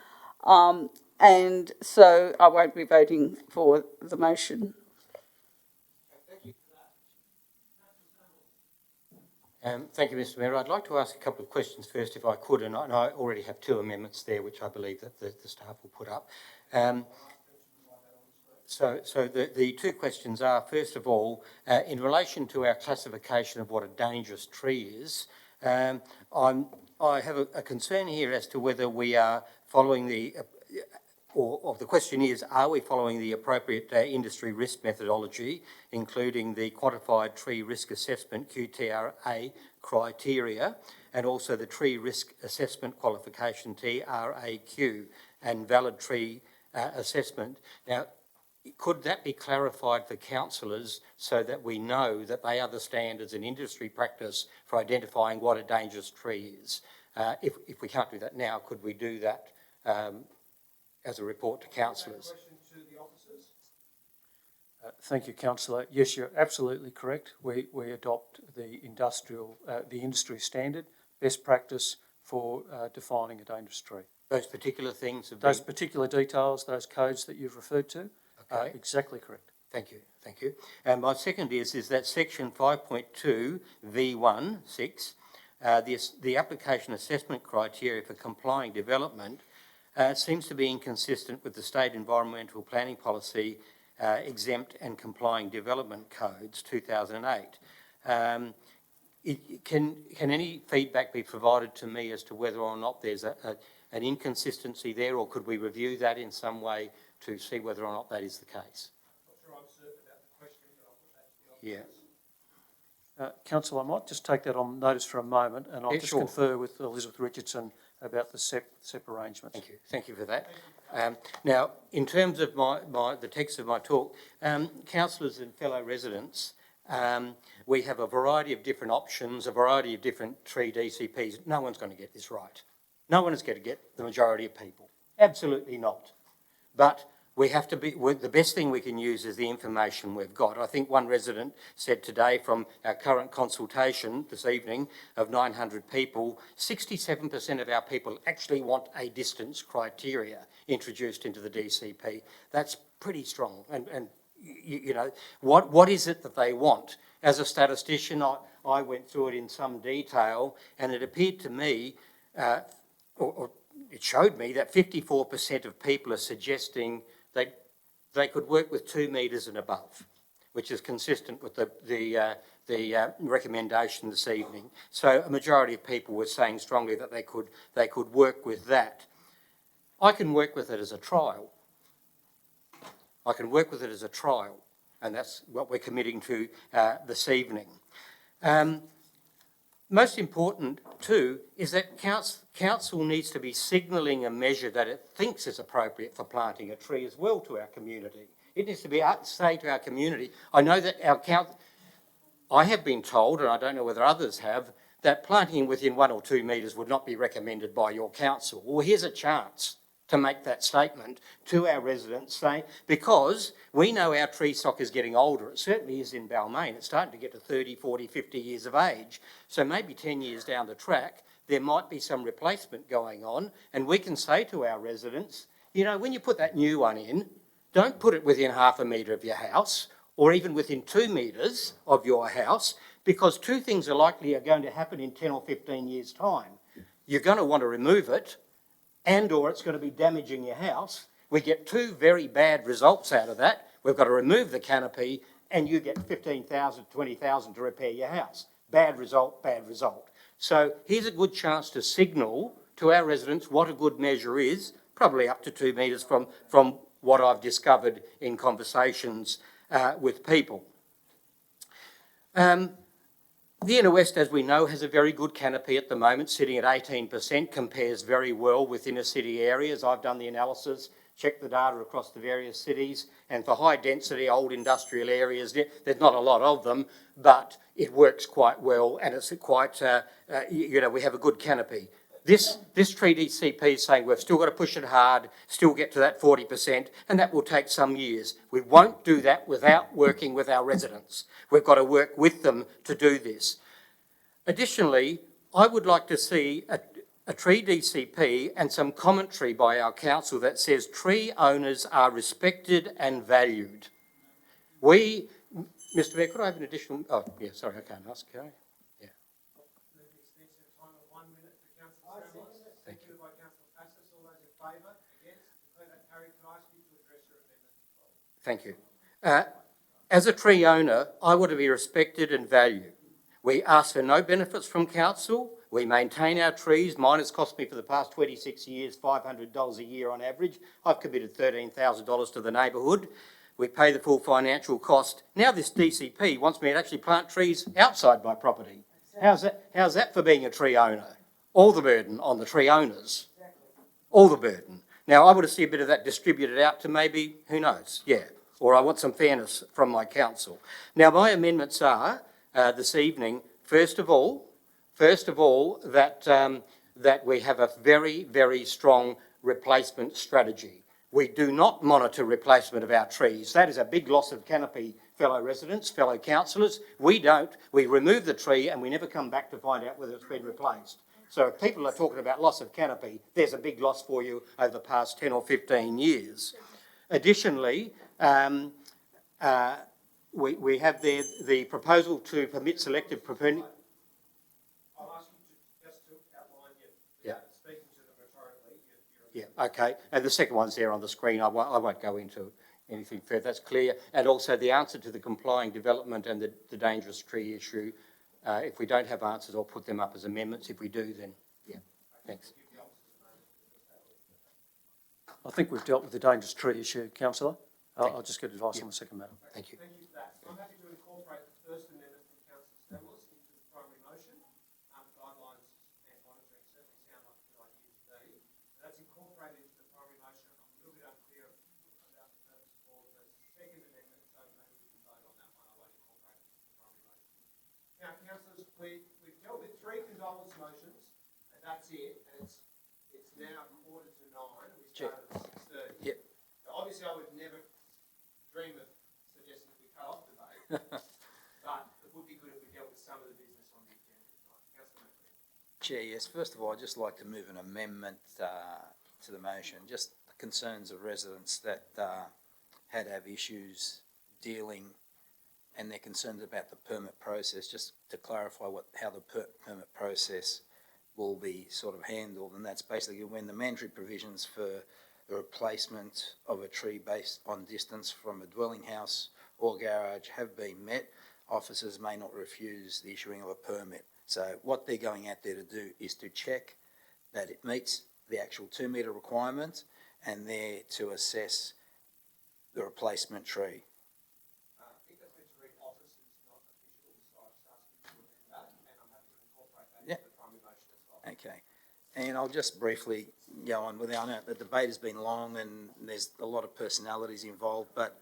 And so I won't be voting for the motion. Thank you, Mr. Mayor. I'd like to ask a couple of questions first, if I could, and I already have 2 amendments there, which I believe that the staff will put up. So the 2 questions are, first of all, in relation to our classification of what a dangerous tree is, I have a concern here as to whether we are following or the question is, are we following the appropriate industry risk methodology, including the Quantified Tree Risk Assessment, QTRA, criteria, and also the Tree Risk Assessment Qualification, TRAQ, and Valid Tree Assessment. Now, could that be clarified for councillors so that we know that they are the standards in industry practice for identifying what a dangerous tree is? If we can't do that now, could we do that as a report to councillors? Thank you, Councillor. Yes, you're absolutely correct. We adopt the industry standard, best practice for defining a dangerous tree. Those particular things have those particular details, those codes that you've referred to, are exactly correct. Thank you, thank you. And my second is that section 5.2 V1(6), the application assessment criteria for complying development seems to be inconsistent with the State Environmental Planning Policy Exempt and Complying Development Codes 2008. Can any feedback be provided to me as to whether or not there's an inconsistency there, or could we review that in some way to see whether or not that is the case? I'm not sure I'm certain about the question, but I'll put that to the officers. Yeah. Councillor, I might just take that on notice for a moment, and I'll just confer with Elizabeth Richardson about the SEP arrangements. Thank you. Thank you for that. Now, in terms of the text of my talk, councillors and fellow residents, we have a variety of different options, a variety of different tree DCPs. No one's going to get this right. No one is going to get the majority of people. Absolutely not. But we have to be, the best thing we can use is the information we've got. I think one resident said today from our current consultation this evening of 900 people, 67% of our people actually want a distance criteria introduced into the DCP. That's pretty strong. And you know, what is it that they want? As a statistician, I went through it in some detail, and it appeared to me, or it showed me that 54% of people are suggesting they could work with 2 metres and above, which is consistent with the recommendation this evening. So a majority of people were saying strongly that they could work with that. I can work with it as a trial. I can work with it as a trial, and that's what we're committing to this evening. Most important too is that council needs to be signalling a measure that it thinks is appropriate for planting a tree as well to our community. It needs to be say to our community, I know that I have been told, and I don't know whether others have, that planting within 1 or 2 metres would not be recommended by your council. Well, here's a chance. to make that statement to our residents, saying, because we know our tree stock is getting older. It certainly is in Balmain. It's starting to get to 30, 40, 50 years of age. So maybe 10 years down the track, there might be some replacement going on, and we can say to our residents, you know, when you put that new one in, don't put it within half a metre of your house, or even within 2 metres of your house, because two things are going to happen in 10 or 15 years' time. You're going to want to remove it, and or it's going to be damaging your house. We get two very bad results out of that. We've got to remove the canopy, and you get 15,000, 20,000 to repair your house. Bad result, bad result. So here's a good chance to signal to our residents what a good measure is, probably up to 2 metres from what I've discovered in conversations with people. The inner west, as we know, has a very good canopy at the moment, sitting at 18%, compares very well with inner city areas. I've done the analysis, checked the data across the various cities, and for high density, old industrial areas, there's not a lot of them, but it works quite well, and it's quite, we have a good canopy. This tree DCP is saying we've still got to push it hard, still get to that 40%, and that will take some years. We won't do that without working with our residents. We've got to work with them to do this. Additionally, I would like to see a tree DCP and some commentary by our council that says tree owners are respected and valued. Mr. Mayor, could I have an additional? Oh, yeah, sorry, I can't ask, can I? Yeah. Thank you. Thank you. As a tree owner, I want to be respected and valued. We ask for no benefits from council. We maintain our trees. Mine has cost me for the past 26 years $500 a year on average. I've committed $13,000 to the neighbourhood. We pay the full financial cost. Now this DCP wants me to actually plant trees outside my property. How's that for being a tree owner? All the burden on the tree owners. All the burden. Now, I want to see a bit of that distributed out to maybe, who knows, yeah. Or I want some fairness from my council. Now, my amendments are, this evening, first of all, that we have a very, very strong replacement strategy. We do not monitor replacement of our trees. That is a big loss of canopy, fellow residents, fellow councillors. We don't. We remove the tree and we never come back to find out whether it's been replaced. So if people are talking about loss of canopy, there's a big loss for you over the past 10 or 15 years. Additionally, we have there the proposal to permit selective pruning. I'll ask you just to outline speaking to them rhetorically. Yeah, okay. And the second one's there on the screen. I won't go into anything further. That's clear. And also the answer to the complying development and the dangerous tree issue. If we don't have answers, I'll put them up as amendments. If we do, then yeah. Thanks. I think we've dealt with the dangerous tree issue, Councillor. I'll just get advice on the second matter. Thank you. Thank you for that. I'm happy to incorporate the first amendment from Councillor Stamoulis into the primary motion. Guidelines and monitoring certainly sound like a good idea to me. That's incorporated into the primary motion. I'm a little bit unclear about the purpose for the second amendment, so maybe we can vote on that one. I won't incorporate it into the primary motion. Now, councillors, we've dealt with 3 condolence motions, and that's it. And it's now 8:45. We started at 6:30. Yep. So obviously, I would never dream of suggesting that we cut off debate, but it would be good if we dealt with some of the business on the agenda tonight. Councillor McDonald. Chair, yes. First of all, I'd just like to move an amendment to the motion. Just the concerns of residents that had issues dealing and their concerns about the permit process, just to clarify how the permit process will be sort of handled, and that's basically when the mandatory provisions for the replacement of a tree based on distance from a dwelling house or garage have been met, officers may not refuse the issuing of a permit. So what they're going out there to do is to check that it meets the actual 2 metre requirement and there to assess the replacement tree. I think that's meant to read officers, not officials, so I just ask you to amend that, and I'm happy to incorporate that into the primary motion as well. Okay. And I'll just briefly go on with I know the debate has been long and there's a lot of personalities involved, but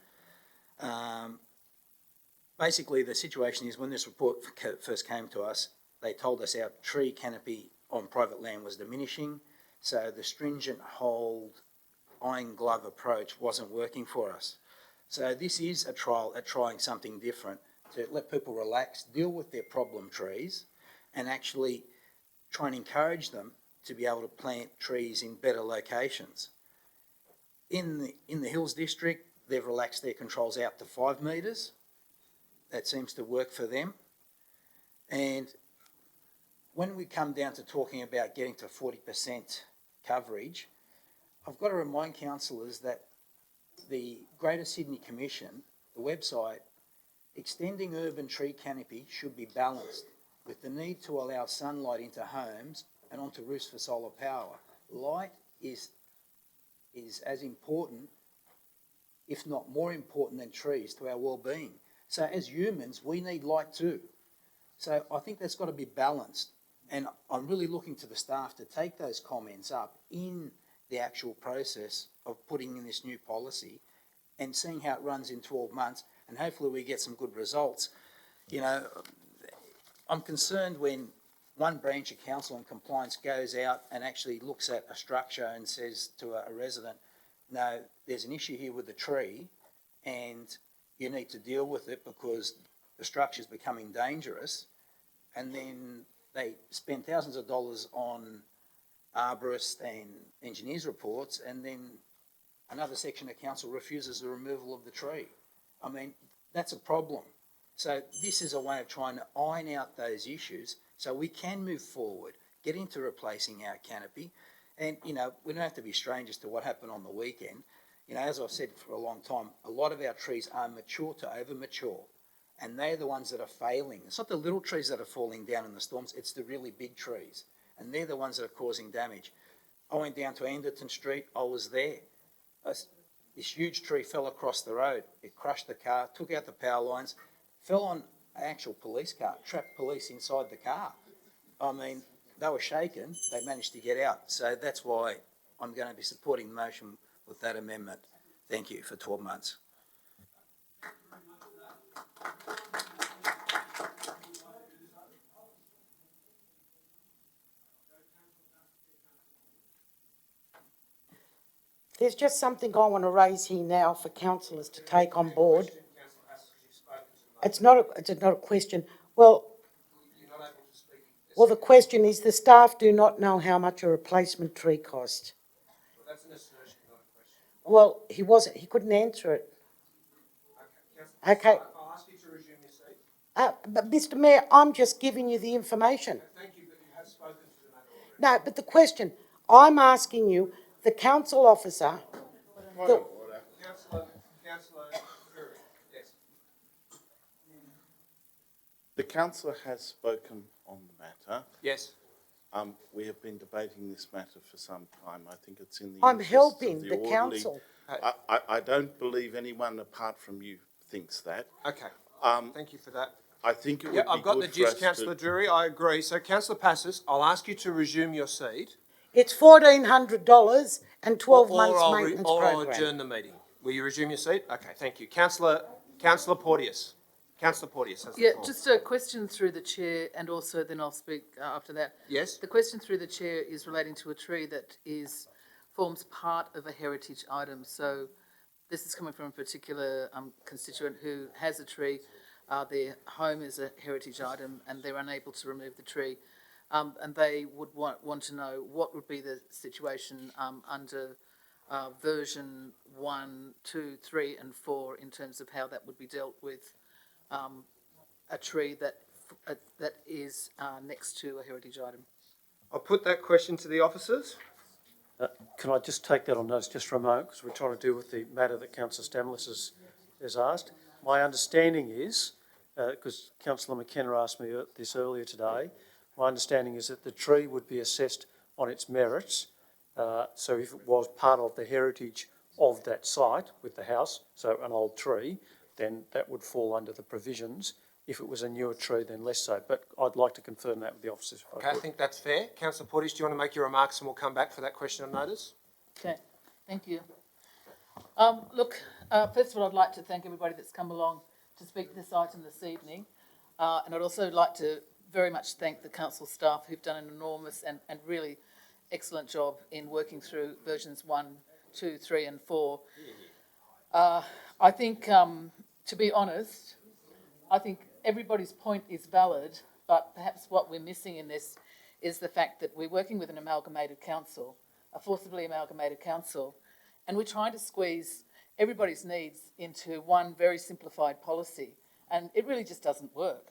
basically the situation is when this report first came to us, they told us our tree canopy on private land was diminishing, so the stringent hold iron glove approach wasn't working for us. So this is a trial at trying something different to let people relax, deal with their problem trees, and actually try and encourage them to be able to plant trees in better locations. In the Hills District, they've relaxed their controls out to 5 metres. That seems to work for them. And when we come down to talking about getting to 40% coverage, I've got to remind councillors that the Greater Sydney Commission, the website, extending urban tree canopy should be balanced with the need to allow sunlight into homes and onto roofs for solar power. Light is as important, if not more important than trees to our well-being. So as humans, we need light too. So I think that's got to be balanced. And I'm really looking to the staff to take those comments up in the actual process of putting in this new policy and seeing how it runs in 12 months, and hopefully we get some good results. You know, I'm concerned when one branch of council and compliance goes out and actually looks at a structure and says to a resident, no, there's an issue here with the tree and you need to deal with it because the structure's becoming dangerous, and then they spend thousands of dollars on arborists and engineers' reports, and then another section of council refuses the removal of the tree. I mean, that's a problem. So this is a way of trying to iron out those issues so we can move forward, get into replacing our canopy. And, you know, we don't have to be strangers to what happened on the weekend. You know, as I've said for a long time, a lot of our trees are mature to over mature, and they're the ones that are failing. It's not the little trees that are falling down in the storms, it's the really big trees, and they're the ones that are causing damage. I went down to Anderton Street, I was there. This huge tree fell across the road. It crushed the car, took out the power lines, fell on an actual police car, trapped police inside the car. I mean, they were shaken, they managed to get out. So that's why I'm going to be supporting the motion with that amendment. Thank you for 12 months. There's just something I want to raise here now for councillors to take on board. It's not a question. Well, the question is the staff do not know how much a replacement tree costs. Well, that's an assertion, not a question. Well, he couldn't answer it. Okay. I'll ask you to resume your seat. But Mr. Mayor, I'm just giving you the information. Thank you, but you have spoken to the matter already. No, but the question, I'm asking you, the council officer... Councillor Drury, yes. The councillor has spoken on the matter. Yes. We have been debating this matter for some time. I think it's in the I'm interests helping of the the orderly. council. I don't believe anyone apart from you thinks that. Okay. Thank you for that. I think it would Yeah, be I've got the good for us gist, Councillor to... Drury. I agree. So, Councillor Passis, I'll ask you to resume your seat. It's $1,400 and 12 months maintenance or I'll program. adjourn the meeting. Will you resume your seat? Okay, thank you. Councillor Porteous. Councillor Porteous has the floor. Just a question through the chair, and also then I'll speak after that. Yes. The question through the chair is relating to a tree that forms part of a heritage item. So this is coming from a particular constituent who has a tree. Their home is a heritage item and they're unable to remove the tree. And they would want to know what would be the situation under version 1, 2, 3 and 4 in terms of how that would be dealt with a tree that is next to a heritage item. I'll put that question to the officers. Can I just take that on notice just for a moment, because we're trying to deal with the matter that Councillor Stamlis has asked. My understanding is, because Councillor McKenna asked me this earlier today, my understanding is that the tree would be assessed on its merits. So if it was part of the heritage of that site with the house, so an old tree, then that would fall under the provisions. If it was a newer tree, then less so. But I'd like to confirm that with the officers. Okay, I think that's fair. Councillor Porteous, do you want to make your remarks and we'll come back for that question on notice? Okay, thank you. First of all, I'd like to thank everybody that's come along to speak to this item this evening. And I'd also like to very much thank the council staff who've done an enormous and really excellent job in working through versions 1, 2, 3 and 4. I think, to be honest, I think everybody's point is valid, but perhaps what we're missing in this is the fact that we're working with an amalgamated council, a forcibly amalgamated council, and we're trying to squeeze everybody's needs into one very simplified policy, and it really just doesn't work.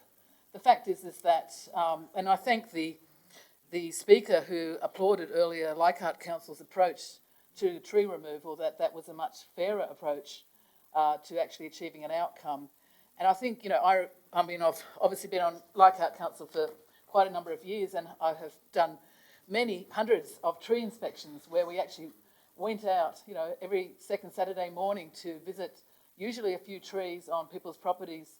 The fact is that, and I thank the speaker who applauded earlier Leichhardt Council's approach to tree removal, that was a much fairer approach to actually achieving an outcome. And I think, I've obviously been on Leichhardt Council for quite a number of years, and I have done many hundreds of tree inspections where we actually went out, every second Saturday morning to visit usually a few trees on people's properties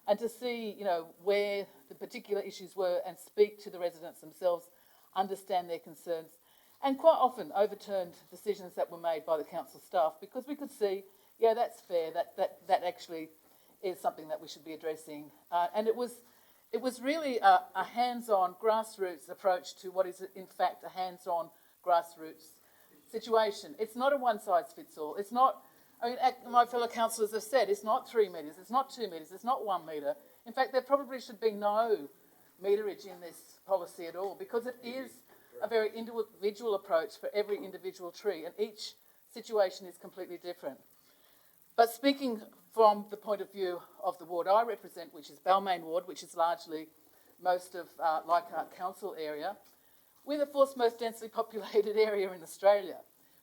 and to see, where the particular issues were and speak to the residents themselves, understand their concerns, and quite often overturned decisions that were made by the council staff because we could see, yeah, that's fair, that actually is something that we should be addressing. And it was really a hands-on grassroots approach to what is in fact a hands-on grassroots situation. It's not a one-size-fits-all. It's not, my fellow councillors have said, it's not 3 metres, it's not 2 metres, it's not 1 metre. In fact, there probably should be no meterage in this policy at all because it is a very individual approach for every individual tree, and each situation is completely different. But speaking from the point of view of the ward I represent, which is Balmain Ward, which is largely most of Leichhardt Council area, we're the fourth most densely populated area in Australia.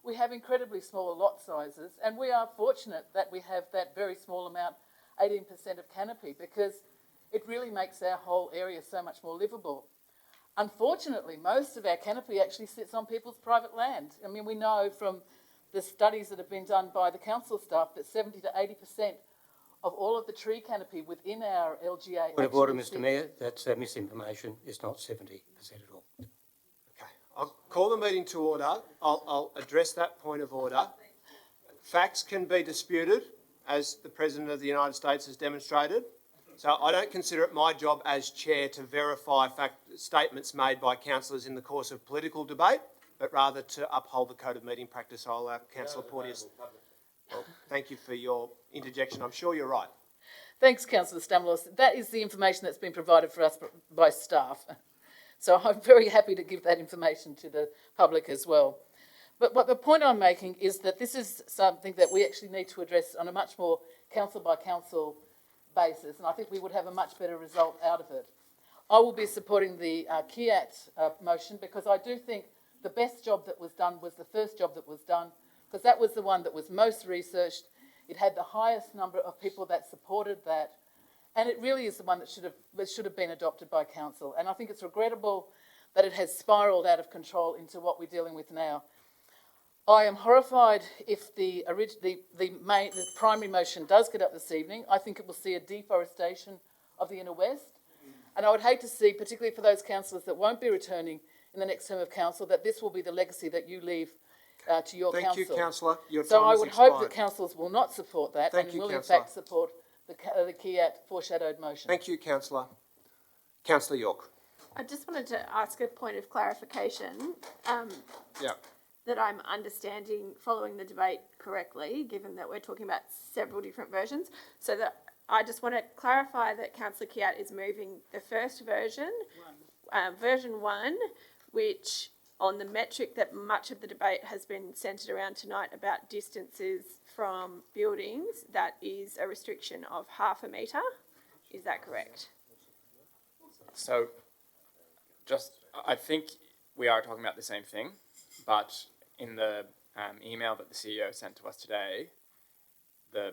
We have incredibly small lot sizes, and we are fortunate that we have that very small amount, 18% of canopy, because it really makes our whole area so much more livable. Unfortunately, most of our canopy actually sits on people's private land. We know from the studies that have been done by the council staff that 70 to 80% of all of the tree canopy within our LGA... Point of order, Mr Mayor, that's misinformation. It's not 70% at all. Okay, I'll call the meeting to order. I'll address that point of order. Facts can be disputed, as the President of the United States has demonstrated. So I don't consider it my job as chair to verify statements made by councillors in the course of political debate, but rather to uphold the code of meeting practice. I'll allow Councillor Porteous. Well, thank you for your interjection. I'm sure you're right. Thanks, Councillor Stamoulos. That is the information that's been provided for us by staff. So I'm very happy to give that information to the public as well. But what the point I'm making is that this is something that we actually need to address on a much more council by council basis, and I think we would have a much better result out of it. I will be supporting the Kiat motion because I do think the best job that was done was the first job that was done, because that was the one that was most researched. It had the highest number of people that supported that, and it really is the one that should have been adopted by council. And I think it's regrettable that it has spiralled out of control into what we're dealing with now. I am horrified if the primary motion does get up this evening. I think it will see a deforestation of the inner west. And I would hate to see, particularly for those councillors that won't be returning in the next term of council, that this will be the legacy that you leave to your council. Thank you, Councillor. Your time so I has would expired. hope that councillors will not support that will in fact support the Kiat foreshadowed motion. Thank you, Councillor. Councillor York. I just wanted to ask a point of clarification. That I'm understanding following the debate correctly, given that we're talking about several different versions. So that I just want to clarify that Councillor Kiat is moving the first version, version 1, which on the metric that much of the debate has been centred around tonight about distances from buildings, that is a restriction of 0.5 metre. Is that correct? So, I think we are talking about the same thing, but in the email that the CEO sent to us today, the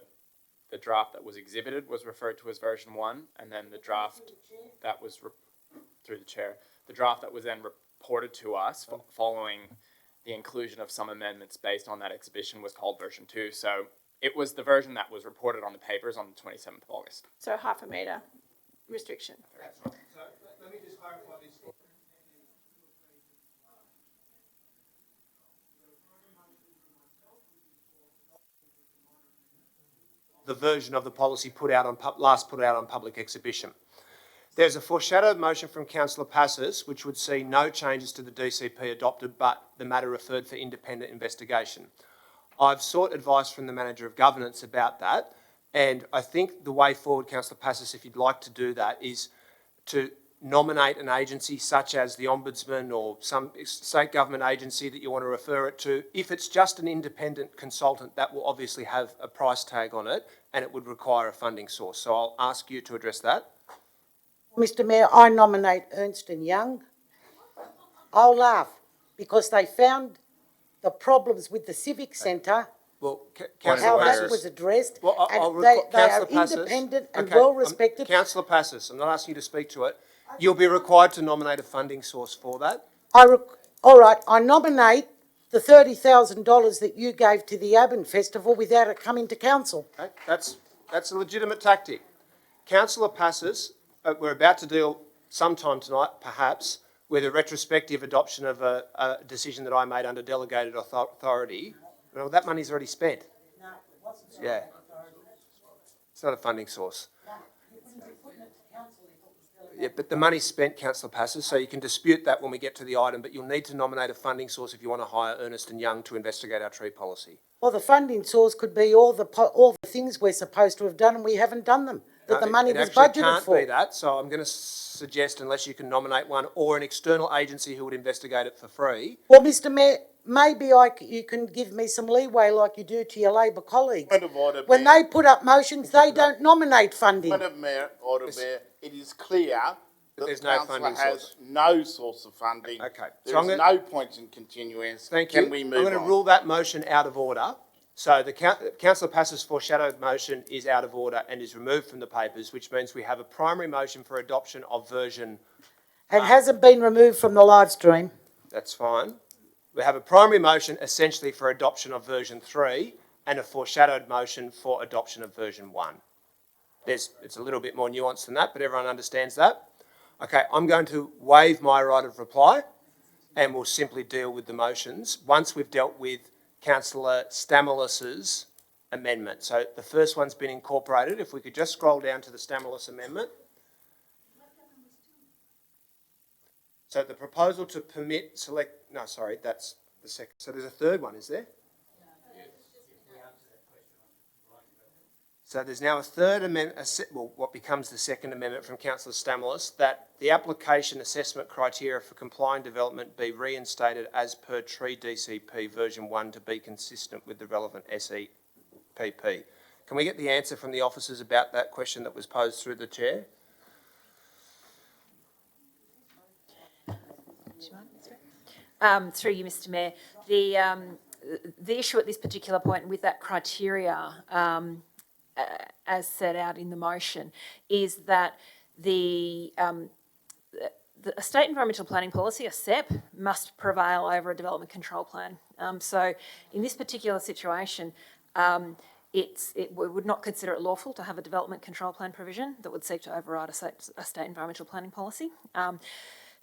draft that was exhibited was referred to as version 1, and then the draft that was, through the chair, the draft that was then reported to us following the inclusion of some amendments based on that exhibition was called version 2. So it was the version that was reported on the papers on the 27th of August. So 0.5 metre restriction. So let me just clarify this. The version of the policy last put out on public exhibition. There's a foreshadowed motion from Councillor Passes which would see no changes to the DCP adopted but the matter referred for independent investigation. I've sought advice from the Manager of Governance about that, and I think the way forward, Councillor Passis, if you'd like to do that, is to nominate an agency such as the Ombudsman or some state government agency that you want to refer it to. If it's just an independent consultant, that will obviously have a price tag on it and it would require a funding source. So I'll ask you to address that. Mr Mayor, I nominate Ernst & Young. I'll laugh because they found the problems with the Civic Centre, well, how that was addressed, well, and they are Passis, independent and okay, well-respected. Councillor Passis, I'm not asking you to speak to it. You'll be required to nominate a funding source for that. All right, I nominate the $30,000 that you gave to the Aben Festival without it coming to council. Okay, that's a legitimate tactic. Councillor Passis, we're about to deal sometime tonight, perhaps, with a retrospective adoption of a decision that I made under delegated authority. Well, that money's already spent. No, it wasn't. Yeah. It's not a funding source. Yeah, but the money's spent, Councillor Passis, so you can dispute that when we get to the item, but you'll need to nominate a funding source if you want to hire Ernst & Young to investigate our tree policy. Well, the funding source could be all the things we're supposed to have done and we haven't done them, that the money was budgeted for. It actually can't be that, so I'm going to suggest, unless you can nominate one or an external agency who would investigate it for free. Well, Mr Mayor, maybe you can give me some leeway like you do to your Labor colleagues. Point of order, when Mayor. they put up motions, they don't nominate funding. Point of order, Mayor. It is clear that there's the no council funding has source. no source of funding. Okay. There is no point in continuance. Thank you. Can we move I'm going to on? rule that motion out of order. So the Councillor Passis' foreshadowed motion is out of order and is removed from the papers, which means we have a primary motion for adoption of version. It hasn't been removed from the live stream. That's fine. We have a primary motion essentially for adoption of version 3 and a foreshadowed motion for adoption of version 1. It's a little bit more nuanced than that, but everyone understands that. Okay, I'm going to waive my right of reply and we'll simply deal with the motions once we've dealt with Councillor Stamoulis's amendment. So the first one's been incorporated. If we could just scroll down to the Stamoulis amendment. So the proposal to permit that's the second. So there's a third one, is there? So there's now a third amendment, what becomes the second amendment from Councillor Stamoulis, that the application assessment criteria for complying development be reinstated as per Tree DCP version 1 to be consistent with the relevant SEPP. Can we get the answer from the officers about that question that was posed through the chair? Through you, Mr Mayor, the issue at this particular point with that criteria, as set out in the motion, is that the State Environmental Planning Policy, a SEP, must prevail over a development control plan. So in this particular situation, we would not consider it lawful to have a development control plan provision that would seek to override a state environmental planning policy.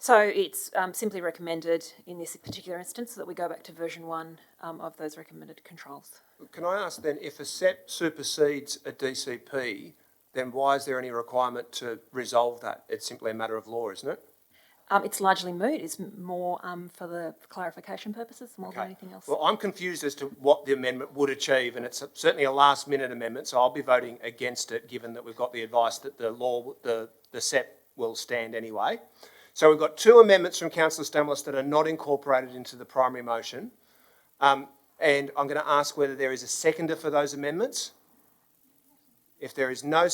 So it's simply recommended in this particular instance that we go back to version 1 of those recommended controls. Can I ask then, if a SEP supersedes a DCP, then why is there any requirement to resolve that? It's simply a matter of law, isn't it? It's largely moot. It's more for the clarification purposes more than anything else. Well, I'm confused as to what the amendment would achieve, and it's certainly a last-minute amendment, so I'll be voting against it, given that we've got the advice that the SEP will stand anyway. So we've got two amendments from Councillor Stamoulis that are not incorporated into the primary motion. And I'm going to ask whether there is a seconder for those amendments. If there is no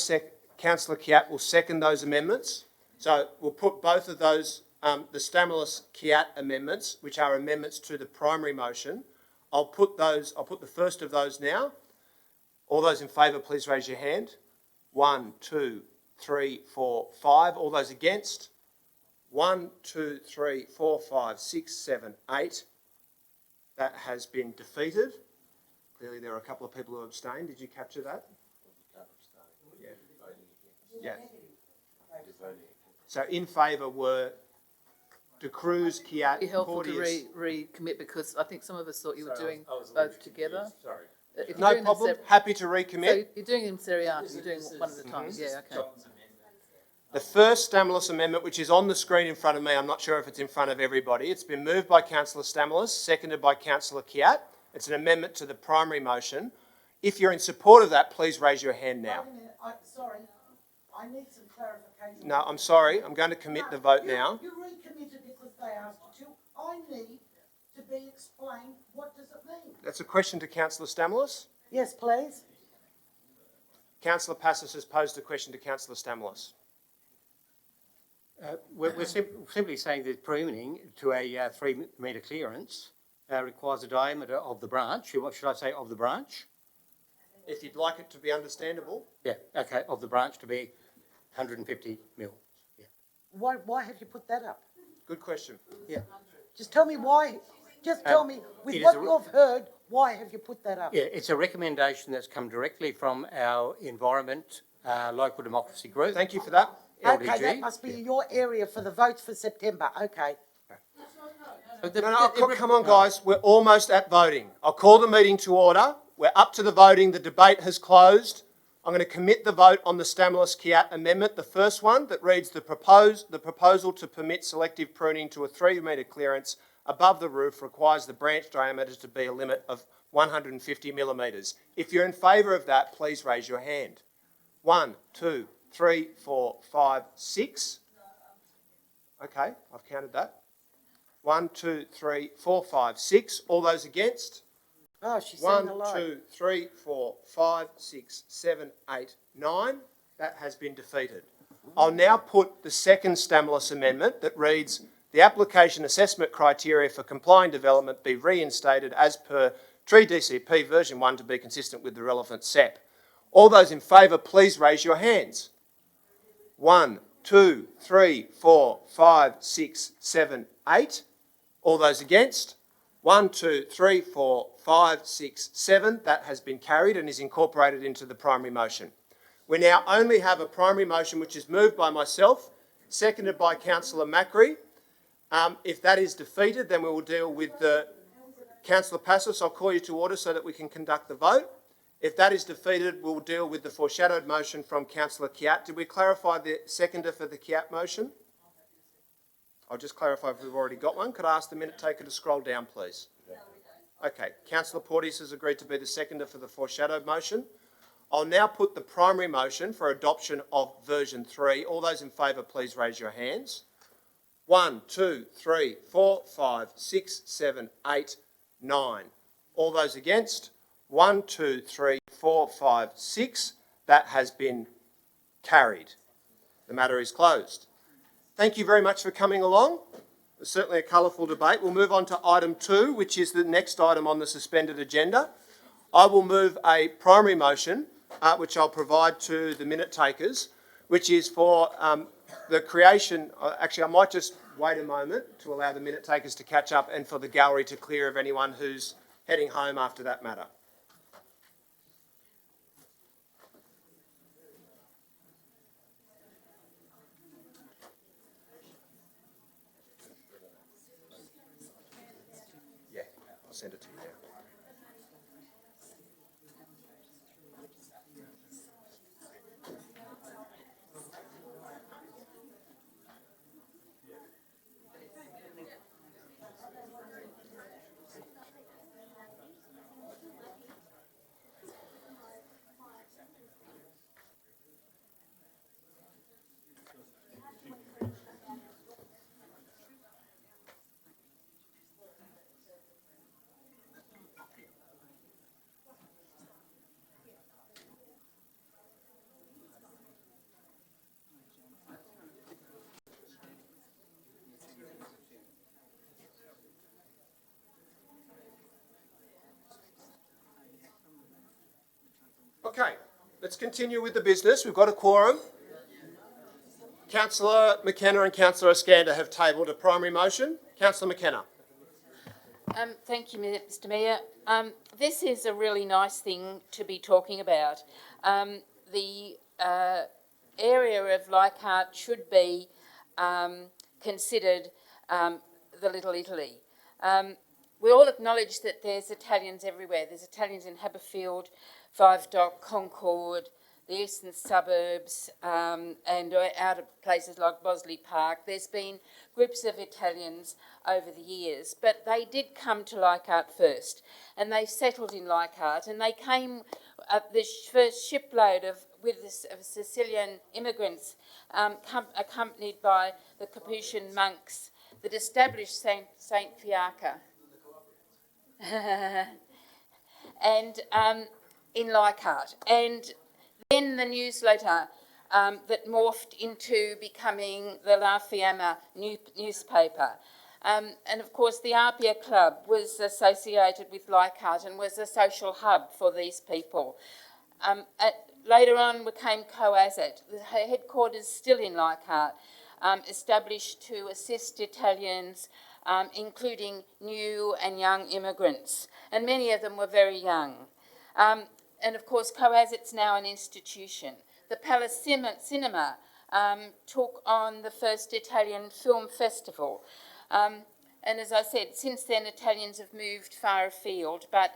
Councillor Kiat will second those amendments. So we'll put both of those, the Stamoulis-Kiat amendments, which are amendments to the primary motion. I'll put the first of those now. All those in favour, please raise your hand. 1, 2, 3, 4, 5. All those against? 1, 2, 3, 4, 5, 6, 7, 8. That has been defeated. Clearly there are a couple of people who abstained. Did you capture that? Yeah. So in favour were De Cruz, Kiat, Be helpful Porteous. to recommit, because I think some of us thought you were doing both together. Sorry. If you're No doing them problem. Happy to recommit. So you're doing them seriatim, you're doing one at a time. Yeah, okay. The first Stamoulis amendment, which is on the screen in front of me, I'm not sure if it's in front of everybody. It's been moved by Councillor Stamoulis, seconded by Councillor Kiat. It's an amendment to the primary motion. If you're in support of that, please raise your hand now. Wait a minute, sorry, I need some clarification. No, I'm sorry. I'm going to commit the vote now. You recommitted because they asked you to. I need to be explained, what does it mean? That's a question to Councillor Stamoulis. Yes, please. Councillor Passos has posed a question to Councillor Stamoulis. We're simply saying that pruning to a 3 metre clearance requires a diameter of the branch. What should I say, of the branch? If you'd like it to be understandable. Yeah, okay, of the branch to be 150 mil. Yeah. Why have you put that up? Good question. Yeah. Just tell me why. Just tell me, with what you've heard, why have you put that up? Yeah, it's a recommendation that's come directly from our Environment Local Democracy Group. Thank you for that. Okay, LDG. that must be your area for the votes for September. Okay. No, come on, guys. We're almost at voting. I'll call the meeting to order. We're up to the voting. The debate has closed. I'm going to commit the vote on the Stamoulis-Kiat amendment, the first one that reads the proposal to permit selective pruning to a 3 metre clearance above the roof requires the branch diameter to be a limit of 150 millimetres. If you're in favour of that, please raise your hand. 1, 2, 3, 4, 5, 6. Okay, I've counted that. 1, 2, 3, 4, 5, 6. All those against? Oh, she's 1, saying a lie. 2, 3, 4, 5, 6, 7, 8, 9. That has been defeated. I'll now put the second Stamoulis amendment that reads, the application assessment criteria for complying development be reinstated as per Tree DCP version 1 to be consistent with the relevant SEP. All those in favour, please raise your hands. 1, 2, 3, 4, 5, 6, 7, 8. All those against? 1, 2, 3, 4, 5, 6, 7. That has been carried and is incorporated into the primary motion. We now only have a primary motion which is moved by myself, seconded by Councillor Macri. If that is defeated, then we will deal with the... Councillor Passos, I'll call you to order so that we can conduct the vote. If that is defeated, we'll deal with the foreshadowed motion from Councillor Kiat. Did we clarify the seconder for the Kiat motion? I'll just clarify if we've already got one. Could I ask the minute taker to scroll down, please? Okay, Councillor Porteous has agreed to be the seconder for the foreshadowed motion. I'll now put the primary motion for adoption of version 3. All those in favour, please raise your hands. 1, 2, 3, 4, 5, 6, 7, 8, 9. All those against? 1, 2, 3, 4, 5, 6. That has been carried. The matter is closed. Thank you very much for coming along. It was certainly a colourful debate. We'll move on to item 2, which is the next item on the suspended agenda. I will move a primary motion, which I'll provide to the minute takers, which is for the creation... Actually, I might just wait a moment to allow the minute takers to catch up and for the gallery to clear of anyone who's heading home after that matter. Yeah, I'll send it to you now. Okay, let's continue with the business. We've got a quorum. Councillor McKenna and Councillor Iskander have tabled a primary motion. Councillor McKenna. Thank you, Mr Mayor. This is a really nice thing to be talking about. The area of Leichhardt should be considered the Little Italy. We all acknowledge that there's Italians everywhere. There's Italians in Haberfield, Five Dock, Concord, the eastern suburbs, and out of places like Bosley Park. There's been groups of Italians over the years, but they did come to Leichhardt first, and they settled in Leichhardt, and they came, the first shipload of Sicilian immigrants, accompanied by the Capuchin monks that established Saint Fiacre. And in Leichhardt, and then the newsletter that morphed into becoming the La Fiamma newspaper. And of course the Apia Club was associated with Leichhardt and was a social hub for these people. Later on became COASIT, the headquarters still in Leichhardt, established to assist Italians, including new and young immigrants, and many of them were very young. And of course, COASIT's now an institution. The Palace Cinema took on the first Italian film festival. And as I said, since then Italians have moved far afield, but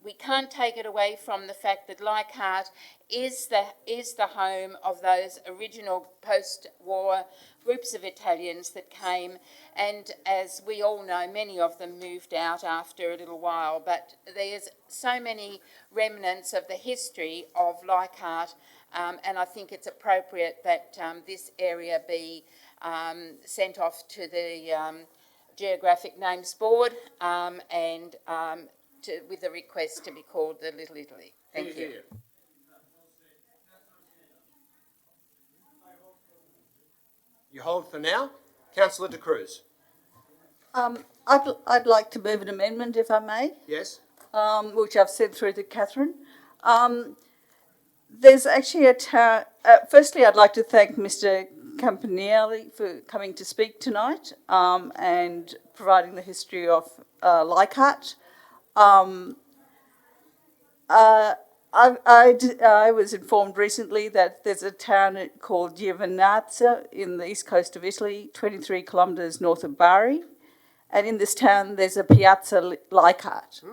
we can't take it away from the fact that Leichhardt is the home of those original post-war groups of Italians that came, and as we all know, many of them moved out after a little while, but there's so many remnants of the history of Leichhardt, and I think it's appropriate that this area be sent off to the Geographic Names Board with a request to be called the Little Italy. Thank you. You hold for now. Councillor De Cruz. I'd like to move an amendment, if I may. Yes. Which I've sent through to Catherine. There's actually a town. Firstly, I'd like to thank Mr. Campanelli for coming to speak tonight and providing the history of Leichhardt. I was informed recently that there's a town called Giovinazzo in the east coast of Italy, 23 kilometres north of Bari. And in this town, there's a Piazza Leichhardt.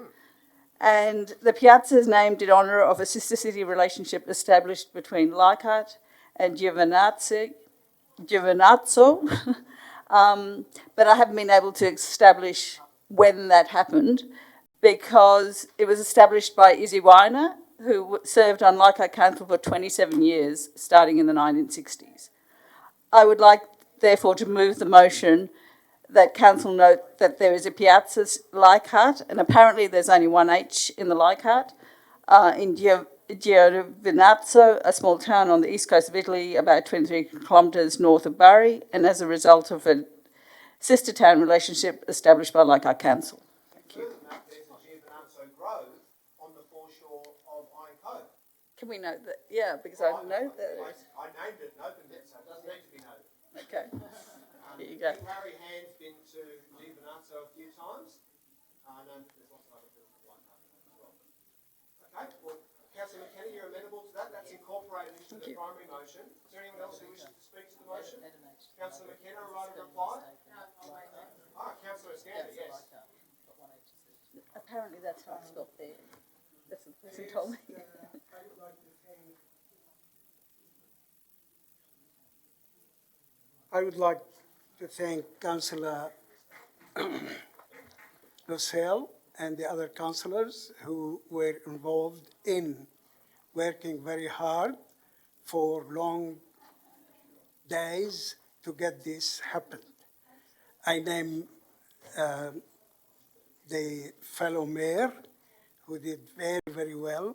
And the piazza is named in honour of a sister city relationship established between Leichhardt and Giovinazzo. But I haven't been able to establish when that happened, because it was established by Izzy Weiner, who served on Leichhardt Council for 27 years, starting in the 1960s. I would like, therefore, to move the motion that Council note that there is a Piazza Leichhardt, and apparently there's only one H in the Leichhardt, in Giovinazzo, a small town on the east coast of Italy, about 23 kilometres north of Bari, and as a result of a sister town relationship established by Leichhardt Council. Thank you. Can we note that? Yeah, because I know that. I named it and opened it, so it doesn't need to be noted. Okay. Here you go. Larry Hand's been to Gibson a few times. I know there's lots of other people like that as well. Okay, well, Councillor McKenna, you're amenable to that. That's incorporated into the primary motion. Is there anyone else who wishes to speak to the motion? Councillor McKenna, right of reply? Councillor Skander, yes. Apparently that's how I spelled there. That's what the person told me. I would like to thank Councillor Rossell and the other councillors who were involved in working very hard for long days to get this happen. I name the fellow mayor who did very, very well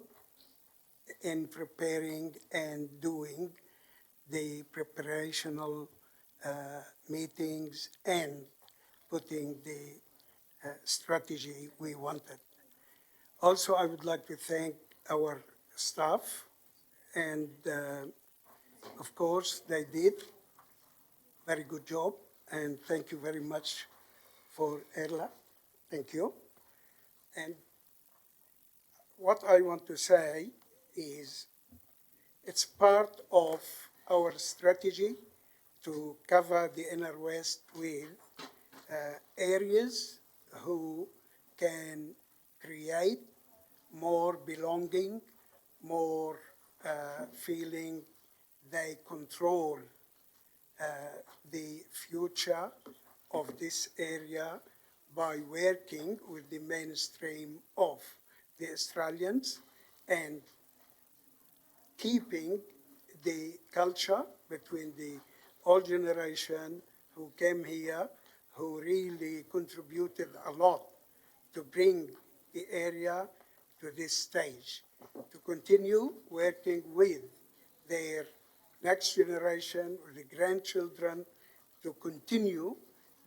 in preparing and doing the preparational meetings and putting the strategy we wanted. Also, I would like to thank our staff, and of course, they did a very good job, and thank you very much for Erla. Thank you. And what I want to say is it's part of our strategy to cover the inner west with areas who can create more belonging, more feeling they control the future of this area by working with the mainstream of the Australians and keeping the culture between the old generation who came here, who really contributed a lot to bring the area to this stage, to continue working with their next generation or the grandchildren to continue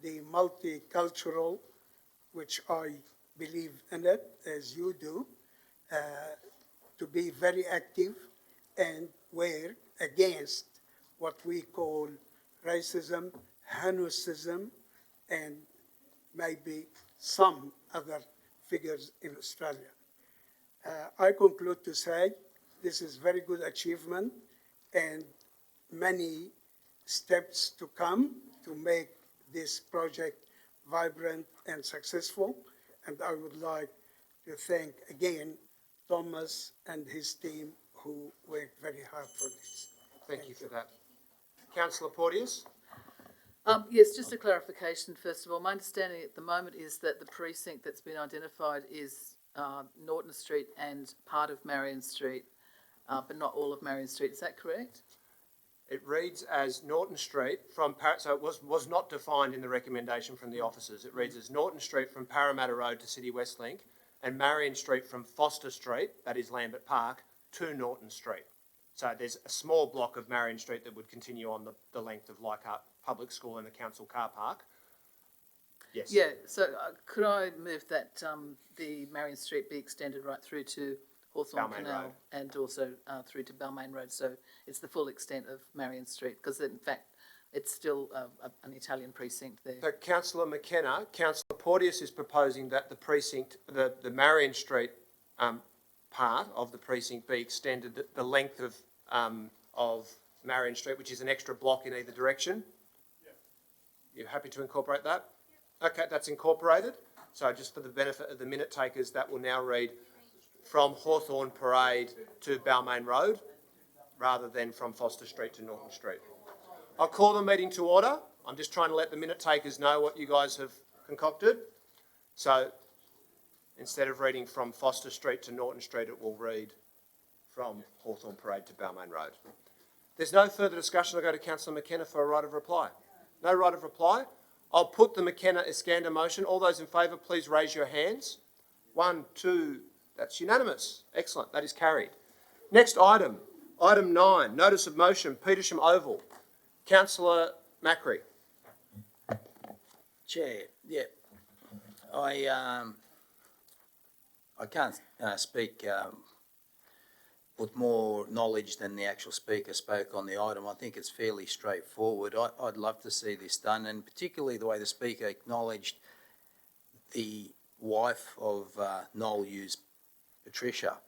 the multicultural, which I believe in it, as you do, to be very active and work against what we call racism, Hanussism, and maybe some other figures in Australia. I conclude to say this is very good achievement and many steps to come to make this project vibrant and successful. And I would like to thank again Thomas and his team who worked very hard for this. Thank you for that. Councillor Porteous? Yes, just a clarification first of all. My understanding at the moment is that the precinct that's been identified is Norton Street and part of Marion Street, but not all of Marion Street. Is that correct? It reads as Norton Street from, so it was not defined in the recommendation from the officers. It reads as Norton Street from Parramatta Road to City West Link and Marion Street from Foster Street, that is Lambert Park, to Norton Street. So there's a small block of Marion Street that would continue on the length of Leichhardt Public School and the council car park. Yes. Yeah, so could I move that the Marion Street be extended right through to Hawthorne Balmain Canal Road. and also through to Balmain Road, so it's the full extent of Marion Street, because in fact it's still an Italian precinct there. So Councillor McKenna, Councillor Porteous is proposing that the precinct, the Marion Street part of the precinct be extended the length of Marion Street, which is an extra block in either direction. You're happy to incorporate that? Okay, that's incorporated. So just for the benefit of the minute takers, that will now read from Hawthorne Parade to Balmain Road, rather than from Foster Street to Norton Street. I'll call the meeting to order. I'm just trying to let the minute takers know what you guys have concocted. So instead of reading from Foster Street to Norton Street, it will read from Hawthorne Parade to Balmain Road. There's no further discussion. I'll go to Councillor McKenna for a right of reply. No right of reply. I'll put the McKenna-Iskander motion. All those in favour, please raise your hands. 1, 2, that's unanimous. Excellent, that is carried. Next item, item 9, notice of motion, Petersham Oval. Councillor Macri. Chair, yeah, I can't speak with more knowledge than the actual speaker spoke on the item. I think it's fairly straightforward. I'd love to see this done, and particularly the way the speaker acknowledged the wife of Noel Hughes, Patricia,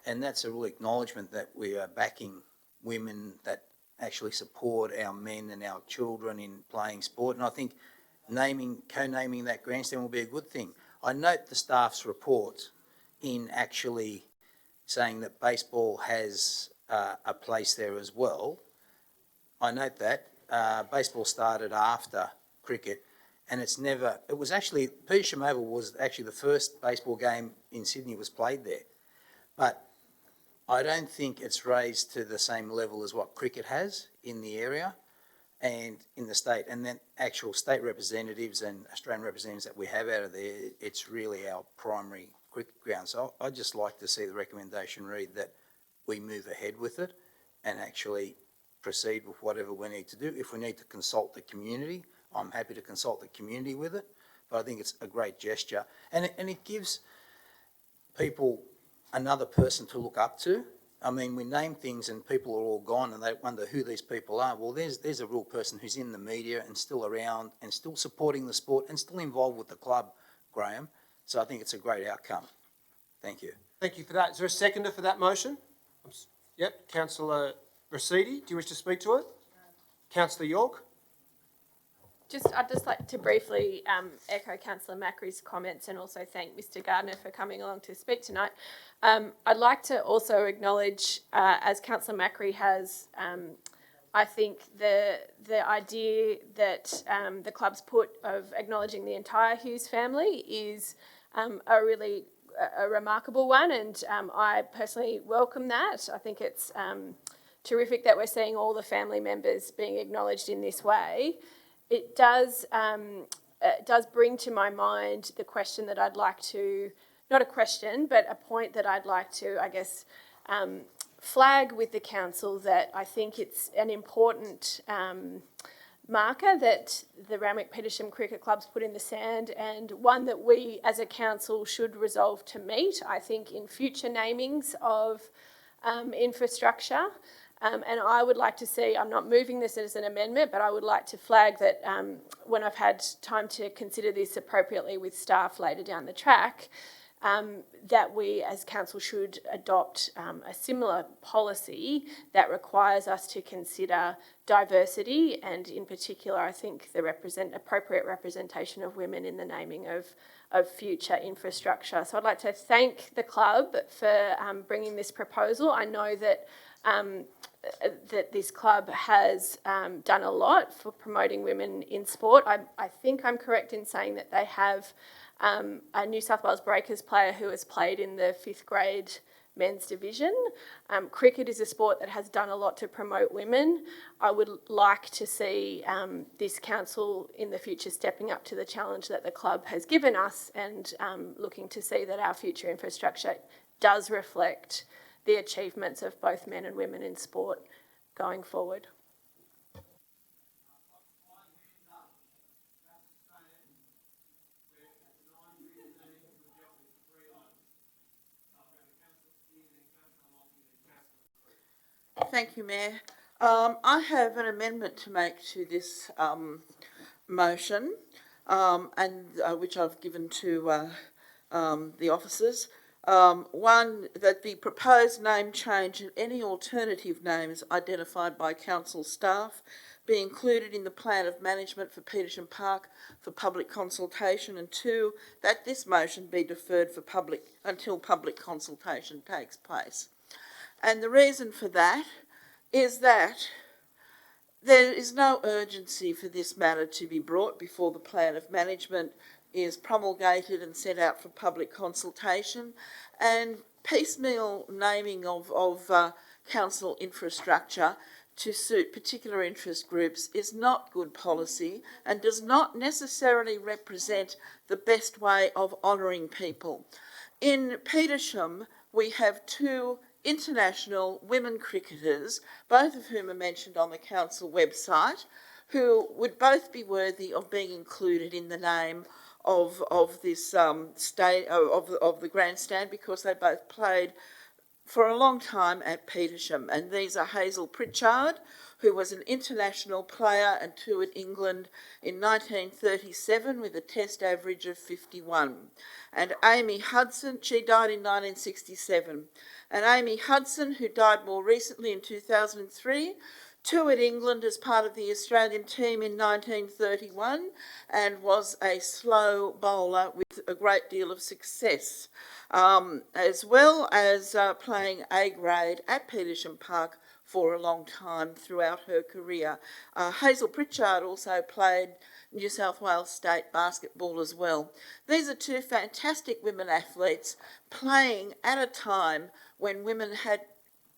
and that's a real acknowledgement that we are backing women that actually support our men and our children in playing sport, and I think co-naming that grandstand will be a good thing. I note the staff's report in actually saying that baseball has a place there as well. I note that baseball started after cricket, and it was actually, Petersham Oval was actually the first baseball game in Sydney was played there. But I don't think it's raised to the same level as what cricket has in the area and in the state. And then actual state representatives and Australian representatives that we have out of there, it's really our primary cricket ground. So I'd just like to see the recommendation read that we move ahead with it and actually proceed with whatever we need to do. If we need to consult the community, I'm happy to consult the community with it, but I think it's a great gesture. And it gives people another person to look up to. I mean, we name things and people are all gone and they wonder who these people are. Well, there's a real person who's in the media and still around and still supporting the sport and still involved with the club, Graham. So I think it's a great outcome. Thank you. Thank you for that. Is there a seconder for that motion? Yep, Councillor Rosidi, do you wish to speak to it? Councillor York? I'd just like to briefly echo Councillor Macri's comments and also thank Mr Gardner for coming along to speak tonight. I'd like to also acknowledge, as Councillor Macri has, I think the idea that the club's put of acknowledging the entire Hughes family is a really remarkable one, and I personally welcome that. I think it's terrific that we're seeing all the family members being acknowledged in this way. It does bring to my mind the question that I'd like to, not a question, but a point that I'd like to, I guess, flag with the council, that I think it's an important marker that the Randwick Petersham Cricket Club's put in the sand, and one that we as a council should resolve to meet, I think, in future namings of infrastructure. And I would like to see, I'm not moving this as an amendment, but I would like to flag that when I've had time to consider this appropriately with staff later down the track, that we as council should adopt a similar policy that requires us to consider diversity, and in particular I think the appropriate representation of women in the naming of future infrastructure. So I'd like to thank the club for bringing this proposal. I know that that this club has done a lot for promoting women in sport. I think I'm correct in saying that they have a New South Wales Breakers player who has played in the 5th grade men's division. Cricket is a sport that has done a lot to promote women. I would like to see this council in the future stepping up to the challenge that the club has given us, and looking to see that our future infrastructure does reflect the achievements of both men and women in sport going forward. Thank you, Mayor. I have an amendment to make to this motion, and which I've given to the officers. One, that the proposed name change and any alternative names identified by council staff be included in the plan of management for Petersham Park for public consultation, and 2, that this motion be deferred for until public consultation takes place. And the reason for that is that there is no urgency for this matter to be brought before the plan of management is promulgated and set out for public consultation, and piecemeal naming of council infrastructure to suit particular interest groups is not good policy and does not necessarily represent the best way of honouring people. In Petersham, we have 2 international women cricketers, both of whom are mentioned on the council website, who would both be worthy of being included in the name of this of the Grandstand, because they both played for a long time at Petersham. And these are Hazel Pritchard, who was an international player and toured England in 1937 with a test average of 51. And Amy Hudson, she died in 1967. And Amy Hudson, who died more recently in 2003, toured England as part of the Australian team in 1931 and was a slow bowler with a great deal of success, as well as playing A grade at Petersham Park for a long time throughout her career. Hazel Pritchard also played New South Wales State basketball as well. These are 2 fantastic women athletes playing at a time when women had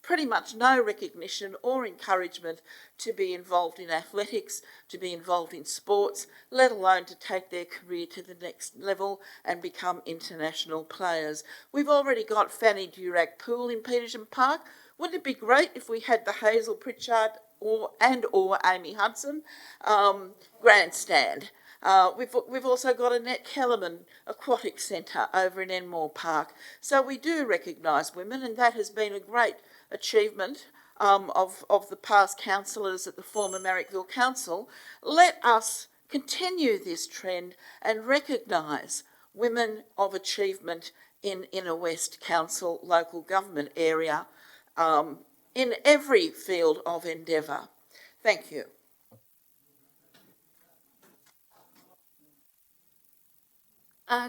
pretty much no recognition or encouragement to be involved in athletics, to be involved in sports, let alone to take their career to the next level and become international players. We've already got Fanny Durack-Poole in Petersham Park. Wouldn't it be great if we had the Hazel Pritchard or Amy Hudson Grandstand? We've also got Annette Kellerman Aquatic Centre over in Enmore Park. So we do recognise women, and that has been a great achievement of the past councillors at the former Marrickville Council. Let us continue this trend and recognise women of achievement in Inner West Council local government area in every field of endeavour. Thank you.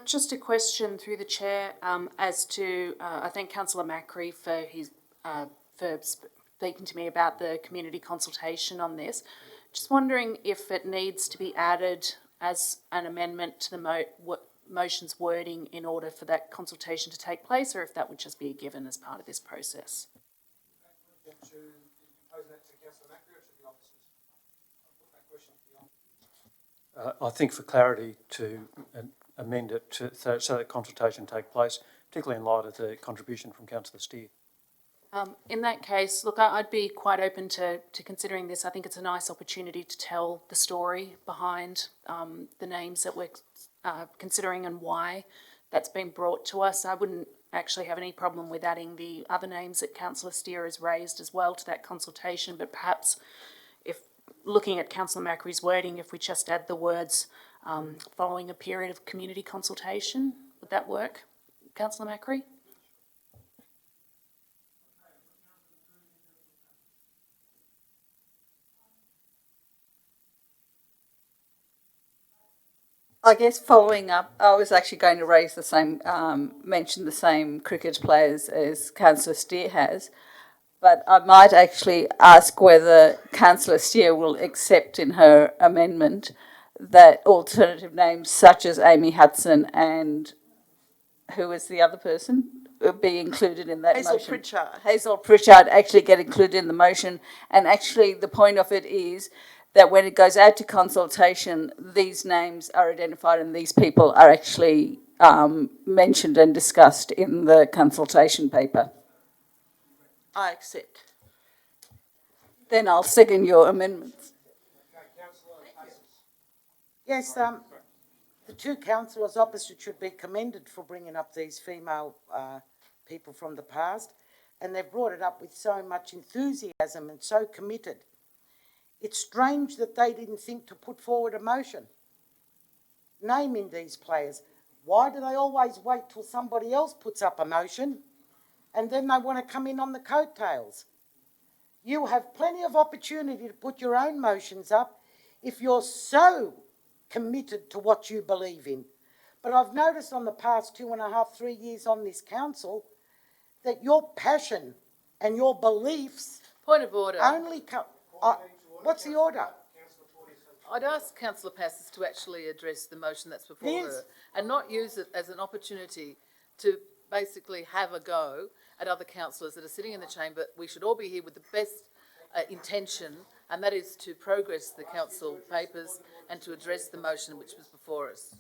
Just a question through the chair as to, I thank Councillor Macri for his speaking to me about the community consultation on this. Just wondering if it needs to be added as an amendment to the motion's wording in order for that consultation to take place, or if that would just be a given as part of this process. I think for clarity to amend it so that consultation take place, particularly in light of the contribution from Councillor Steer. In that case, look, I'd be quite open to considering this. I think it's a nice opportunity to tell the story behind the names that we're considering and why that's been brought to us. I wouldn't actually have any problem with adding the other names that Councillor Steer has raised as well to that consultation, but perhaps if looking at Councillor Macri's wording, if we just add the words following a period of community consultation, would that work, Councillor Macri? I guess following up, I was actually going to raise the same, mention the same cricket players as Councillor Steer has, but I might actually ask whether Councillor Steer will accept in her amendment that alternative names such as Amy Hudson and who was the other person be included in that Hazel motion. Pritchard. Hazel Pritchard actually get included in the motion, and actually the point of it is that when it goes out to consultation, these names are identified and these people are actually mentioned and discussed in the consultation paper. I accept. Then I'll second your amendments. Yes, the two councillors opposite should be commended for bringing up these female people from the past, and they've brought it up with so much enthusiasm and so committed. It's strange that they didn't think to put forward a motion naming these players. Why do they always wait till somebody else puts up a motion and then they want to come in on the coattails? You have plenty of opportunity to put your own motions up if you're so committed to what you believe in. But I've noticed on the past 2.5, 3 years on this council that your passion and your beliefs Point of order. only come... what's the order? I'd ask Councillor Passes to actually address the motion that's before her and not use it as an opportunity to basically have a go at other councillors that are sitting in the chamber. We should all be here with the best intention, and that is to progress the council papers and to address the motion which was before us.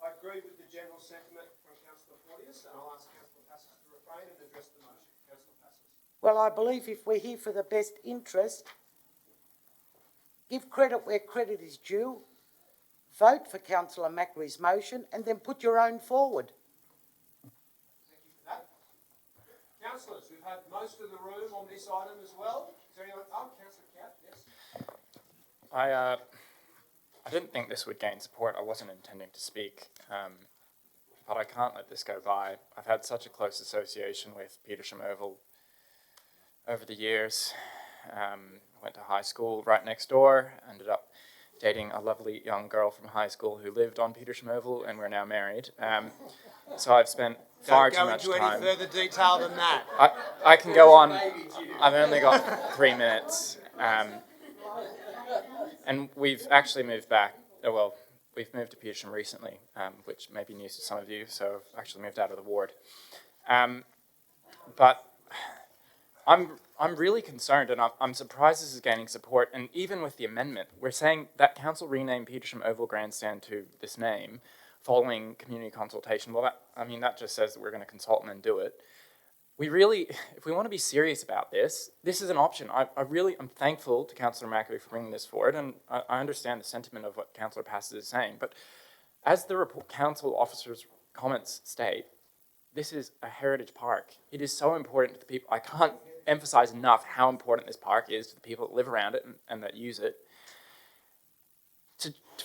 I agree with the general sentiment from Councillor Porteous, and I'll ask Councillor Passes to refrain and address the motion. Councillor Passes. Well, I believe if we're here for the best interest, give credit where credit is due, vote for Councillor Macri's motion, and then put your own forward. Thank you for that. Councillors, we've had most of the room on this item as well. Is there anyone? Oh, Councillor Cat, yes. I didn't think this would gain support. I wasn't intending to speak, but I can't let this go by. I've had such a close association with Petersham Oval over the years. Went to high school right next door, ended up dating a lovely young girl from high school who lived on Petersham Oval, and we're now married. So I've spent far too much time. Don't go into any further detail than that. I can go on. I've only got 3 minutes. And we've actually moved back, we've moved to Petersham recently, which may be news to some of you, so I've actually moved out of the ward. But I'm really concerned, and I'm surprised this is gaining support, and even with the amendment, we're saying that council rename Petersham Oval Grandstand to this name following community consultation. Well, that just says that we're going to consult and then do it. We really, if we want to be serious about this, this is an option. I'm thankful to Councillor Macri for bringing this forward, and I understand the sentiment of what Councillor Passes is saying, but as the council officer's comments state, this is a heritage park. It is so important to the people. I can't emphasize enough how important this park is to the people that live around it and that use it.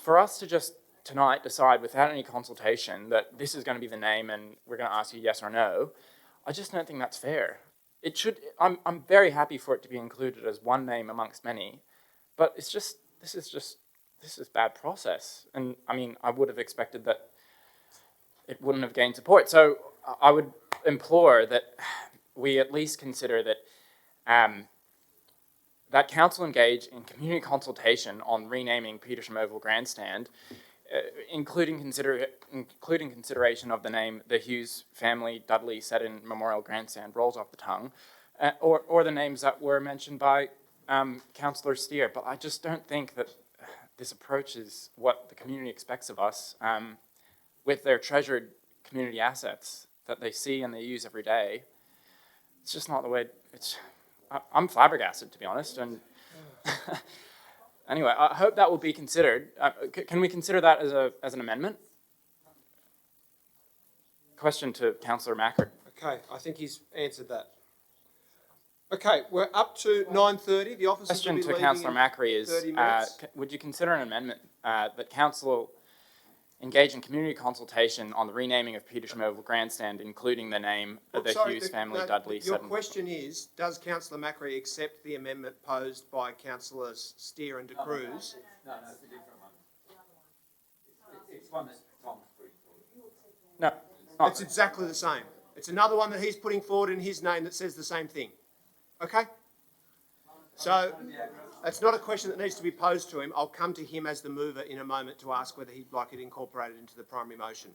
For us to just tonight decide without any consultation that this is going to be the name and we're going to ask you yes or no, I just don't think that's fair. It should. I'm very happy for it to be included as one name amongst many, but it's just this is bad process. And I mean, I would have expected that it wouldn't have gained support. So I would implore that we at least consider that that council engage in community consultation on renaming Petersham Oval Grandstand, including consideration of the name the Hughes family Dudley Seddon Memorial Grandstand rolls off the tongue, or the names that were mentioned by Councillor Steer. But I just don't think that this approach is what the community expects of us with their treasured community assets that they see and they use every day. It's just not the way I'm flabbergasted, to be honest. And anyway, I hope that will be considered. Can we consider that as an amendment? Question to Councillor Mackard. Okay, I think he's answered that. Okay, we're up to 9:30. The officers Question will be to leaving Councillor in Macri is, 30 minutes. would you consider an amendment that council engage in community consultation on the renaming of Petersham Oval Grandstand, including the name of the Hughes family Dudley Your Seddon? question is, does Councillor Macri accept the amendment posed by Councillors Steer and De Cruz? No, it's a different one. It's one that Tom's putting forward. No, it's not. It's exactly the same. It's another one that he's putting forward in his name that says the same thing. Okay? So, it's not a question that needs to be posed to him. I'll come to him as the mover in a moment to ask whether he'd like it incorporated into the primary motion.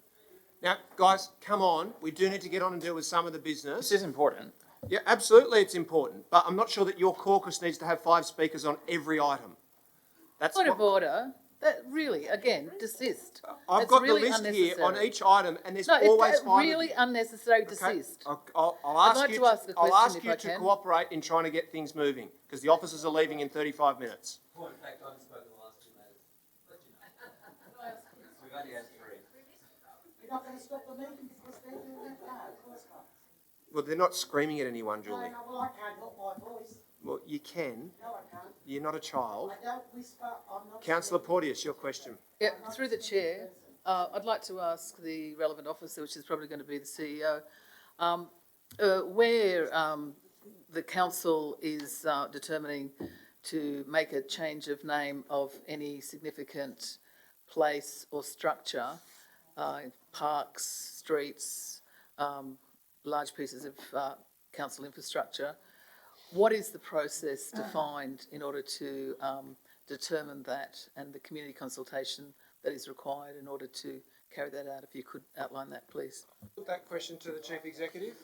Now, guys, come on. We do need to get on and deal with some of the business. This is important. Yeah, absolutely it's important. But I'm not sure that your caucus needs to have 5 speakers on every item. That's Point what, of order. That really, again, desist. I've It's got really the list here on unnecessary. each item, and there's No, always it's 5 really unnecessary. Okay, Desist. I'll I'd ask like you to ask a I'll question ask if you I to can. cooperate in trying to get things moving, because the officers are leaving in 35 minutes. Point of fact, I haven't spoken the last 2 matters. Let you know. We've only had 3. You're not going to stop the meeting because they're doing that? No, of course not. Well, they're not screaming at anyone, Julie. No, well, I can't help my voice. Well, you can. No, I can't. You're not a child. I don't whisper, I'm not... Councillor Porteous, your question. Yeah, through the chair, I'd like to ask the relevant officer, which is probably going to be the CEO, where the council is determining to make a change of name of any significant place or structure, parks, streets, large pieces of council infrastructure. What is the process defined in order to determine that, and the community consultation that is required in order to carry that out? If you could outline that, please. Put that question to the Chief Executive.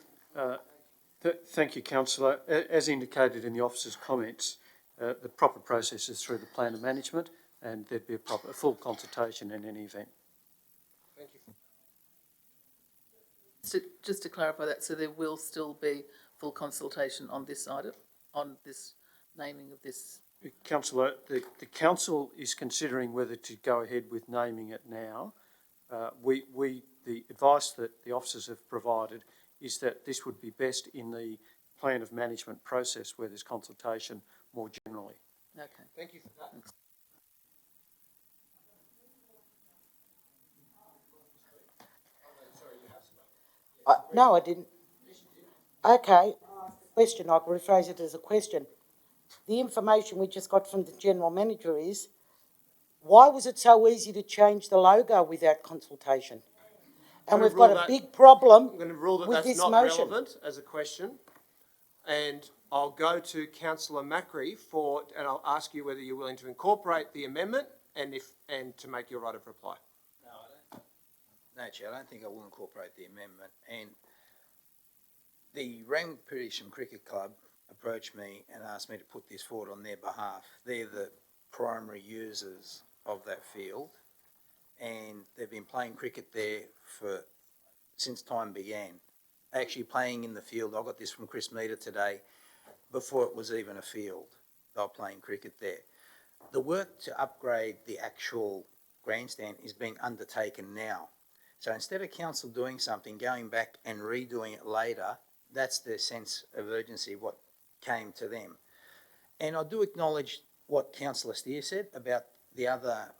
Thank you, Councillor. As indicated in the officer's comments, the proper process is through the plan of management, and there'd be a full consultation in any event. Thank you. Just to clarify that, so there will still be full consultation on this item, on this naming of this? Councillor, the council is considering whether to go ahead with naming it now. The advice that the officers have provided is that this would be best in the plan of management process where there's consultation more generally. Okay. Thank you for that. No, I didn't. Okay, question, I can rephrase it as a question. The information we just got from the General Manager is, why was it so easy to change the logo without consultation? And we've got a big problem I'm going to rule that with that's this not motion. relevant as a question. And I'll go to Councillor Macri and I'll ask you whether you're willing to incorporate the amendment and to make your right of reply. No, I don't. No, Chair, I don't think I will incorporate the amendment. And the Rang Petersham Cricket Club approached me and asked me to put this forward on their behalf. They're the primary users of that field, and they've been playing cricket there since time began. Actually playing in the field, I got this from Chris Meter today, before it was even a field. They were playing cricket there. The work to upgrade the actual grandstand is being undertaken now. So instead of council doing something, going back and redoing it later, that's their sense of urgency, what came to them. And I do acknowledge what Councillor Steer said about the other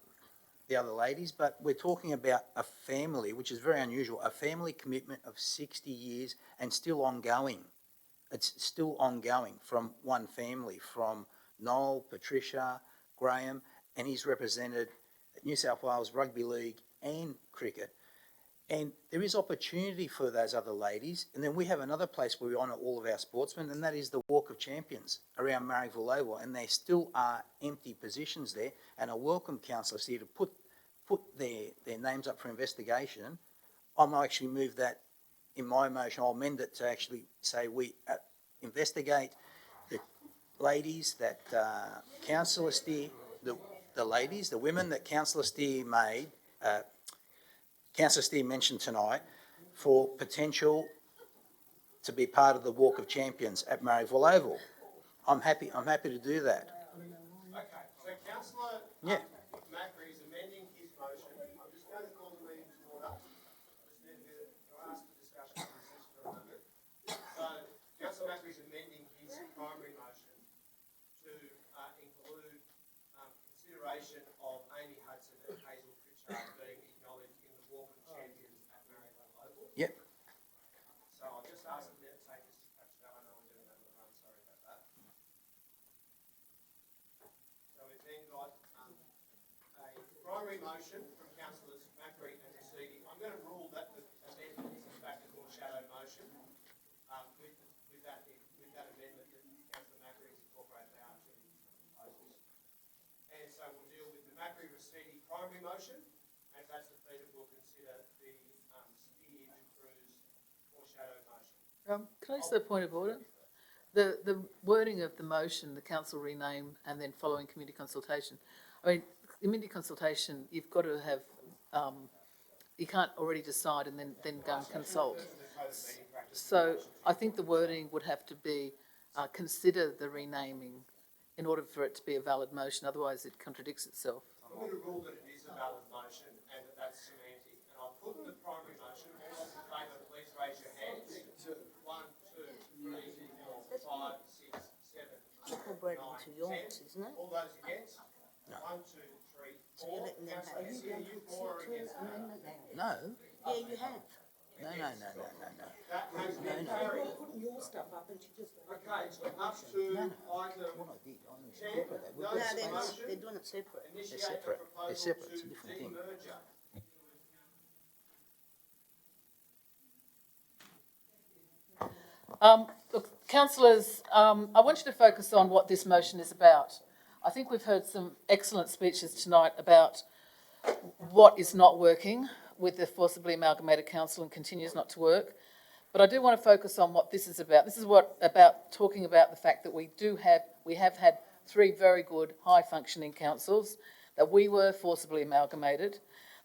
ladies, but we're talking about a family, which is very unusual, a family commitment of 60 years and still ongoing. It's still ongoing from one family, from Noel, Patricia, Graham, and he's represented New South Wales Rugby League and cricket. And there is opportunity for those other ladies. And then we have another place where we honour all of our sportsmen, and that is the Walk of Champions around Marrickville Oval. And there still are empty positions there. And I welcome councillors here to put their names up for investigation. I might actually move that in my motion. I'll amend it to actually say we investigate the ladies that Councillor Steer, the ladies, the women that Councillor Steer made, Councillor Steer mentioned tonight, for potential to be part of the Walk of Champions at Marrickville Oval. I'm happy to do that. Okay, so Councillor Macri is amending his motion. I'm just going to call the meeting to order. I just need to ask the discussion on this for a moment. So Councillor Macri is amending his primary motion to include consideration of Amy Hudson and Hazel Pritchard being acknowledged in the Walk of Champions at Marrickville Oval. Yep. So I'll just ask them to take us. Actually, I know we're doing that with the run. Sorry about that. So we've then got a primary motion from Councillors Macri and Nasidi. I'm going to rule that the amendment is in fact a foreshadow motion with that amendment that Councillor Macri has incorporated our two proposals. And so we'll deal with the Macri-Nasidi primary motion, and if that's defeated, we'll consider the Steer and Cruz foreshadow motion. Can I just say a point of order? The wording of the motion, the council rename and then following community consultation. I mean, community consultation, you've got to have, you can't already decide and then go and consult. So I think the wording would have to be consider the renaming in order for it to be a valid motion, otherwise it contradicts itself. I'm going to rule that it is a valid motion and that that's semantic. And I'll put the primary motion. All those in favour, please raise your hands. 1, 2, 3, 4, 5, 6, 7, 8, 9, 10. All those against? 1, 2, 3, 4. Councillor Hesse, are you for or against that? No. Yeah, you have. No. That has been carried. Putting your stuff up and she just... Okay, so up to item 10. No, they're doing it separate. Initiate separate. the proposal They're separate. It's a to different thing. demerger. Look, councillors, I want you to focus on what this motion is about. I think we've heard some excellent speeches tonight about what is not working with the forcibly amalgamated council and continues not to work. But I do want to focus on what this is about. This is about talking about the fact that we have had 3 very good, high-functioning councils, that we were forcibly amalgamated,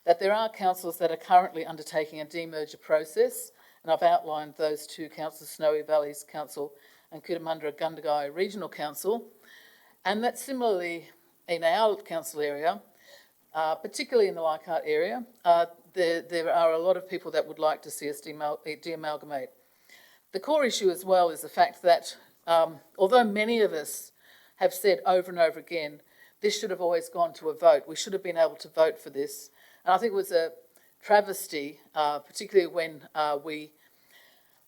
that there are councils that are currently undertaking a demerger process, and I've outlined those 2 councils, Snowy Valleys Council and Cootamundra Gundagai Regional Council, and that similarly in our council area, particularly in the Leichhardt area, there are a lot of people that would like to see us de-amalgamate. The core issue as well is the fact that although many of us have said over and over again, this should have always gone to a vote. We should have been able to vote for this. And I think it was a travesty, particularly when we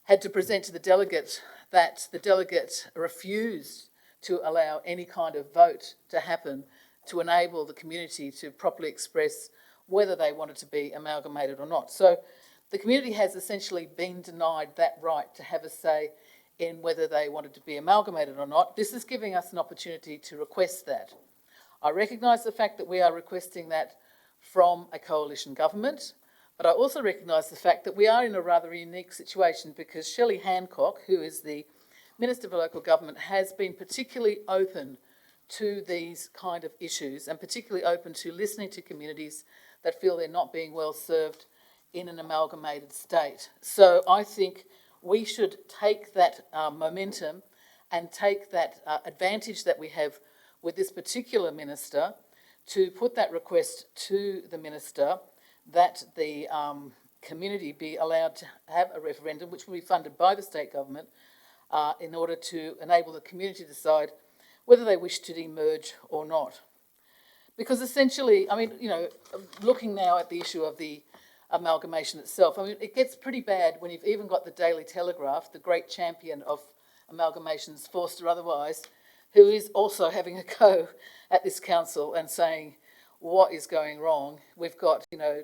had to present to the delegate that the delegate refused to allow any kind of vote to happen to enable the community to properly express whether they wanted to be amalgamated or not. So the community has essentially been denied that right to have a say in whether they wanted to be amalgamated or not. This is giving us an opportunity to request that. I recognise the fact that we are requesting that from a coalition government, but I also recognise the fact that we are in a rather unique situation because Shelley Hancock, who is the Minister for Local Government, has been particularly open to these kind of issues and particularly open to listening to communities that feel they're not being well served in an amalgamated state. So I think we should take that momentum and take that advantage that we have with this particular minister to put that request to the minister that the community be allowed to have a referendum which will be funded by the state government in order to enable the community to decide whether they wish to demerge or not. Because essentially, I mean, you know, looking now at the issue of the amalgamation itself, I mean, it gets pretty bad when you've even got the Daily Telegraph, the great champion of amalgamations, forced or otherwise, who is also having a go at this council and saying what is going wrong. We've got, you know,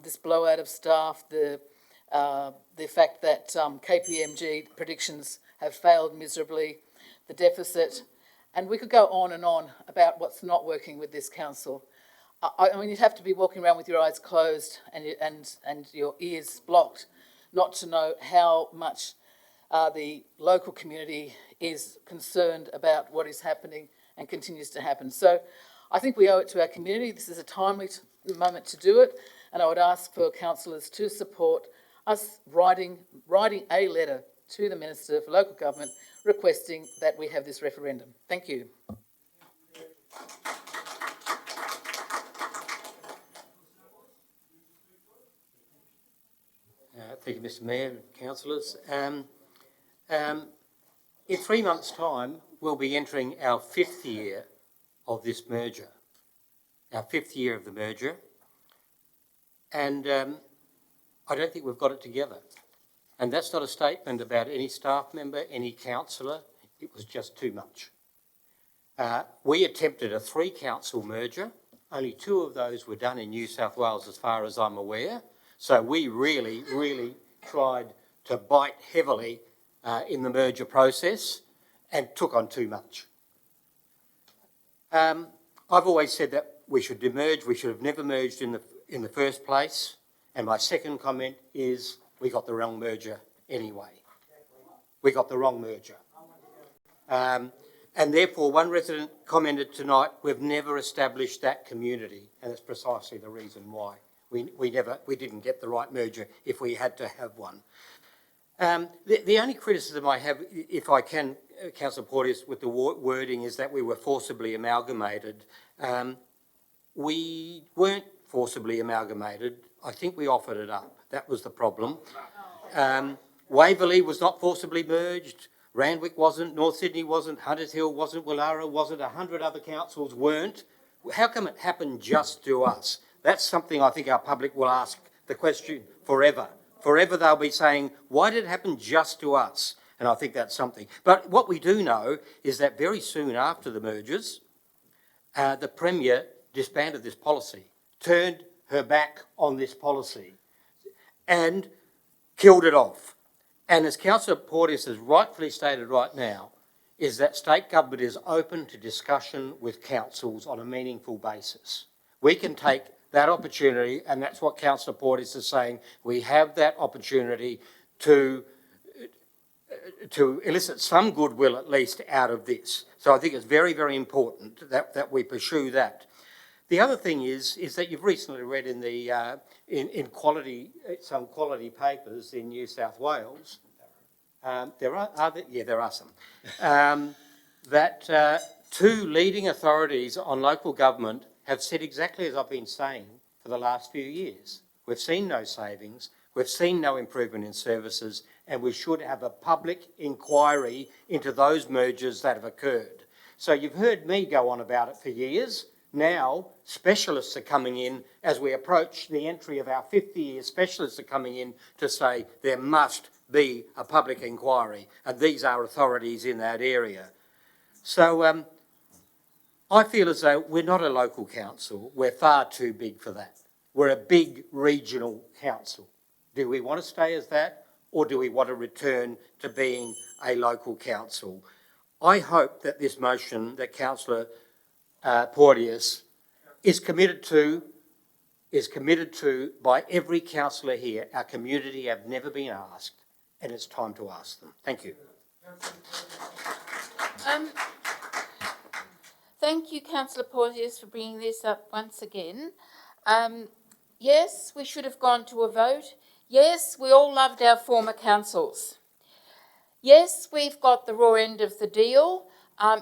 this blowout of staff, the fact that KPMG predictions have failed miserably, the deficit, and we could go on and on about what's not working with this council. I mean, you'd have to be walking around with your eyes closed and your ears blocked not to know how much the local community is concerned about what is happening and continues to happen. So I think we owe it to our community. This is a timely moment to do it, and I would ask for councillors to support us writing a letter to the Minister for Local Government requesting that we have this referendum. Thank you. Thank you, Mr Mayor and councillors. In 3 months' time, we'll be entering our 5th year of this merger, our 5th year of the merger, and I don't think we've got it together. And that's not a statement about any staff member, any councillor. It was just too much. We attempted a 3-council merger. Only 2 of those were done in New South Wales, as far as I'm aware. So we really, really tried to bite heavily in the merger process and took on too much. I've always said that we should demerge. We should have never merged in the first place. And my second comment is we got the wrong merger anyway. We got the wrong merger. And therefore, one resident commented tonight, we've never established that community. And that's precisely the reason why. We didn't get the right merger if we had to have one. The only criticism I have, if I can, Councillor Porteous, with the wording is that we were forcibly amalgamated. We weren't forcibly amalgamated. I think we offered it up. That was the problem. Waverley was not forcibly merged. Randwick wasn't. North Sydney wasn't. Hunters Hill wasn't. Willara wasn't. 100 other councils weren't. How come it happened just to us? That's something I think our public will ask the question forever. Forever they'll be saying, why did it happen just to us? And I think that's something. But what we do know is that very soon after the mergers, the Premier disbanded this policy, turned her back on this policy and killed it off. And as Councillor Porteous has rightfully stated right now, is that state government is open to discussion with councils on a meaningful basis. We can take that opportunity, and that's what Councillor Porteous is saying. We have that opportunity to elicit some goodwill at least out of this. So I think it's very, very important that we pursue that. The other thing is that you've recently read in the some quality papers in New South Wales. There are some that 2 leading authorities on local government have said exactly as I've been saying for the last few years. We've seen no savings, we've seen no improvement in services, and we should have a public inquiry into those mergers that have occurred. So you've heard me go on about it for years. Now specialists are coming in as we approach the entry of our 5th year. Specialists are coming in to say there must be a public inquiry, and these are authorities in that area. So I feel as though we're not a local council. We're far too big for that. We're a big regional council. Do we want to stay as that, or do we want to return to being a local council? I hope that this motion that Councillor Porteous is committed to by every councillor here. Our community have never been asked, and it's time to ask them. Thank you. Thank you, Councillor Porteous, for bringing this up once again. Yes, we should have gone to a vote. Yes, we all loved our former councils. Yes, we've got the raw end of the deal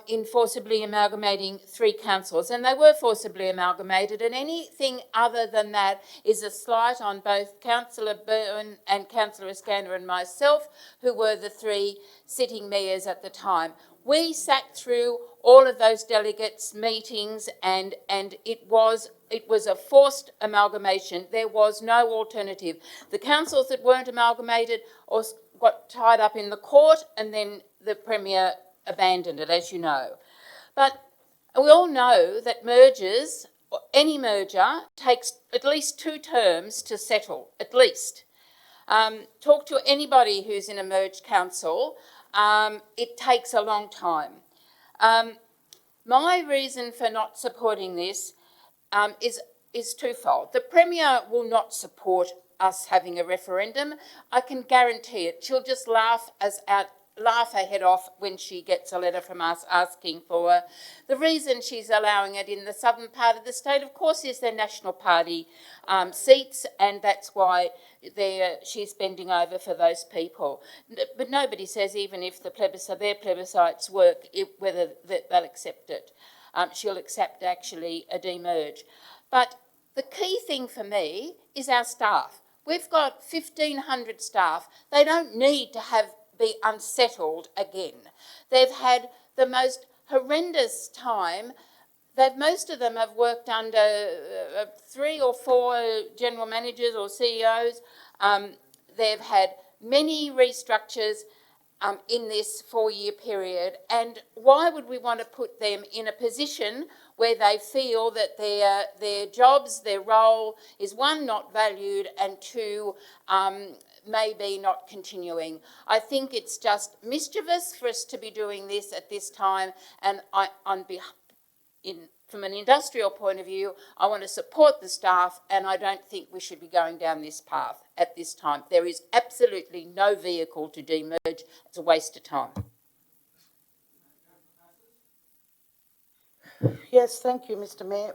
in forcibly amalgamating 3 councils, and they were forcibly amalgamated, and anything other than that is a slight on both Councillor Byrne and Councillor Iskander and myself, who were the 3 sitting mayors at the time. We sat through all of those delegates' meetings, and it was a forced amalgamation. There was no alternative. The councils that weren't amalgamated or got tied up in the court, and then the Premier abandoned it, as you know. But we all know that mergers any merger takes at least 2 terms to settle, at least. Talk to anybody who's in a merged council, it takes a long time. My reason for not supporting this is twofold. The Premier will not support us having a referendum. I can guarantee it. She'll just laugh her head off when she gets a letter from us asking for her. The reason she's allowing it in the southern part of the state, of course, is their National Party seats, and that's why she's bending over for those people. But nobody says even if their plebiscites work, whether they'll accept it. She'll accept actually a demerge. But the key thing for me is our staff. We've got 1,500 staff. They don't need to be unsettled again. They've had the most horrendous time. Most of them have worked under 3 or 4 general managers or CEOs. They've had many restructures in this 4-year period. And why would we want to put them in a position where they feel that their jobs, their role is 1, not valued, and 2, maybe not continuing? I think it's just mischievous for us to be doing this at this time, and from an industrial point of view, I want to support the staff, and I don't think we should be going down this path at this time. There is absolutely no vehicle to demerge. It's a waste of time. Yes, thank you, Mr. Mayor.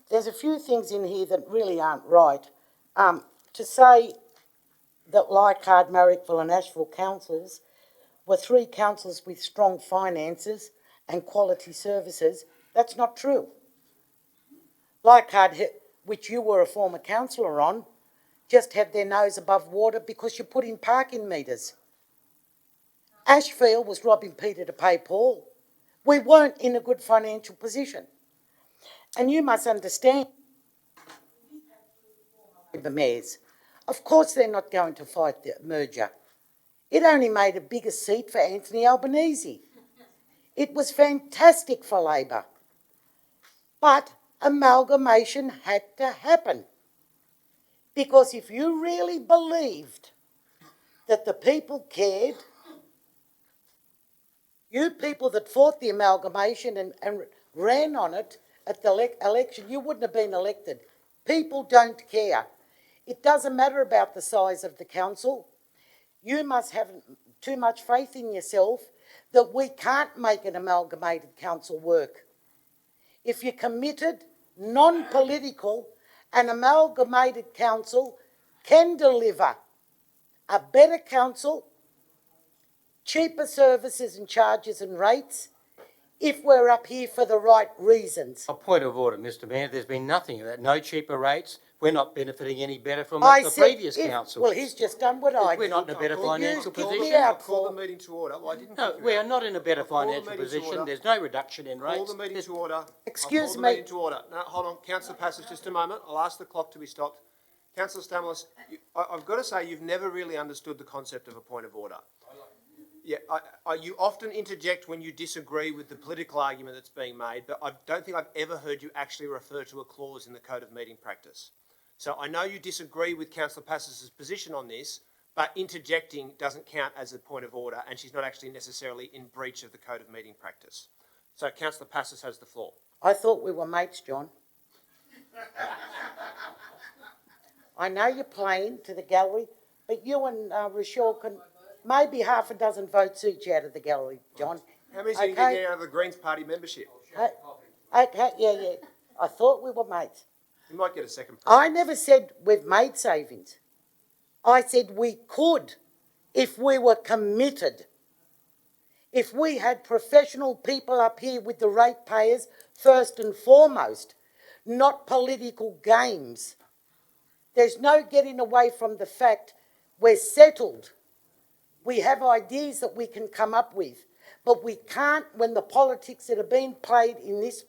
There's a few things in here that really aren't right. To say that Leichhardt, Marrickville and Asheville councils were 3 councils with strong finances and quality services, that's not true. Leichhardt, which you were a former councillor on, just had their nose above water because you put in parking meters. Ashfield was robbing Peter to pay Paul. We weren't in a good financial position. And you must understand, the mayors, of course they're not going to fight the merger. It only made a bigger seat for Anthony Albanese. It was fantastic for Labor. But amalgamation had to happen. Because if you really believed that the people cared, you people that fought the amalgamation and ran on it at the election, you wouldn't have been elected. People don't care. It doesn't matter about the size of the council. You must have too much faith in yourself that we can't make an amalgamated council work. If you're committed, non-political, an amalgamated council can deliver a better council, cheaper services and charges and rates, if we're up here for the right reasons. A point of order, Mr Mayor. There's been nothing of that. No cheaper rates. We're not benefiting any better from the previous council. Well, he's just done what I did. We're not in a better financial position. Call the meeting to order. Well, I didn't no, we are not in a better financial position. There's no reduction in rates. Call the meeting to order. Excuse me. Call the meeting to order. No, hold on. Councillor Passage, just a moment. I'll ask the clock to be stopped. Councillor Stamoulis, I've got to say you've never really understood the concept of a point of order. Yeah, you often interject when you disagree with the political argument that's being made, but I don't think I've ever heard you actually refer to a clause in the Code of Meeting Practice. So I know you disagree with Councillor Passos' position on this, but interjecting doesn't count as a point of order, and she's not actually necessarily in breach of the Code of Meeting Practice. So Councillor Passos has the floor. I thought we were mates, John. I know you're playing to the gallery, but you and Rochelle can maybe half a dozen votes each out of the gallery, John. How many are you getting out of the Greens Party membership? Okay, yeah. I thought we were mates. You might get a second. I never said we've made savings. I said we could if we were committed. If we had professional people up here with the ratepayers first and foremost, not political games. There's no getting away from the fact we're settled. We have ideas that we can come up with, but we can't when the politics that are being played in this.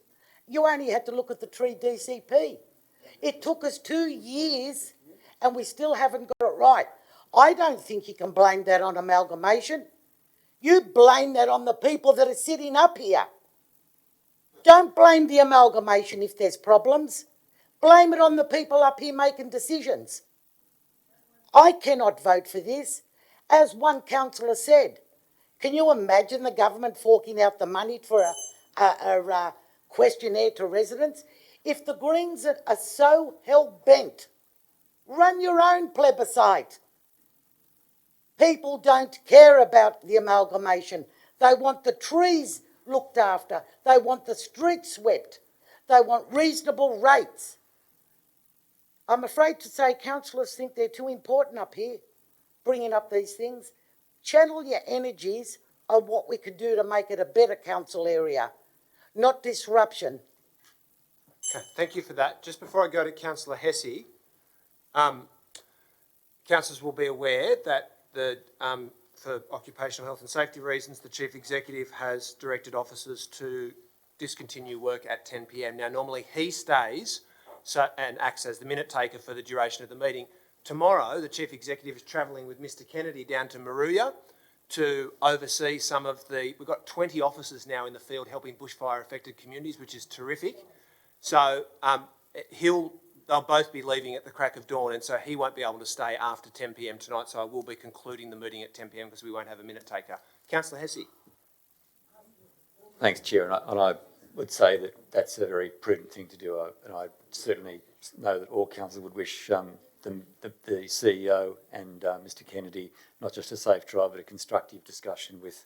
You only had to look at the Tree DCP. It took us 2 years and we still haven't got it right. I don't think you can blame that on amalgamation. You blame that on the people that are sitting up here. Don't blame the amalgamation if there's problems. Blame it on the people up here making decisions. I cannot vote for this. As one councillor said, can you imagine the government forking out the money for a questionnaire to residents? If the Greens are so hell-bent, run your own plebiscite. People don't care about the amalgamation. They want the trees looked after. They want the streets swept. They want reasonable rates. I'm afraid to say councillors think they're too important up here, bringing up these things. Channel your energies on what we could do to make it a better council area, not disruption. Okay, thank you for that. Just before I go to Councillor Hesse, councillors will be aware that for occupational health and safety reasons, the Chief Executive has directed officers to discontinue work at 10 p.m. Now, normally he stays and acts as the minute taker for the duration of the meeting. Tomorrow, the Chief Executive is travelling with Mr Kennedy down to Maruya to oversee some of we've got 20 officers now in the field helping bushfire affected communities, which is terrific. So they'll both be leaving at the crack of dawn, and so he won't be able to stay after 10 p.m. tonight, so I will be concluding the meeting at 10 p.m. because we won't have a minute taker. Councillor Hesse. Thanks, Chair, and I would say that that's a very prudent thing to do, and I certainly know that all councillors would wish the CEO and Mr Kennedy not just a safe drive but a constructive discussion with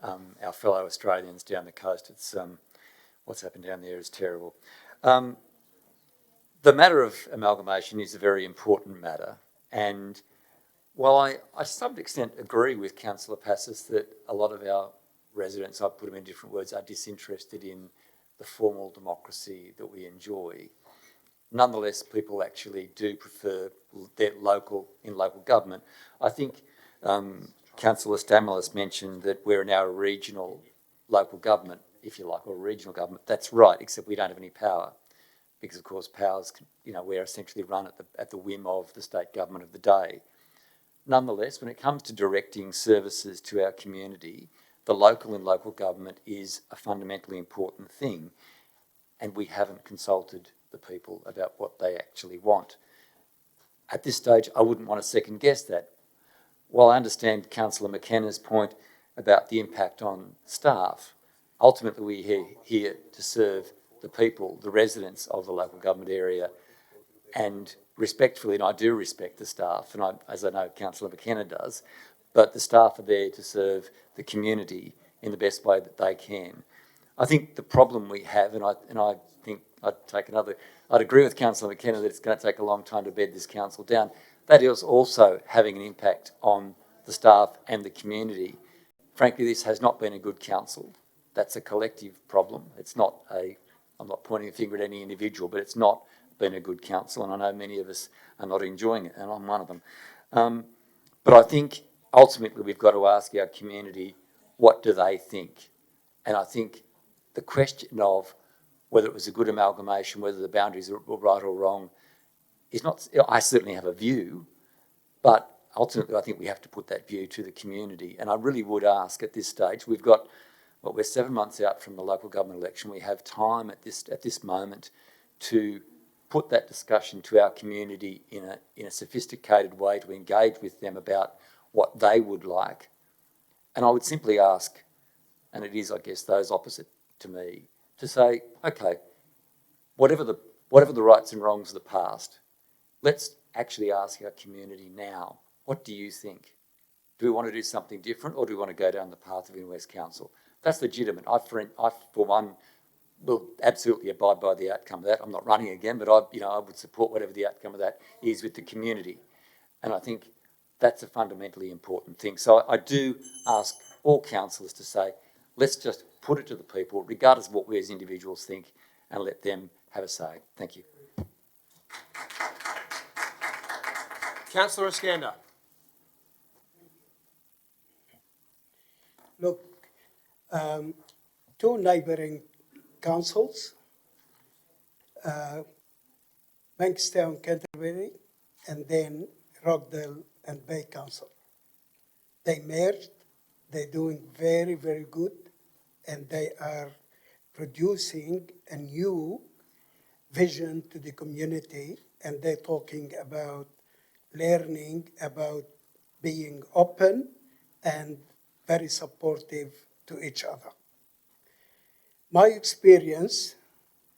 our fellow Australians down the coast. It's what's happened down there is terrible. The matter of amalgamation is a very important matter, and while I to some extent agree with Councillor Passis that a lot of our residents, I put them in different words, are disinterested in the formal democracy that we enjoy, nonetheless people actually do prefer their local government. I think Councillor Stamalis mentioned that we're now a regional local government, if you like, or a regional government. That's right, except we don't have any power, because of course powers, we're essentially run at the whim of the state government of the day. Nonetheless, when it comes to directing services to our community, the local and local government is a fundamentally important thing, and we haven't consulted the people about what they actually want. At this stage, I wouldn't want to second guess that. While I understand Councillor McKenna's point about the impact on staff, ultimately we're here to serve the people, the residents of the local government area, and respectfully, and I do respect the staff, and as I know Councillor McKenna does, but the staff are there to serve the community in the best way that they can. I think the problem we have, and I think I'd agree with Councillor McKenna that it's going to take a long time to bed this council down. That is also having an impact on the staff and the community. Frankly, this has not been a good council. That's a collective problem. I'm not pointing a finger at any individual, but it's not been a good council, and I know many of us are not enjoying it, and I'm one of them. But I think ultimately we've got to ask our community, what do they think? And I think the question of whether it was a good amalgamation, whether the boundaries were right or wrong, is not, I certainly have a view, but ultimately I think we have to put that view to the community. And I really would ask at this stage, we're 7 months out from the local government election. We have time at this moment to put that discussion to our community in a sophisticated way, to engage with them about what they would like. And I would simply ask, and it is, I guess, those opposite to me, to say, okay, whatever the rights and wrongs of the past, let's actually ask our community now, what do you think? Do we want to do something different, or do we want to go down the path of Inner West Council? That's legitimate. I, for one, will absolutely abide by the outcome of that. I'm not running again, but I would support whatever the outcome of that is with the community. And I think that's a fundamentally important thing. So I do ask all councillors to say, let's just put it to the people, regardless of what we as individuals think, and let them have a say. Thank you. Councillor Iskander. Look, two neighbouring councils, Bankstown, Canterbury, and then Rockdale and Bay Council. They merged, they're doing very, very good, and they are producing a new vision to the community, and they're talking about learning, about being open and very supportive to each other. My experience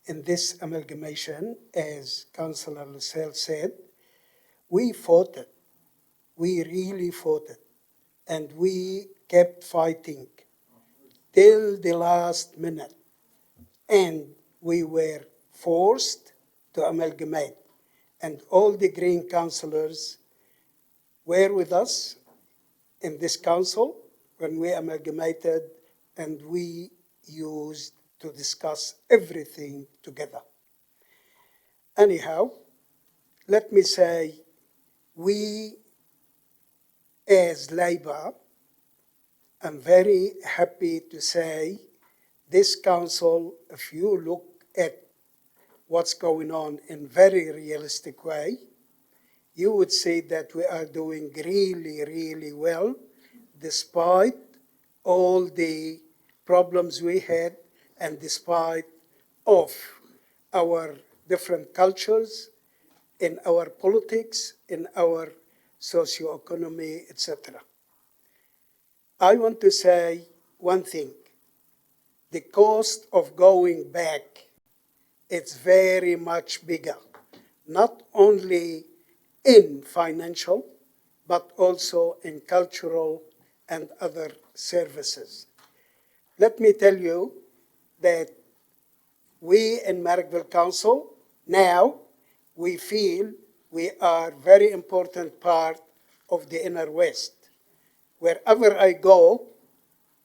in this amalgamation, as Councillor Lascelles said, we fought it. We really fought it. And we kept fighting till the last minute. And we were forced to amalgamate. And all the Green councillors were with us in this council when we amalgamated, and we used to discuss everything together. Anyhow, let me say, we as Labour, I'm very happy to say this council, if you look at what's going on in very realistic way, you would see that we are doing really, really well, despite all the problems we had and despite of our different cultures in our politics, in our socio-economy, etc. I want to say one thing. The cost of going back, it's very much bigger, not only in financial, but also in cultural and other services. Let me tell you that we in Marrickville Council, now we feel we are very important part of the Inner West. Wherever I go,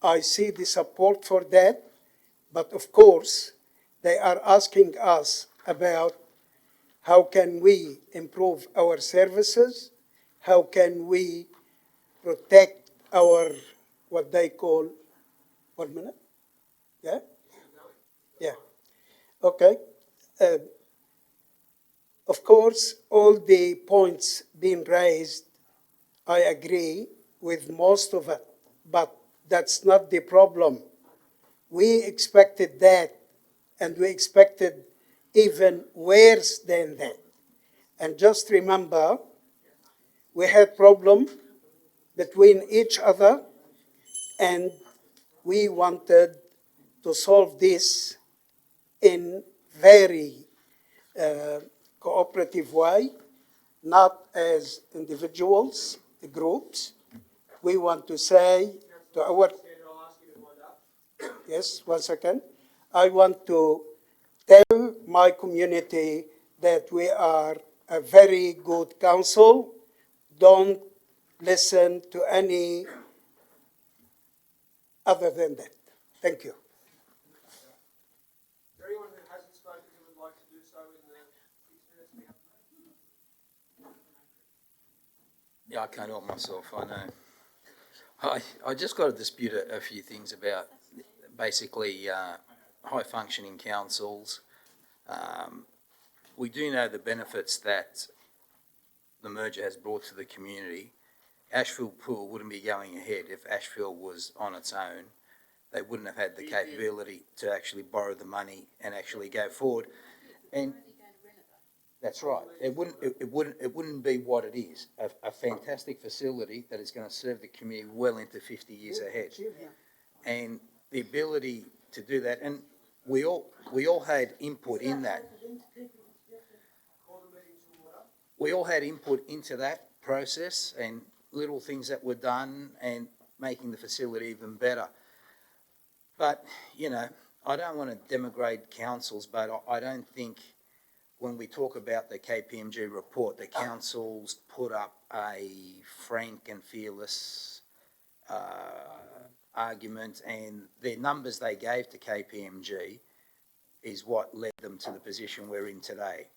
I see the support for that, but of course, they are asking us about how can we improve our services, how can we protect our, what they call, 1 minute? Yeah? Yeah. Okay. Of course, all the points being raised, I agree with most of it, but that's not the problem. We expected that, and we expected even worse than that. And just remember, we had problem between each other, and we wanted to solve this in very cooperative way, not as individuals, groups. We want to say to our... Yes, 1 second. I want to tell my community that we are a very good council. Don't listen to any other than that. Thank you. Is there anyone who hasn't spoken who would like to do so in the 6 minutes we have? Yeah, I can't help myself, I know. I just got to dispute a few things about basically high-functioning councils. We do know the benefits that the merger has brought to the community. Ashfield Pool wouldn't be going ahead if Ashfield was on its own. They wouldn't have had the capability to actually borrow the money and actually go forward. And that's right. It wouldn't be what it is. A fantastic facility that is going to serve the community well into 50 years ahead. And the ability to do that, and we all had input in that. We all had input into that process and little things that were done and making the facility even better. But, you know, I don't want to denigrate councils, but I don't think when we talk about the KPMG report, the councils put up a frank and fearless argument, and their numbers they gave to KPMG is what led them to the position we're in today.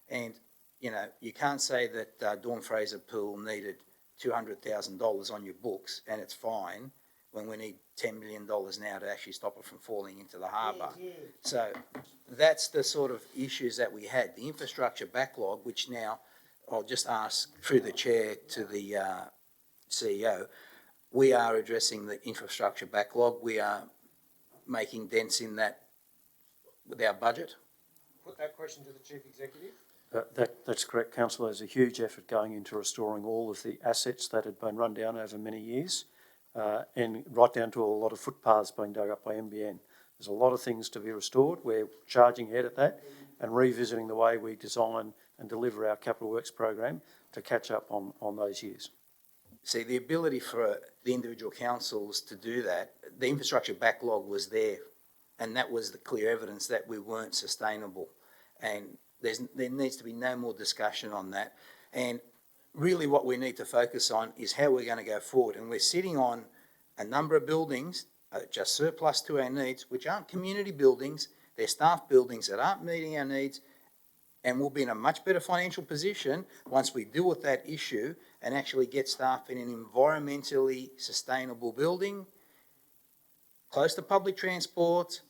And, you know, you can't say that Dawn Fraser Pool needed $200,000 on your books and it's fine when we need $10 million now to actually stop it from falling into the harbour. So that's the sort of issues that we had. The infrastructure backlog, which now I'll just ask through the chair to the CEO, we are addressing the infrastructure backlog. We are making dents in that with our budget? Put that question to the Chief Executive. That's correct, Councillor. There's a huge effort going into restoring all of the assets that had been run down over many years, and right down to a lot of footpaths being dug up by NBN. There's a lot of things to be restored. We're charging ahead at that and revisiting the way we design and deliver our capital works program to catch up on those years. See, the ability for the individual councils to do that, the infrastructure backlog was there, and that was the clear evidence that we weren't sustainable. And there needs to be no more discussion on that. And really what we need to focus on is how we're going to go forward. And we're sitting on a number of buildings, just surplus to our needs, which aren't community buildings, they're staff buildings that aren't meeting our needs, and we'll be in a much better financial position once we deal with that issue and actually get staff in an environmentally sustainable building, close to public transport,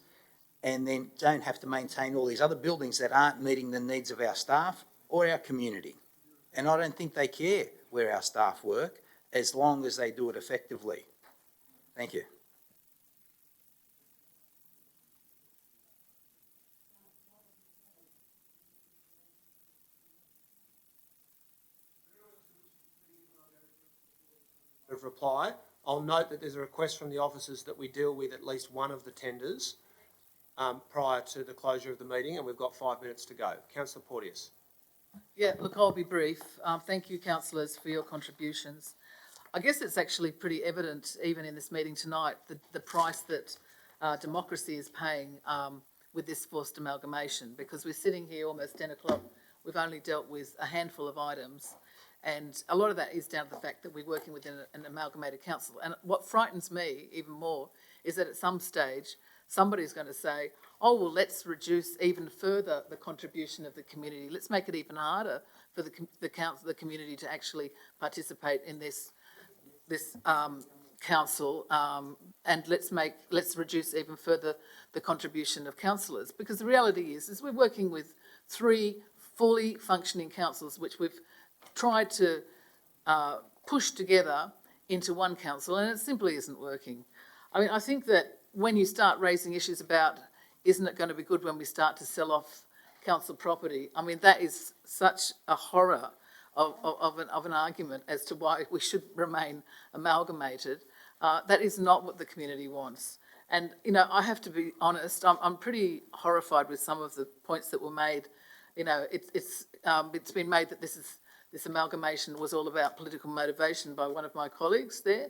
and then don't have to maintain all these other buildings that aren't meeting the needs of our staff or our community. And I don't think they care where our staff work as long as they do it effectively. Thank you. Of reply, I'll note that there's a request from the officers that we deal with at least one of the tenders prior to the closure of the meeting, and we've got 5 minutes to go. Councillor Porteous. Yeah, look, I'll be brief. Thank you, councillors, for your contributions. I guess it's actually pretty evident, even in this meeting tonight, the price that democracy is paying with this forced amalgamation, because we're sitting here almost 10 o'clock. We've only dealt with a handful of items, and a lot of that is down to the fact that we're working within an amalgamated council. And what frightens me even more is that at some stage, somebody's going to say, oh, well, let's reduce even further the contribution of the community. Let's make it even harder for the community to actually participate in this council, and let's reduce even further the contribution of councillors. Because the reality is we're working with 3 fully functioning councils, which we've tried to push together into one council, and it simply isn't working. I mean, I think that when you start raising issues about, isn't it going to be good when we start to sell off council property? I mean, that is such a horror of an argument as to why we should remain amalgamated. That is not what the community wants. And, you know, I have to be honest, I'm pretty horrified with some of the points that were made. You know, it's been made that this amalgamation was all about political motivation by one of my colleagues there.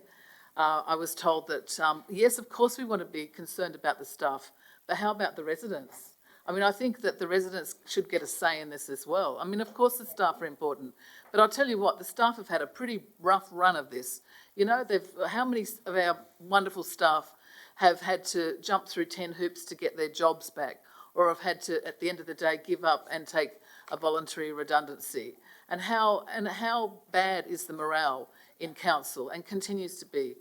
I was told that, yes, of course we want to be concerned about the staff, but how about the residents? I mean, I think that the residents should get a say in this as well. I mean, of course the staff are important, but I'll tell you what, the staff have had a pretty rough run of this. You know, how many of our wonderful staff have had to jump through 10 hoops to get their jobs back, or have had to, at the end of the day, give up and take a voluntary redundancy? And how bad is the morale in council, and continues to be?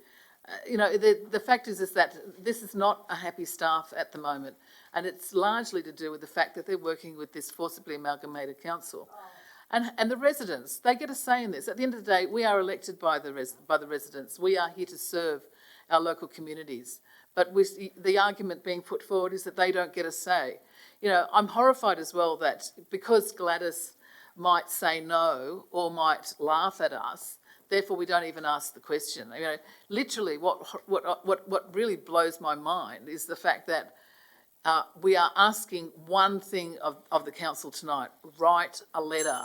You know, the fact is that this is not a happy staff at the moment, and it's largely to do with the fact that they're working with this forcibly amalgamated council. And the residents, they get a say in this. At the end of the day, we are elected by the residents. We are here to serve our local communities. But the argument being put forward is that they don't get a say. You know, I'm horrified as well that because Gladys might say no or might laugh at us, therefore we don't even ask the question. You know, literally what really blows my mind is the fact that we are asking one thing of the council tonight: write a letter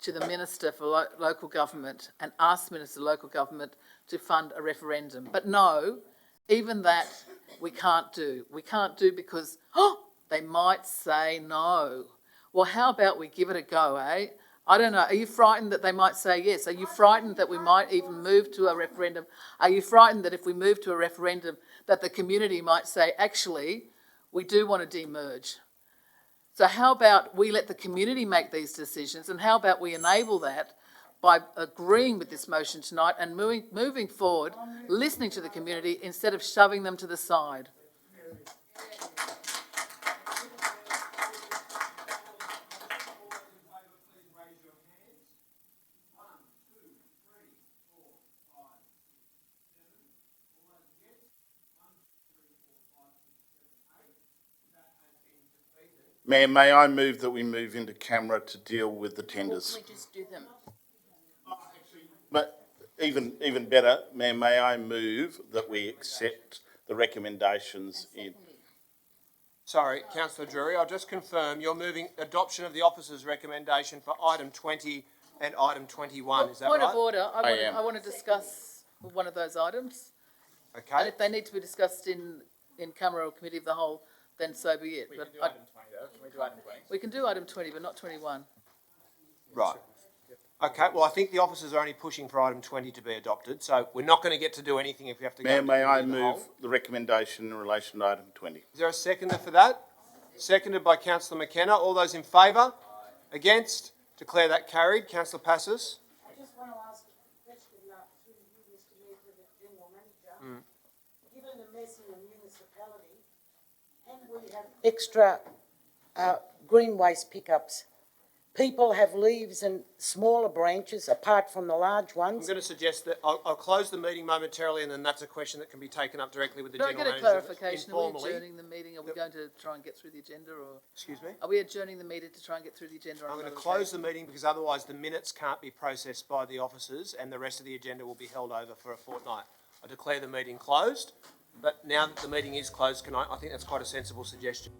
to the Minister for Local Government and ask the Minister for Local Government to fund a referendum. But no, even that we can't do. We can't do because, they might say no. Well, how about we give it a go, eh? I don't know. Are you frightened that they might say yes? Are you frightened that we might even move to a referendum? Are you frightened that if we move to a referendum that the community might say, actually, we do want to demerge? So how about we let the community make these decisions, and how about we enable that by agreeing with this motion tonight and moving forward, listening to the community instead of shoving them to the side? Mayor, may I move that we move into camera to deal with the tenders? Can we just do them? But even better, Mayor, may I move that we accept the recommendations in... Sorry, Councillor Drury, I'll just confirm you're moving adoption of the officer's recommendation for item 20 and item 21, is that right? Point of order, I I want to discuss one of those items. And Okay, if they need to be discussed in camera or committee of the whole, then so be it. We But can do item 20 though. Can we do item 20? we can do item 20, but not 21. right. Okay, well, I think the officers are only pushing for item 20 to be adopted, so we're not going to get to do anything if we have to go Mayor, to may I committee of the move whole. the recommendation in relation to item 20? Is there a seconder for that? Seconded by Councillor McKenna. All those in favour? Against? Declare that carried. Councillor Passos. I just want to ask a question through you, Mr Mayor, to the General Manager. Given the mess in the municipality, can we have extra green waste pickups? People have leaves and smaller branches apart from the large I'm ones. going to suggest that I'll close the meeting momentarily, and then that's a question that can be taken up directly with the Can I General get a Manager clarification? Are we informally. adjourning the meeting? Are we going to try and get through the agenda, or Excuse me? are we adjourning the meeting to try and get through the agenda? on I'm going to another close occasion? the meeting because otherwise the minutes can't be processed by the officers and the rest of the agenda will be held over for a fortnight. I declare the meeting closed, but now that the meeting is closed, I think that's quite a sensible suggestion.